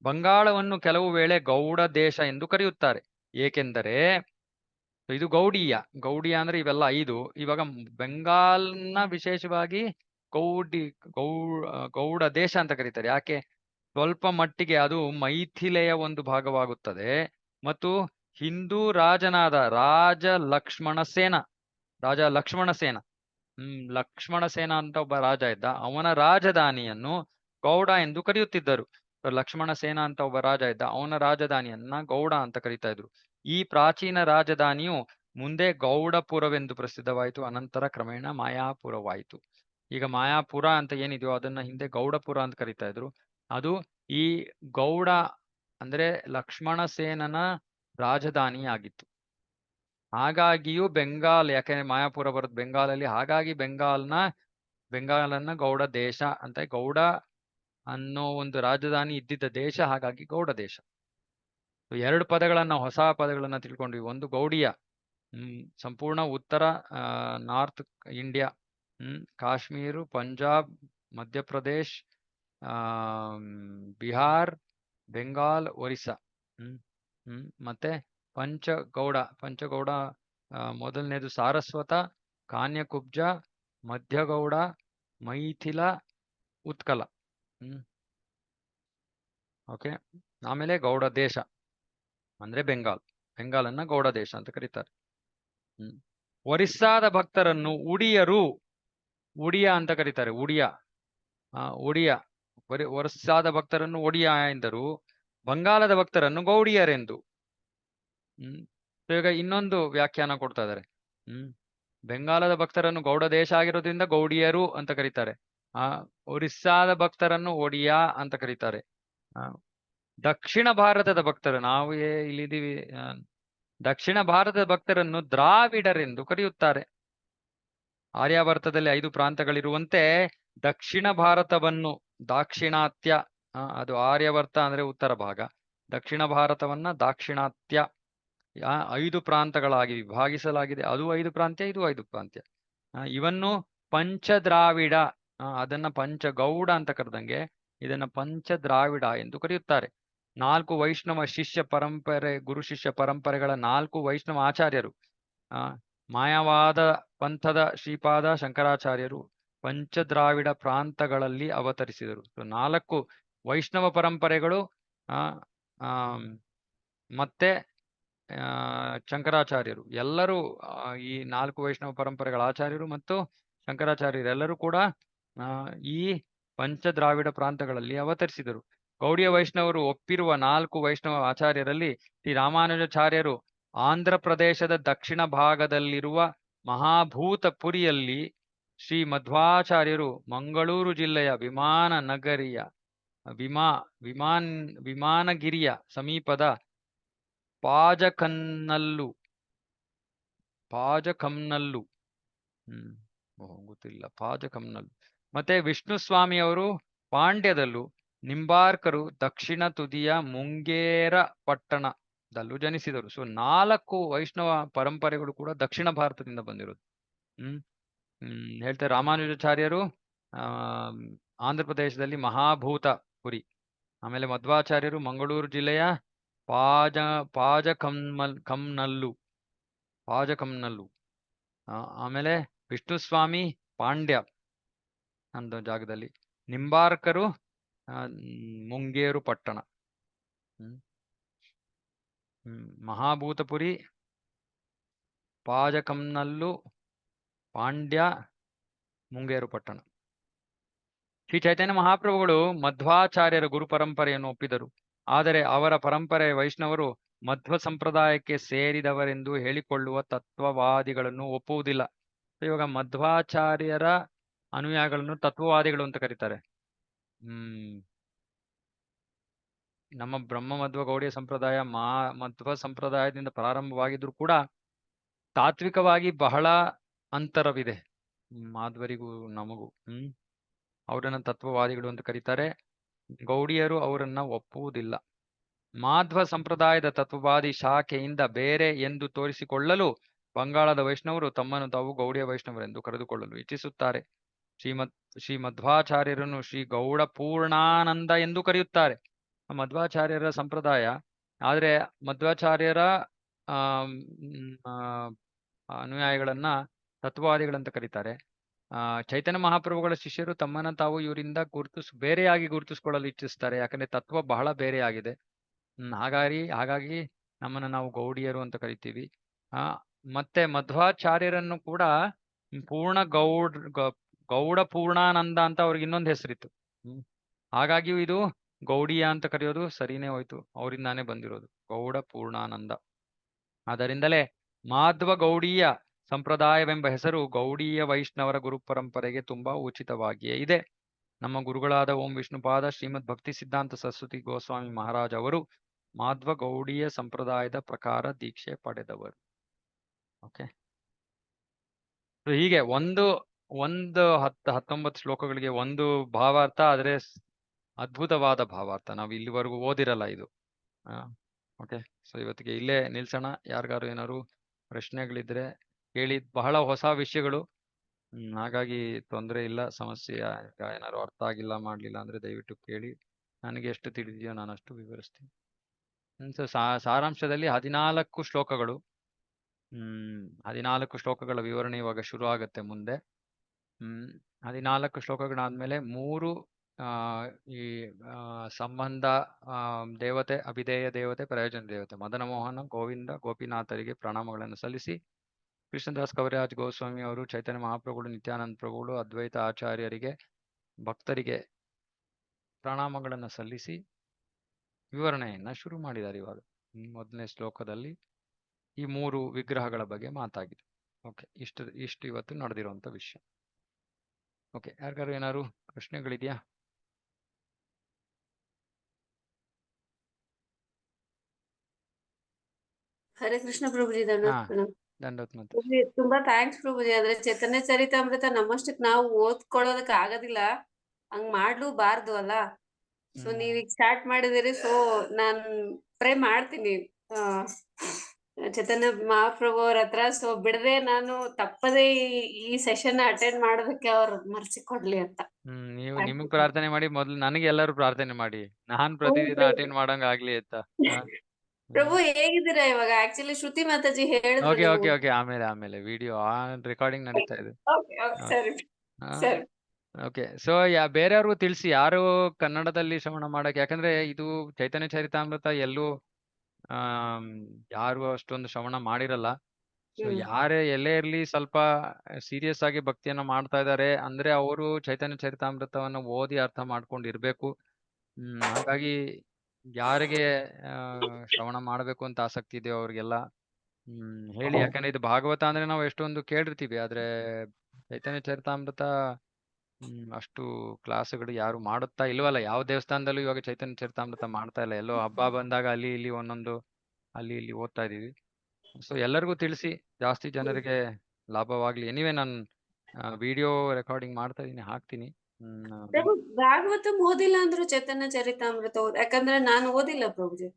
ಬಂಗಾಳವನ್ನು ಕೆಲವು ವೇಳೆ ಗೌಡ ದೇಶ ಎಂದು ಕರೆಯುತ್ತಾರೆ. ಏಕೆಂದರೆ ಇದು ಗೌಡೀಯ. ಗೌಡೀಯ ಅಂದ್ರೆ ಇವೆಲ್ಲ 5. ಇವಾಗ ಬೆಂಗಾಲ್ನ ವಿಶೇಷವಾಗಿ ಗೌಡ ದೇಶ ಅಂತ ಕರೀತಾರೆ. ಯಾಕೆ? ಸ್ವಲ್ಪ ಮಟ್ಟಿಗೆ ಅದು ಮೈಥಿಲೆಯ ಒಂದು ಭಾಗವಾಗುತ್ತದೆ. ಮತ್ತು ಹಿಂದೂ ರಾಜನಾದ ರಾಜ ಲಕ್ಷ್ಮಣ ಸೇನ ಲಕ್ಷ್ಮಣ ಸೇನ ಅಂತ ಒಬ್ಬ ರಾಜ ಇದ್ದ. ಅವನ ರಾಜಧಾನಿಯನ್ನು ಗೌಡ ಎಂದು ಕರೆಯುತ್ತಿದ್ದರು. ಲಕ್ಷ್ಮಣ ಸೇನ ಅಂತ ಒಬ್ಬ ರಾಜ ಇದ್ದ, ಅವನ ರಾಜಧಾನಿಯನ್ನ ಗೌಡ ಅಂತ ಕರೀತಾ ಇದ್ರು. ಈ ಪ್ರಾಚೀನ ರಾಜಧಾನಿಯು ಮುಂದೆ ಗೌಡಪುರವೆಂದು ಪ್ರಸಿದ್ಧವಾಯಿತು. ಅನಂತರ ಕ್ರಮೇಣ ಮಾಯಾಪುರವಾಯಿತು. ಈಗ ಮಾಯಾಪುರ ಅಂತ ಏನಿದೆಯೋ ಅದನ್ನ ಹಿಂದೆ ಗೌಡಪುರ ಅಂತ ಕರೀತಾ ಇದ್ರು. ಅದು ಈ ಗೌಡ ಅಂದ್ರೆ ಲಕ್ಷ್ಮಣ ಸೇನನ ರಾಜಧಾನಿ ಆಗಿತ್ತು. ಹಾಗಾಗಿಯೂ ಬೆಂಗಾಲ್, ಯಾಕೆಂದ್ರೆ ಮಾಯಾಪುರ ಬರೋದು ಬೆಂಗಾಲಲ್ಲಿ, ಹಾಗಾಗಿ ಬೆಂಗಾಲನ್ನ ಗೌಡ ದೇಶ ಅಂತ, ಗೌಡ ಅನ್ನೋ ಒಂದು ರಾಜಧಾನಿ ಇದ್ದಿದ್ದ ದೇಶ, ಹಾಗಾಗಿ ಗೌಡ ದೇಶ. 2 ಪದಗಳನ್ನ, ಹೊಸ ಪದಗಳನ್ನ ತಿಳ್ಕೊಂಡ್ವಿ. ಒಂದು ಗೌಡಿಯ, ಸಂಪೂರ್ಣ ಉತ್ತರ ನಾರ್ತ್ ಇಂಡಿಯಾ, ಕಾಶ್ಮೀರು, ಪಂಜಾಬ್, ಮಧ್ಯಪ್ರದೇಶ್, ಬಿಹಾರ್, ಬೆಂಗಾಲ್, ಒರಿಸ್ಸಾ. ಮತ್ತೆ ಪಂಚಗೌಡ ಮೊದಲನೇದು ಸಾರಸ್ವತ, ಕಾನ್ಯಕುಬ್ಜ, ಮಧ್ಯಗೌಡ, ಮೈಥಿಲ, ಉತ್ಕಲ. ಓಕೆ. ಆಮೇಲೆ ಗೌಡ ದೇಶ ಅಂದ್ರೆ ಬೆಂಗಾಲನ್ನ ಗೌಡ ದೇಶ ಅಂತ ಕರೀತಾರೆ. ಒರಿಸ್ಸಾದ ಭಕ್ತರನ್ನು ಉಡಿಯ ಅಂತ ಕರೀತಾರೆ. ಉಡಿಯ. ಒರಿಸ್ಸಾದ ಭಕ್ತರನ್ನು ಒಡಿಯ ಎಂದರು, ಬಂಗಾಲದ ಭಕ್ತರನ್ನು ಗೌಡಿಯರೆಂದು. ಈಗ ಇನ್ನೊಂದು ವ್ಯಾಖ್ಯಾನ ಕೊಡ್ತಾ ಇದ್ದಾರೆ. ಬೆಂಗಾಲದ ಭಕ್ತರನ್ನು ಗೌಡ ದೇಶ ಆಗಿರೋದ್ರಿಂದ ಗೌಡಿಯರು ಅಂತ ಕರೀತಾರೆ. ಒರಿಸ್ಸಾದ ಭಕ್ತರನ್ನು ಒಡಿಯಾ ಅಂತ ಕರೀತಾರೆ. ದಕ್ಷಿಣ ಭಾರತದ ಭಕ್ತರು, ನಾವು ಇಲ್ಲಿದ್ದೀವಿ, ದಕ್ಷಿಣ ಭಾರತದ ಭಕ್ತರನ್ನು ದ್ರಾವಿಡರೆಂದು ಕರೆಯುತ್ತಾರೆ. ಆರ್ಯಾವರ್ತದಲ್ಲಿ 5 ಪ್ರಾಂತಗಳಿರುವಂತೆ ದಕ್ಷಿಣ ಭಾರತವನ್ನು ದಾಕ್ಷಿಣಾತ್ಯ, ಅದು ಆರ್ಯವರ್ತ ಅಂದ್ರೆ ಉತ್ತರ ಭಾಗ, ದಕ್ಷಿಣ ಭಾರತವನ್ನ ದಾಕ್ಷಿಣಾತ್ಯ 5 ಪ್ರಾಂತಗಳಾಗಿ ವಿಭಾಗಿಸಲಾಗಿದೆ. ಅದು 5 ಪ್ರಾಂತ್ಯ, ಇದು 5 ಪ್ರಾಂತ್ಯ. ಇವನ್ನು ಪಂಚದ್ರಾವಿಡ, ಅದನ್ನ ಪಂಚಗೌಡ ಅಂತ ಕರೆದಂಗೆ ಇದನ್ನ ಪಂಚದ್ರಾವಿಡ ಎಂದು ಕರೆಯುತ್ತಾರೆ. 4 ವೈಷ್ಣವ ಶಿಷ್ಯ ಪರಂಪರೆ, ಗುರು ಶಿಷ್ಯ ಪರಂಪರೆಗಳ 4 ವೈಷ್ಣವ ಆಚಾರ್ಯರು, ಮಾಯವಾದ ಪಂಥದ ಶ್ರೀಪಾದ ಶಂಕರಾಚಾರ್ಯರು ಪಂಚದ್ರಾವಿಡ ಪ್ರಾಂತಗಳಲ್ಲಿ ಅವತರಿಸಿದರು. 4 ವೈಷ್ಣವ ಪರಂಪರೆಗಳು ಮತ್ತೆ ಶಂಕರಾಚಾರ್ಯರು ಎಲ್ಲರೂ, ಈ 4 ವೈಷ್ಣವ ಪರಂಪರೆಗಳ ಆಚಾರ್ಯರು ಮತ್ತು ಶಂಕರಾಚಾರ್ಯರು ಎಲ್ಲರೂ ಕೂಡ ಈ ಪಂಚದ್ರಾವಿಡ ಪ್ರಾಂತಗಳಲ್ಲಿ ಅವತರಿಸಿದರು. ಗೌಡಿಯ ವೈಷ್ಣವರು ಒಪ್ಪಿರುವ 4 ವೈಷ್ಣವ ಆಚಾರ್ಯರಲ್ಲಿ ಶ್ರೀ ರಾಮಾನುಜಾಚಾರ್ಯರು ಆಂಧ್ರ ಪ್ರದೇಶದ ದಕ್ಷಿಣ ಭಾಗದಲ್ಲಿರುವ ಮಹಾಭೂತಪುರಿಯಲ್ಲಿ, ಶ್ರೀ ಮಧ್ವಾಚಾರ್ಯರು ಮಂಗಳೂರು ಜಿಲ್ಲೆಯ ವಿಮಾನಗಿರಿಯ ಸಮೀಪದ ಪಾಜಕಮ್ನಲ್ಲು ಗೊತ್ತಿಲ್ಲ, ಪಾಜಕಮ್ನಲ್ಲು. ಮತ್ತೆ ವಿಷ್ಣು ಸ್ವಾಮಿಯವರು ಪಾಂಡ್ಯದಲ್ಲೂ, ನಿಂಬಾರ್ಕರು ದಕ್ಷಿಣ ತುದಿಯ ಮುಂಗೇರ ಪಟ್ಟಣ, ದಲ್ಲೂ ಜನಿಸಿದರು. ಸೊ 4 ವೈಷ್ಣವ ಪರಂಪರೆಗಳು ಕೂಡ ದಕ್ಷಿಣ ಭಾರತದಿಂದ ಬಂದಿರೋದು. ಹೇಳ್ತಾರೆ ರಾಮಾನುಜಾಚಾರ್ಯರು ಆಂಧ್ರ ಪ್ರದೇಶದಲ್ಲಿ ಮಹಾಭೂತಪುರಿ, ಆಮೇಲೆ ಮಧ್ವಾಚಾರ್ಯರು ಮಂಗಳೂರು ಜಿಲ್ಲೆಯ ಪಾಜಕಂನಲ್ಲು, ಆಮೇಲೆ ವಿಷ್ಣುಸ್ವಾಮಿ ಪಾಂಡ್ಯ ಅನ್ನೋ ಜಾಗದಲ್ಲಿ, ನಿಂಬಾರ್ಕರು ಮುಂಗೇರು ಪಟ್ಟಣ, ಮಹಾಭೂತಪುರಿ, ಪಾಜಕಂನಲ್ಲು, ಪಾಂಡ್ಯ, ಮುಂಗೇರು ಪಟ್ಟಣ. ಶ್ರೀ ಚೈತನ್ಯ ಮಹಾಪ್ರಭುಗಳು ಮಧ್ವಾಚಾರ್ಯರ ಗುರು ಪರಂಪರೆಯನ್ನು ಒಪ್ಪಿದರು. ಆದರೆ ಅವರ ಪರಂಪರೆ ವೈಷ್ಣವರು ಮಧ್ವ ಸಂಪ್ರದಾಯಕ್ಕೆ ಸೇರಿದವರೆಂದು ಹೇಳಿಕೊಳ್ಳುವ ತತ್ವವಾದಿಗಳನ್ನು ಒಪ್ಪುವುದಿಲ್ಲ. ಇವಾಗ ಮಧ್ವಾಚಾರ್ಯರ ಅನುಯಾಯಿಗಳನ್ನು ತತ್ವವಾದಿಗಳು ಅಂತ ಕರೀತಾರೆ. ನಮ್ಮ ಬ್ರಹ್ಮ ಮಧ್ವ ಗೌಡಿಯ ಸಂಪ್ರದಾಯ ಮಧ್ವ ಸಂಪ್ರದಾಯದಿಂದ ಪ್ರಾರಂಭವಾಗಿದ್ರು ಕೂಡ ತಾತ್ವಿಕವಾಗಿ ಬಹಳ ಅಂತರವಿದೆ ಮಾಧ್ವರಿಗೂ ನಮಗೂ. ಅವರನ್ನ ತತ್ವವಾದಿಗಳು ಅಂತ ಕರೀತಾರೆ. ಗೌಡಿಯರು ಅವರನ್ನ ಒಪ್ಪುವುದಿಲ್ಲ. ಮಾಧ್ವ ಸಂಪ್ರದಾಯದ ತತ್ವವಾದಿ ಶಾಖೆಯಿಂದ ಬೇರೆ ಎಂದು ತೋರಿಸಿಕೊಳ್ಳಲು ಬಂಗಾಳದ ವೈಷ್ಣವರು ತಮ್ಮನ್ನು ತಾವು ಗೌಡಿಯ ವೈಷ್ಣವರೆಂದು ಕರೆದುಕೊಳ್ಳಲು ಇಚ್ಛಿಸುತ್ತಾರೆ. ಶ್ರೀ ಮಧ್ವಾಚಾರ್ಯರನ್ನು ಶ್ರೀ ಗೌಡ ಪೂರ್ಣಾನಂದ ಎಂದು ಕರೆಯುತ್ತಾರೆ. ಮಧ್ವಾಚಾರ್ಯರ ಸಂಪ್ರದಾಯ, ಆದ್ರೆ ಮಧ್ವಾಚಾರ್ಯರ ಅನುಯಾಯಿಗಳನ್ನ ತತ್ವವಾದಿಗಳಂತ ಕರೀತಾರೆ. ಚೈತನ್ಯ ಮಹಾಪ್ರಭುಗಳ ಶಿಷ್ಯರು ತಮ್ಮನ್ನ ತಾವು ಇವರಿಂದ ಬೇರೆಯಾಗಿ ಗುರುತಿಸ್ಕೊಳ್ಳಲು ಇಚ್ಛಿಸ್ತಾರೆ. ಯಾಕಂದ್ರೆ ತತ್ವ ಬಹಳ ಬೇರೆಯಾಗಿದೆ. ಹಾಗಾಗಿ ನಮ್ಮನ್ನ ನಾವು ಗೌಡಿಯರು ಅಂತ ಕರಿತೀವಿ. ಮತ್ತೆ ಮಧ್ವಾಚಾರ್ಯರನ್ನು ಕೂಡ ಗೌಡ ಪೂರ್ಣಾನಂದ ಅಂತ ಅವ್ರಿಗೆ ಇನ್ನೊಂದು ಹೆಸರಿತ್ತು. ಹಾಗಾಗಿಯೂ ಇದು ಗೌಡಿಯ ಅಂತ ಕರೆಯೋದು ಸರಿನೇ ಹೋಯ್ತು, ಅವರಿಂದಾನೇ ಬಂದಿರೋದು ಗೌಡ ಪೂರ್ಣಾನಂದ. ಆದ್ದರಿಂದಲೇ ಮಾಧ್ವ ಗೌಡೀಯ ಸಂಪ್ರದಾಯವೆಂಬ ಹೆಸರು ಗೌಡೀಯ ವೈಷ್ಣವರ ಗುರು ಪರಂಪರೆಗೆ ತುಂಬಾ ಉಚಿತವಾಗಿಯೇ ಇದೆ. ನಮ್ಮ ಗುರುಗಳಾದ ಓಂ ವಿಷ್ಣುಪಾದ ಶ್ರೀಮದ್ ಭಕ್ತಿ ಸಿದ್ಧಾಂತ ಸರಸ್ವತಿ ಗೋಸ್ವಾಮಿ ಮಹಾರಾಜ್ ಅವರು ಮಾಧ್ವ ಗೌಡೀಯ ಸಂಪ್ರದಾಯದ ಪ್ರಕಾರ ದೀಕ್ಷೆ ಪಡೆದವರು. ಓಕೆ, ಹೀಗೆ ಒಂದು 19 ಶ್ಲೋಕಗಳಿಗೆ ಒಂದು ಭಾವಾರ್ಥ, ಆದ್ರೆ ಅದ್ಭುತವಾದ ಭಾವಾರ್ಥ. ನಾವು ಇಲ್ಲಿವರೆಗೂ ಓದಿರಲ್ಲ ಇದು. ಓಕೆ, ಸೊ ಇವತ್ತಿಗೆ ಇಲ್ಲೇ ನಿಲ್ಸೋಣ. ಯಾರಿಗಾರು ಏನಾದ್ರು ಪ್ರಶ್ನೆಗಳಿದ್ರೆ ಕೇಳಿ. ಬಹಳ ಹೊಸ ವಿಷಯಗಳು, ಹಾಗಾಗಿ ತೊಂದರೆ ಇಲ್ಲ, ಸಮಸ್ಯೆ ಏನಾದ್ರು ಅರ್ಥ ಆಗಿಲ್ಲ ಮಾಡ್ಲಿಲ್ಲ ಅಂದ್ರೆ ದಯವಿಟ್ಟು ಕೇಳಿ. ನನಗೆ ಎಷ್ಟು ತಿಳಿದೆಯೋ ನಾನು ಅಷ್ಟು ವಿವರಿಸ್ತೀನಿ. ಸಾರಾಂಶದಲ್ಲಿ 14 ಶ್ಲೋಕಗಳು. 14 ಶ್ಲೋಕಗಳ ವಿವರಣೆ ಇವಾಗ ಶುರು ಆಗತ್ತೆ ಮುಂದೆ. 14 ಶ್ಲೋಕಗಳಾದ್ಮೇಲೆ 3 ಈ ಸಂಬಂಧ ದೇವತೆ, ಅಭಿಧೇಯ ದೇವತೆ, ಪ್ರಯೋಜನ ದೇವತೆ, ಮದನ ಮೋಹನ, ಗೋವಿಂದ, ಗೋಪಿನಾಥರಿಗೆ ಪ್ರಣಾಮಗಳನ್ನು ಸಲ್ಲಿಸಿ, ಕೃಷ್ಣದಾಸ್ ಕವಿರಾಜ್ ಗೋಸ್ವಾಮಿ ಅವರು, ಚೈತನ್ಯ ಮಹಾಪ್ರಭುಗಳು, ನಿತ್ಯಾನಂದ ಪ್ರಭುಗಳು, ಅದ್ವೈತ ಆಚಾರ್ಯರಿಗೆ, ಭಕ್ತರಿಗೆ ಪ್ರಣಾಮಗಳನ್ನು ಸಲ್ಲಿಸಿ ವಿವರಣೆಯನ್ನ ಶುರು ಮಾಡಿದ್ದಾರೆ. ಇವಾಗ 1ನೇ ಶ್ಲೋಕದಲ್ಲಿ ಈ 3 ವಿಗ್ರಹಗಳ ಬಗ್ಗೆ ಮಾತಾಗಿದೆ. ಓಕೆ, ಇಷ್ಟು ಇವತ್ತು ನಡೆದಿರುವಂತ ವಿಷಯ. ಓಕೆ, ಯಾರಿಗಾರು ಏನಾದ್ರು ಪ್ರಶ್ನೆಗಳಿದೆಯಾ? ಹರೇ ಕೃಷ್ಣ ಪ್ರಭುಜಿ, ದಂಡೋತ್. ತುಂಬಾ ಥ್ಯಾಂಕ್ಸ್ ಪ್ರಭುಜಿ. ಆದ್ರೆ ಚೈತನ್ಯ ಚರಿತಾಮೃತ ನಮ್ಮಷ್ಟಕ್ ನಾವು ಓದ್ಕೊಳ್ಳೋದಕ್ ಆಗೋದಿಲ್ಲ, ಹಂಗ್ ಮಾಡ್ಲೂಬಾರ್ದು ಅಲ್ಲ. ಸೊ ನೀವೀಗ ಸ್ಟಾರ್ಟ್ ಮಾಡಿದಿರಿ, ಸೊ ನಾನ್ ಪ್ರೇ ಮಾಡ್ತೀನಿ ಚೈತನ್ಯ ಮಹಾಪ್ರಭು ಅವ್ರ ಹತ್ರ. ಸೊ ಬಿಡದೆ ನಾನು ತಪ್ಪದೇ ಈ ಸೆಷನ್ ಅಟೆಂಡ್ ಮಾಡೋದಕ್ಕೆ ಅವ್ರು ಮರ್ಸಿ ಕೊಡ್ಲಿ ಅಂತ. ನೀವು ನಿಮಗ್ ಪ್ರಾರ್ಥನೆ ಮಾಡಿ, ಮೊದ್ಲು ನನಗೆ ಎಲ್ಲರೂ ಪ್ರಾರ್ಥನೆ ಮಾಡಿ, ನಾನ್ ಪ್ರತಿದಿನ ಅಟೆಂಡ್ ಮಾಡಂಗ ಆಗ್ಲಿ ಅಂತ. ಪ್ರಭು ಹೇಗಿದ್ದೀರಾ ಇವಾಗ? ಆಕ್ಚುಲಿ ಶ್ರುತಿ ಮಾತಾಜಿ ಹೇಳಿದ್ರು. ಓಕೆ, ಆಮೇಲೆ ವಿಡಿಯೋ ರೆಕಾರ್ಡಿಂಗ್ ನಡೀತಾ ಇದೆ. ಓಕೆ, ಸೊ ಬೇರೆಯವ್ರಿಗೂ ತಿಳಿಸಿ, ಯಾರು ಕನ್ನಡದಲ್ಲಿ ಶ್ರವಣ ಮಾಡಕ್, ಯಾಕಂದ್ರೆ ಇದು ಚೈತನ್ಯ ಚರಿತಾಮೃತ ಎಲ್ಲೂ ಯಾರು ಅಷ್ಟೊಂದು ಶ್ರವಣ ಮಾಡಿರಲ್ಲ. ಸೊ ಯಾರೇ ಎಲ್ಲೇ ಇರ್ಲಿ ಸ್ವಲ್ಪ ಸೀರಿಯಸ್ ಆಗಿ ಭಕ್ತಿಯನ್ನ ಮಾಡ್ತಾ ಇದ್ದಾರೆ ಅಂದ್ರೆ ಅವರು ಚೈತನ್ಯ ಚರಿತಾಮೃತವನ್ನ ಓದಿ ಅರ್ಥ ಮಾಡ್ಕೊಂಡಿರ್ಬೇಕು. ಹಾಗಾಗಿ ಯಾರಿಗೆ ಶ್ರವಣ ಮಾಡ್ಬೇಕು ಅಂತ ಆಸಕ್ತಿ ಇದೆಯೋ ಅವ್ರಿಗೆಲ್ಲ ಹೇಳಿ. ಯಾಕಂದ್ರೆ ಇದು ಭಾಗವತ ಅಂದ್ರೆ ನಾವು ಎಷ್ಟೊಂದು ಕೇಳಿರ್ತೀವಿ, ಆದ್ರೆ ಚೈತನ್ಯ ಚರಿತಾಮೃತ ಅಷ್ಟು ಕ್ಲಾಸ್ಗಳು ಯಾರು ಮಾಡುತ್ತಾ ಇಲ್ವಲ್ಲ. ಯಾವ ದೇವಸ್ಥಾನದಲ್ಲೂ ಇವಾಗ ಚೈತನ್ಯ ಚರಿತಾಮೃತ ಮಾಡ್ತಾ ಇಲ್ಲ. ಎಲ್ಲೋ ಹಬ್ಬ ಬಂದಾಗ ಅಲ್ಲಿ ಇಲ್ಲಿ ಒಂದೊಂದು ಅಲ್ಲಿ ಇಲ್ಲಿ ಓದ್ತಾ ಇದೀವಿ. ಸೊ ಎಲ್ಲರಿಗೂ ತಿಳಿಸಿ, ಜಾಸ್ತಿ ಜನರಿಗೆ ಲಾಭವಾಗ್ಲಿ. ಎನಿವೆ ನಾನು ವಿಡಿಯೋ ರೆಕಾರ್ಡಿಂಗ್ ಮಾಡ್ತಾ ಇದೀನಿ, ಹಾಕ್ತೀನಿ. ಭಾಗವತ ಓದಿಲ್ಲ ಅಂದ್ರು ಚೈತನ್ಯ ಚರಿತಾಮೃತ ಯಾಕಂದ್ರೆ ನಾನು ಓದಿಲ್ಲ ಪ್ರಭುಜಿ.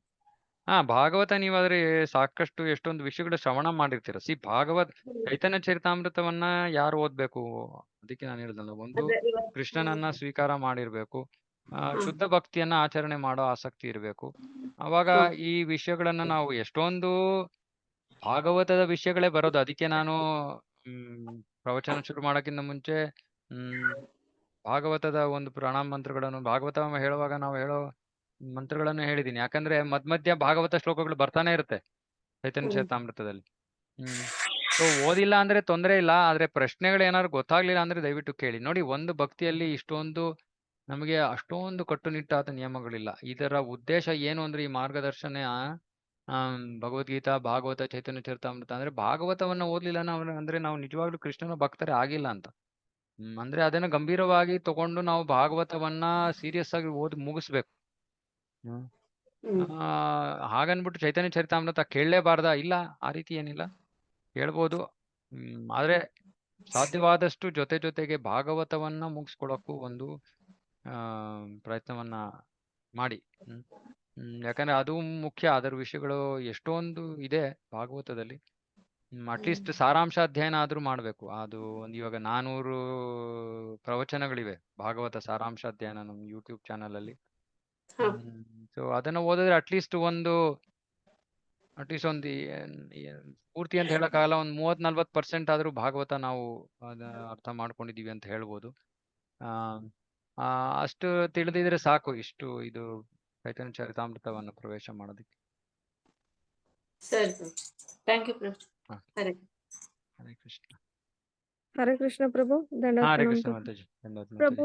ಭಾಗವತ ನೀವಾದ್ರೆ ಸಾಕಷ್ಟು ಎಷ್ಟೊಂದು ವಿಷಯಗಳ ಶ್ರವಣ ಮಾಡಿರ್ತೀರ. ಭಾಗವತ್ ಚೈತನ್ಯ ಚರಿತಾಮೃತವನ್ನ ಯಾರು ಓದ್ಬೇಕು? ಅದಕ್ಕೆ ನಾನು ಹೇಳ್ದಲ್ಲ, ಒಂದು ಅದೇ ಇವತ್ತು ಕೃಷ್ಣನನ್ನ ಸ್ವೀಕಾರ ಮಾಡಿರ್ಬೇಕು, ಹ್ಮ್. ಶುದ್ಧ ಭಕ್ತಿಯನ್ನ ಆಚರಣೆ ಮಾಡೋ ಆಸಕ್ತಿ ಇರಬೇಕು. ಅವಾಗ ಹ್ಮ್. ಈ ವಿಷಯಗಳನ್ನ ನಾವು ಎಷ್ಟೊಂದು ಭಾಗವತದ ವಿಷಯಗಳೇ ಬರೋದು. ಅದಕ್ಕೆ ನಾನು ಪ್ರವಚನ ಶುರು ಮಾಡೋಕ್ಕಿಂತ ಮುಂಚೆ ಭಾಗವತದ ಒಂದು ಪ್ರಣಾಮ ಮಂತ್ರಗಳನ್ನು ಭಾಗವತ ಹೇಳುವಾಗ ನಾವು ಹೇಳೋ ಮಂತ್ರಗಳನ್ನು ಹೇಳಿದೀನಿ. ಯಾಕಂದ್ರೆ ಮಧ್ಯ ಭಾಗವತ ಶ್ಲೋಕಗಳು ಬರ್ತಾನೆ ಇರುತ್ತೆ ಚೈತನ್ಯ ಚರಿತಾಮೃತದಲ್ಲಿ. ಸೊ ಓದಿಲ್ಲ ಅಂದ್ರೆ ತೊಂದರೆ ಇಲ್ಲ, ಆದ್ರೆ ಪ್ರಶ್ನೆಗಳು ಏನಾದ್ರು ಗೊತ್ತಾಗ್ಲಿಲ್ಲ ಅಂದ್ರೆ ದಯವಿಟ್ಟು ಕೇಳಿ. ನೋಡಿ, ಒಂದು ಭಕ್ತಿಯಲ್ಲಿ ಇಷ್ಟೊಂದು ನಮಗೆ ಅಷ್ಟೊಂದು ಕಟ್ಟುನಿಟ್ಟಾದ ನಿಯಮಗಳಿಲ್ಲ. ಇದರ ಉದ್ದೇಶ ಏನು ಅಂದ್ರೆ ಈ ಮಾರ್ಗದರ್ಶನ ಭಗವದ್ಗೀತಾ, ಭಾಗವತ, ಚೈತನ್ಯ ಚರಿತಾಮೃತ ಅಂದ್ರೆ ಭಾಗವತವನ್ನ ಓದ್ಲಿಲ್ಲ ಅಂದ್ರೆ ನಾವು ನಿಜವಾಗ್ಲೂ ಕೃಷ್ಣನ ಭಕ್ತರೇ ಆಗಿಲ್ಲ ಅಂತ. ಅಂದ್ರೆ ಅದನ್ನ ಗಂಭೀರವಾಗಿ ತಗೊಂಡು ನಾವು ಭಾಗವತವನ್ನ ಸೀರಿಯಸ್ ಆಗಿ ಓದಿ ಮುಗಿಸ್ಬೇಕು. ಹಾಗನ್ಬಿಟ್ಟು ಚೈತನ್ಯ ಚರಿತಾಮೃತ ಕೇಳಲೇಬಾರ್ದಾ? ಇಲ್ಲ, ಆ ರೀತಿ ಏನಿಲ್ಲ, ಕೇಳ್ಬೋದು. ಆದ್ರೆ ಸಾಧ್ಯವಾದಷ್ಟು ಜೊತೆಗೆ ಭಾಗವತವನ್ನ ಮುಗಿಸ್ಕೊಳಕ್ಕೂ ಒಂದು ಪ್ರಯತ್ನವನ್ನ ಮಾಡಿ. ಯಾಕಂದ್ರೆ ಅದು ಮುಖ್ಯ. ಅದರ ವಿಷಯಗಳು ಎಷ್ಟೊಂದು ಇದೆ ಭಾಗವತದಲ್ಲಿ. ಅಟ್ಲೀಸ್ಟ್ ಸಾರಾಂಶ ಅಧ್ಯಯನ ಆದ್ರೂ ಮಾಡ್ಬೇಕು. ಅದು ಒಂದು ಇವಾಗ 400 ಪ್ರವಚನಗಳಿವೆ ಭಾಗವತ ಸಾರಾಂಶ ಅಧ್ಯಯನ ನಮ್ಮ ಯೂಟ್ಯೂಬ್ ಚಾನಲ್ ಅಲ್ಲಿ. ಸೊ ಅದನ್ನ ಓದಿದ್ರೆ ಅಟ್ಲೀಸ್ಟ್ ಒಂದು ಪೂರ್ತಿ ಅಂತ ಹೇಳಕ್ಕಾಗಲ್ಲ, ಒಂದು 30-40% ಆದ್ರೂ ಭಾಗವತ ನಾವು ಅರ್ಥ ಮಾಡ್ಕೊಂಡಿದೀವಿ ಅಂತ ಹೇಳ್ಬೋದು. ಅಷ್ಟು ತಿಳಿದಿದ್ರೆ ಸಾಕು ಇಷ್ಟು ಇದು ಚೈತನ್ಯ ಚರಿತಾಮೃತವನ್ನು ಪ್ರವೇಶ ಮಾಡೋದಕ್ಕೆ. ಸರಿ ಸರ್, ಥ್ಯಾಂಕ್ ಯು ಪ್ರಭು. ಹರೇ ಕೃಷ್ಣ. ಹರೇ ಕೃಷ್ಣ ಪ್ರಭು. ಹರೇ ಕೃಷ್ಣ ಮಾತಾಜಿ. ಪ್ರಭು,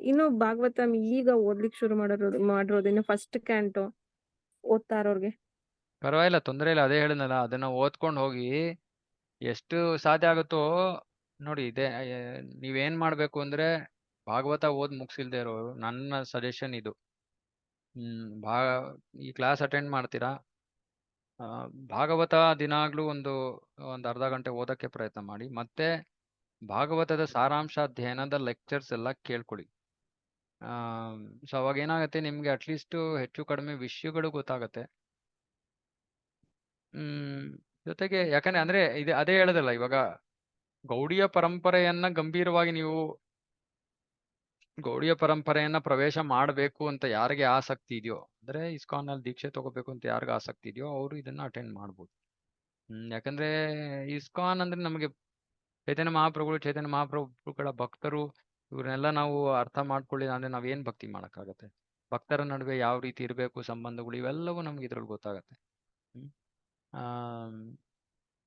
ಇನ್ನು ಭಾಗವತ ಈಗ ಓದ್ಲಿಕ್ಕೆ ಶುರು ಮಾಡಿರೋದು ಇನ್ನು ಫಸ್ಟ್ ಕ್ಯಾಂಟು ಓದ್ತಾ ಇರೋರ್ಗೆ ಪರವಾಗಿಲ್ಲ, ತೊಂದರೆ ಇಲ್ಲ. ಅದೇ ಹೇಳಿದ್ನಲ್ಲ, ಅದನ್ನ ಓದ್ಕೊಂಡು ಹೋಗಿ ಎಷ್ಟು ಸಾಧ್ಯ ಆಗುತ್ತೋ ನೋಡಿ. ನೀವೇನ್ ಮಾಡ್ಬೇಕು ಅಂದ್ರೆ, ಭಾಗವತ ಓದ್ ಮುಗಿಸಿಲ್ದೇ ಇರೋ ನನ್ನ ಸಜೆಷನ್ ಇದು. ಈ ಕ್ಲಾಸ್ ಅಟೆಂಡ್ ಮಾಡ್ತೀರಾ, ಭಾಗವತ ದಿನಾಗ್ಲೂ ಒಂದು ಅರ್ಧ ಗಂಟೆ ಓದಕ್ಕೆ ಪ್ರಯತ್ನ ಮಾಡಿ. ಮತ್ತೆ ಭಾಗವತದ ಸಾರಾಂಶ ಅಧ್ಯಯನದ ಲೆಕ್ಚರ್ಸ್ ಎಲ್ಲ ಕೇಳ್ಕೊಳ್ಳಿ. ಸೊ ಅವಾಗ ಏನಾಗುತ್ತೆ, ನಿಮ್ಗೆ ಅಟ್ಲೀಸ್ಟ್ ಹೆಚ್ಚು ಕಡಿಮೆ ವಿಷಯಗಳು ಗೊತ್ತಾಗತ್ತೆ. ಜೊತೆಗೆ ಯಾಕಂದ್ರೆ ಅಂದ್ರೆ ಅದೇ ಹೇಳದಲ್ಲ, ಇವಾಗ ಗೌಡಿಯ ಪರಂಪರೆಯನ್ನ ಗಂಭೀರವಾಗಿ ನೀವು ಗೌಡಿಯ ಪರಂಪರೆಯನ್ನ ಪ್ರವೇಶ ಮಾಡಬೇಕು ಅಂತ ಯಾರಿಗೆ ಆಸಕ್ತಿ ಇದೆಯೋ, ಅಂದ್ರೆ ಇಸ್ಕಾನ್ ಅಲ್ಲಿ ದೀಕ್ಷೆ ತಗೋಬೇಕು ಅಂತ ಯಾರಿಗ ಆಸಕ್ತಿ ಇದೆಯೋ ಅವರು ಇದನ್ನ ಅಟೆಂಡ್ ಮಾಡ್ಬೋದು. ಯಾಕಂದ್ರೆ ಇಸ್ಕಾನ್ ಅಂದ್ರೆ ನಮಗೆ ಚೈತನ್ಯ ಮಹಾಪ್ರಭುಗಳ ಭಕ್ತರು, ಇವ್ರನ್ನೆಲ್ಲ ನಾವು ಅರ್ಥ ಮಾಡ್ಕೊಳ್ಳಿಲ್ಲ ಅಂದ್ರೆ ನಾವೇನ್ ಭಕ್ತಿ ಮಾಡಕ್ಕಾಗತ್ತೆ? ಭಕ್ತರ ನಡುವೆ ಯಾವ ರೀತಿ ಇರಬೇಕು ಸಂಬಂಧಗಳು, ಇವೆಲ್ಲವೂ ನಮ್ಗೆ ಇದ್ರಲ್ಲಿ ಗೊತ್ತಾಗತ್ತೆ.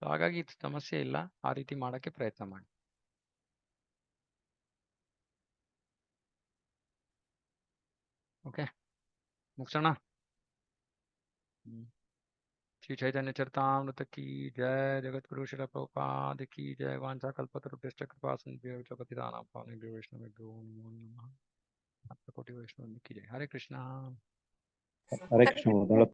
ಹಾಗಾಗಿ ಸಮಸ್ಯೆ ಇಲ್ಲ, ಆ ರೀತಿ ಮಾಡಕ್ಕೆ ಪ್ರಯತ್ನ ಮಾಡಿ. ಓಕೆ, ಮುಗಿಸೋಣ. श्री चैतन्य चरितामृत की जय। जगत गुरु श्रील प्रभुपाद की जय। वांछा कल्पतरुभ्यश्च कृपा सिन्धुभ्यो च पतितानां पावनेभ्यो वैष्णवेभ्यो नमो नमः। कोटि वैष्णव की जय। हरे कृष्णा। हरे कृष्ण।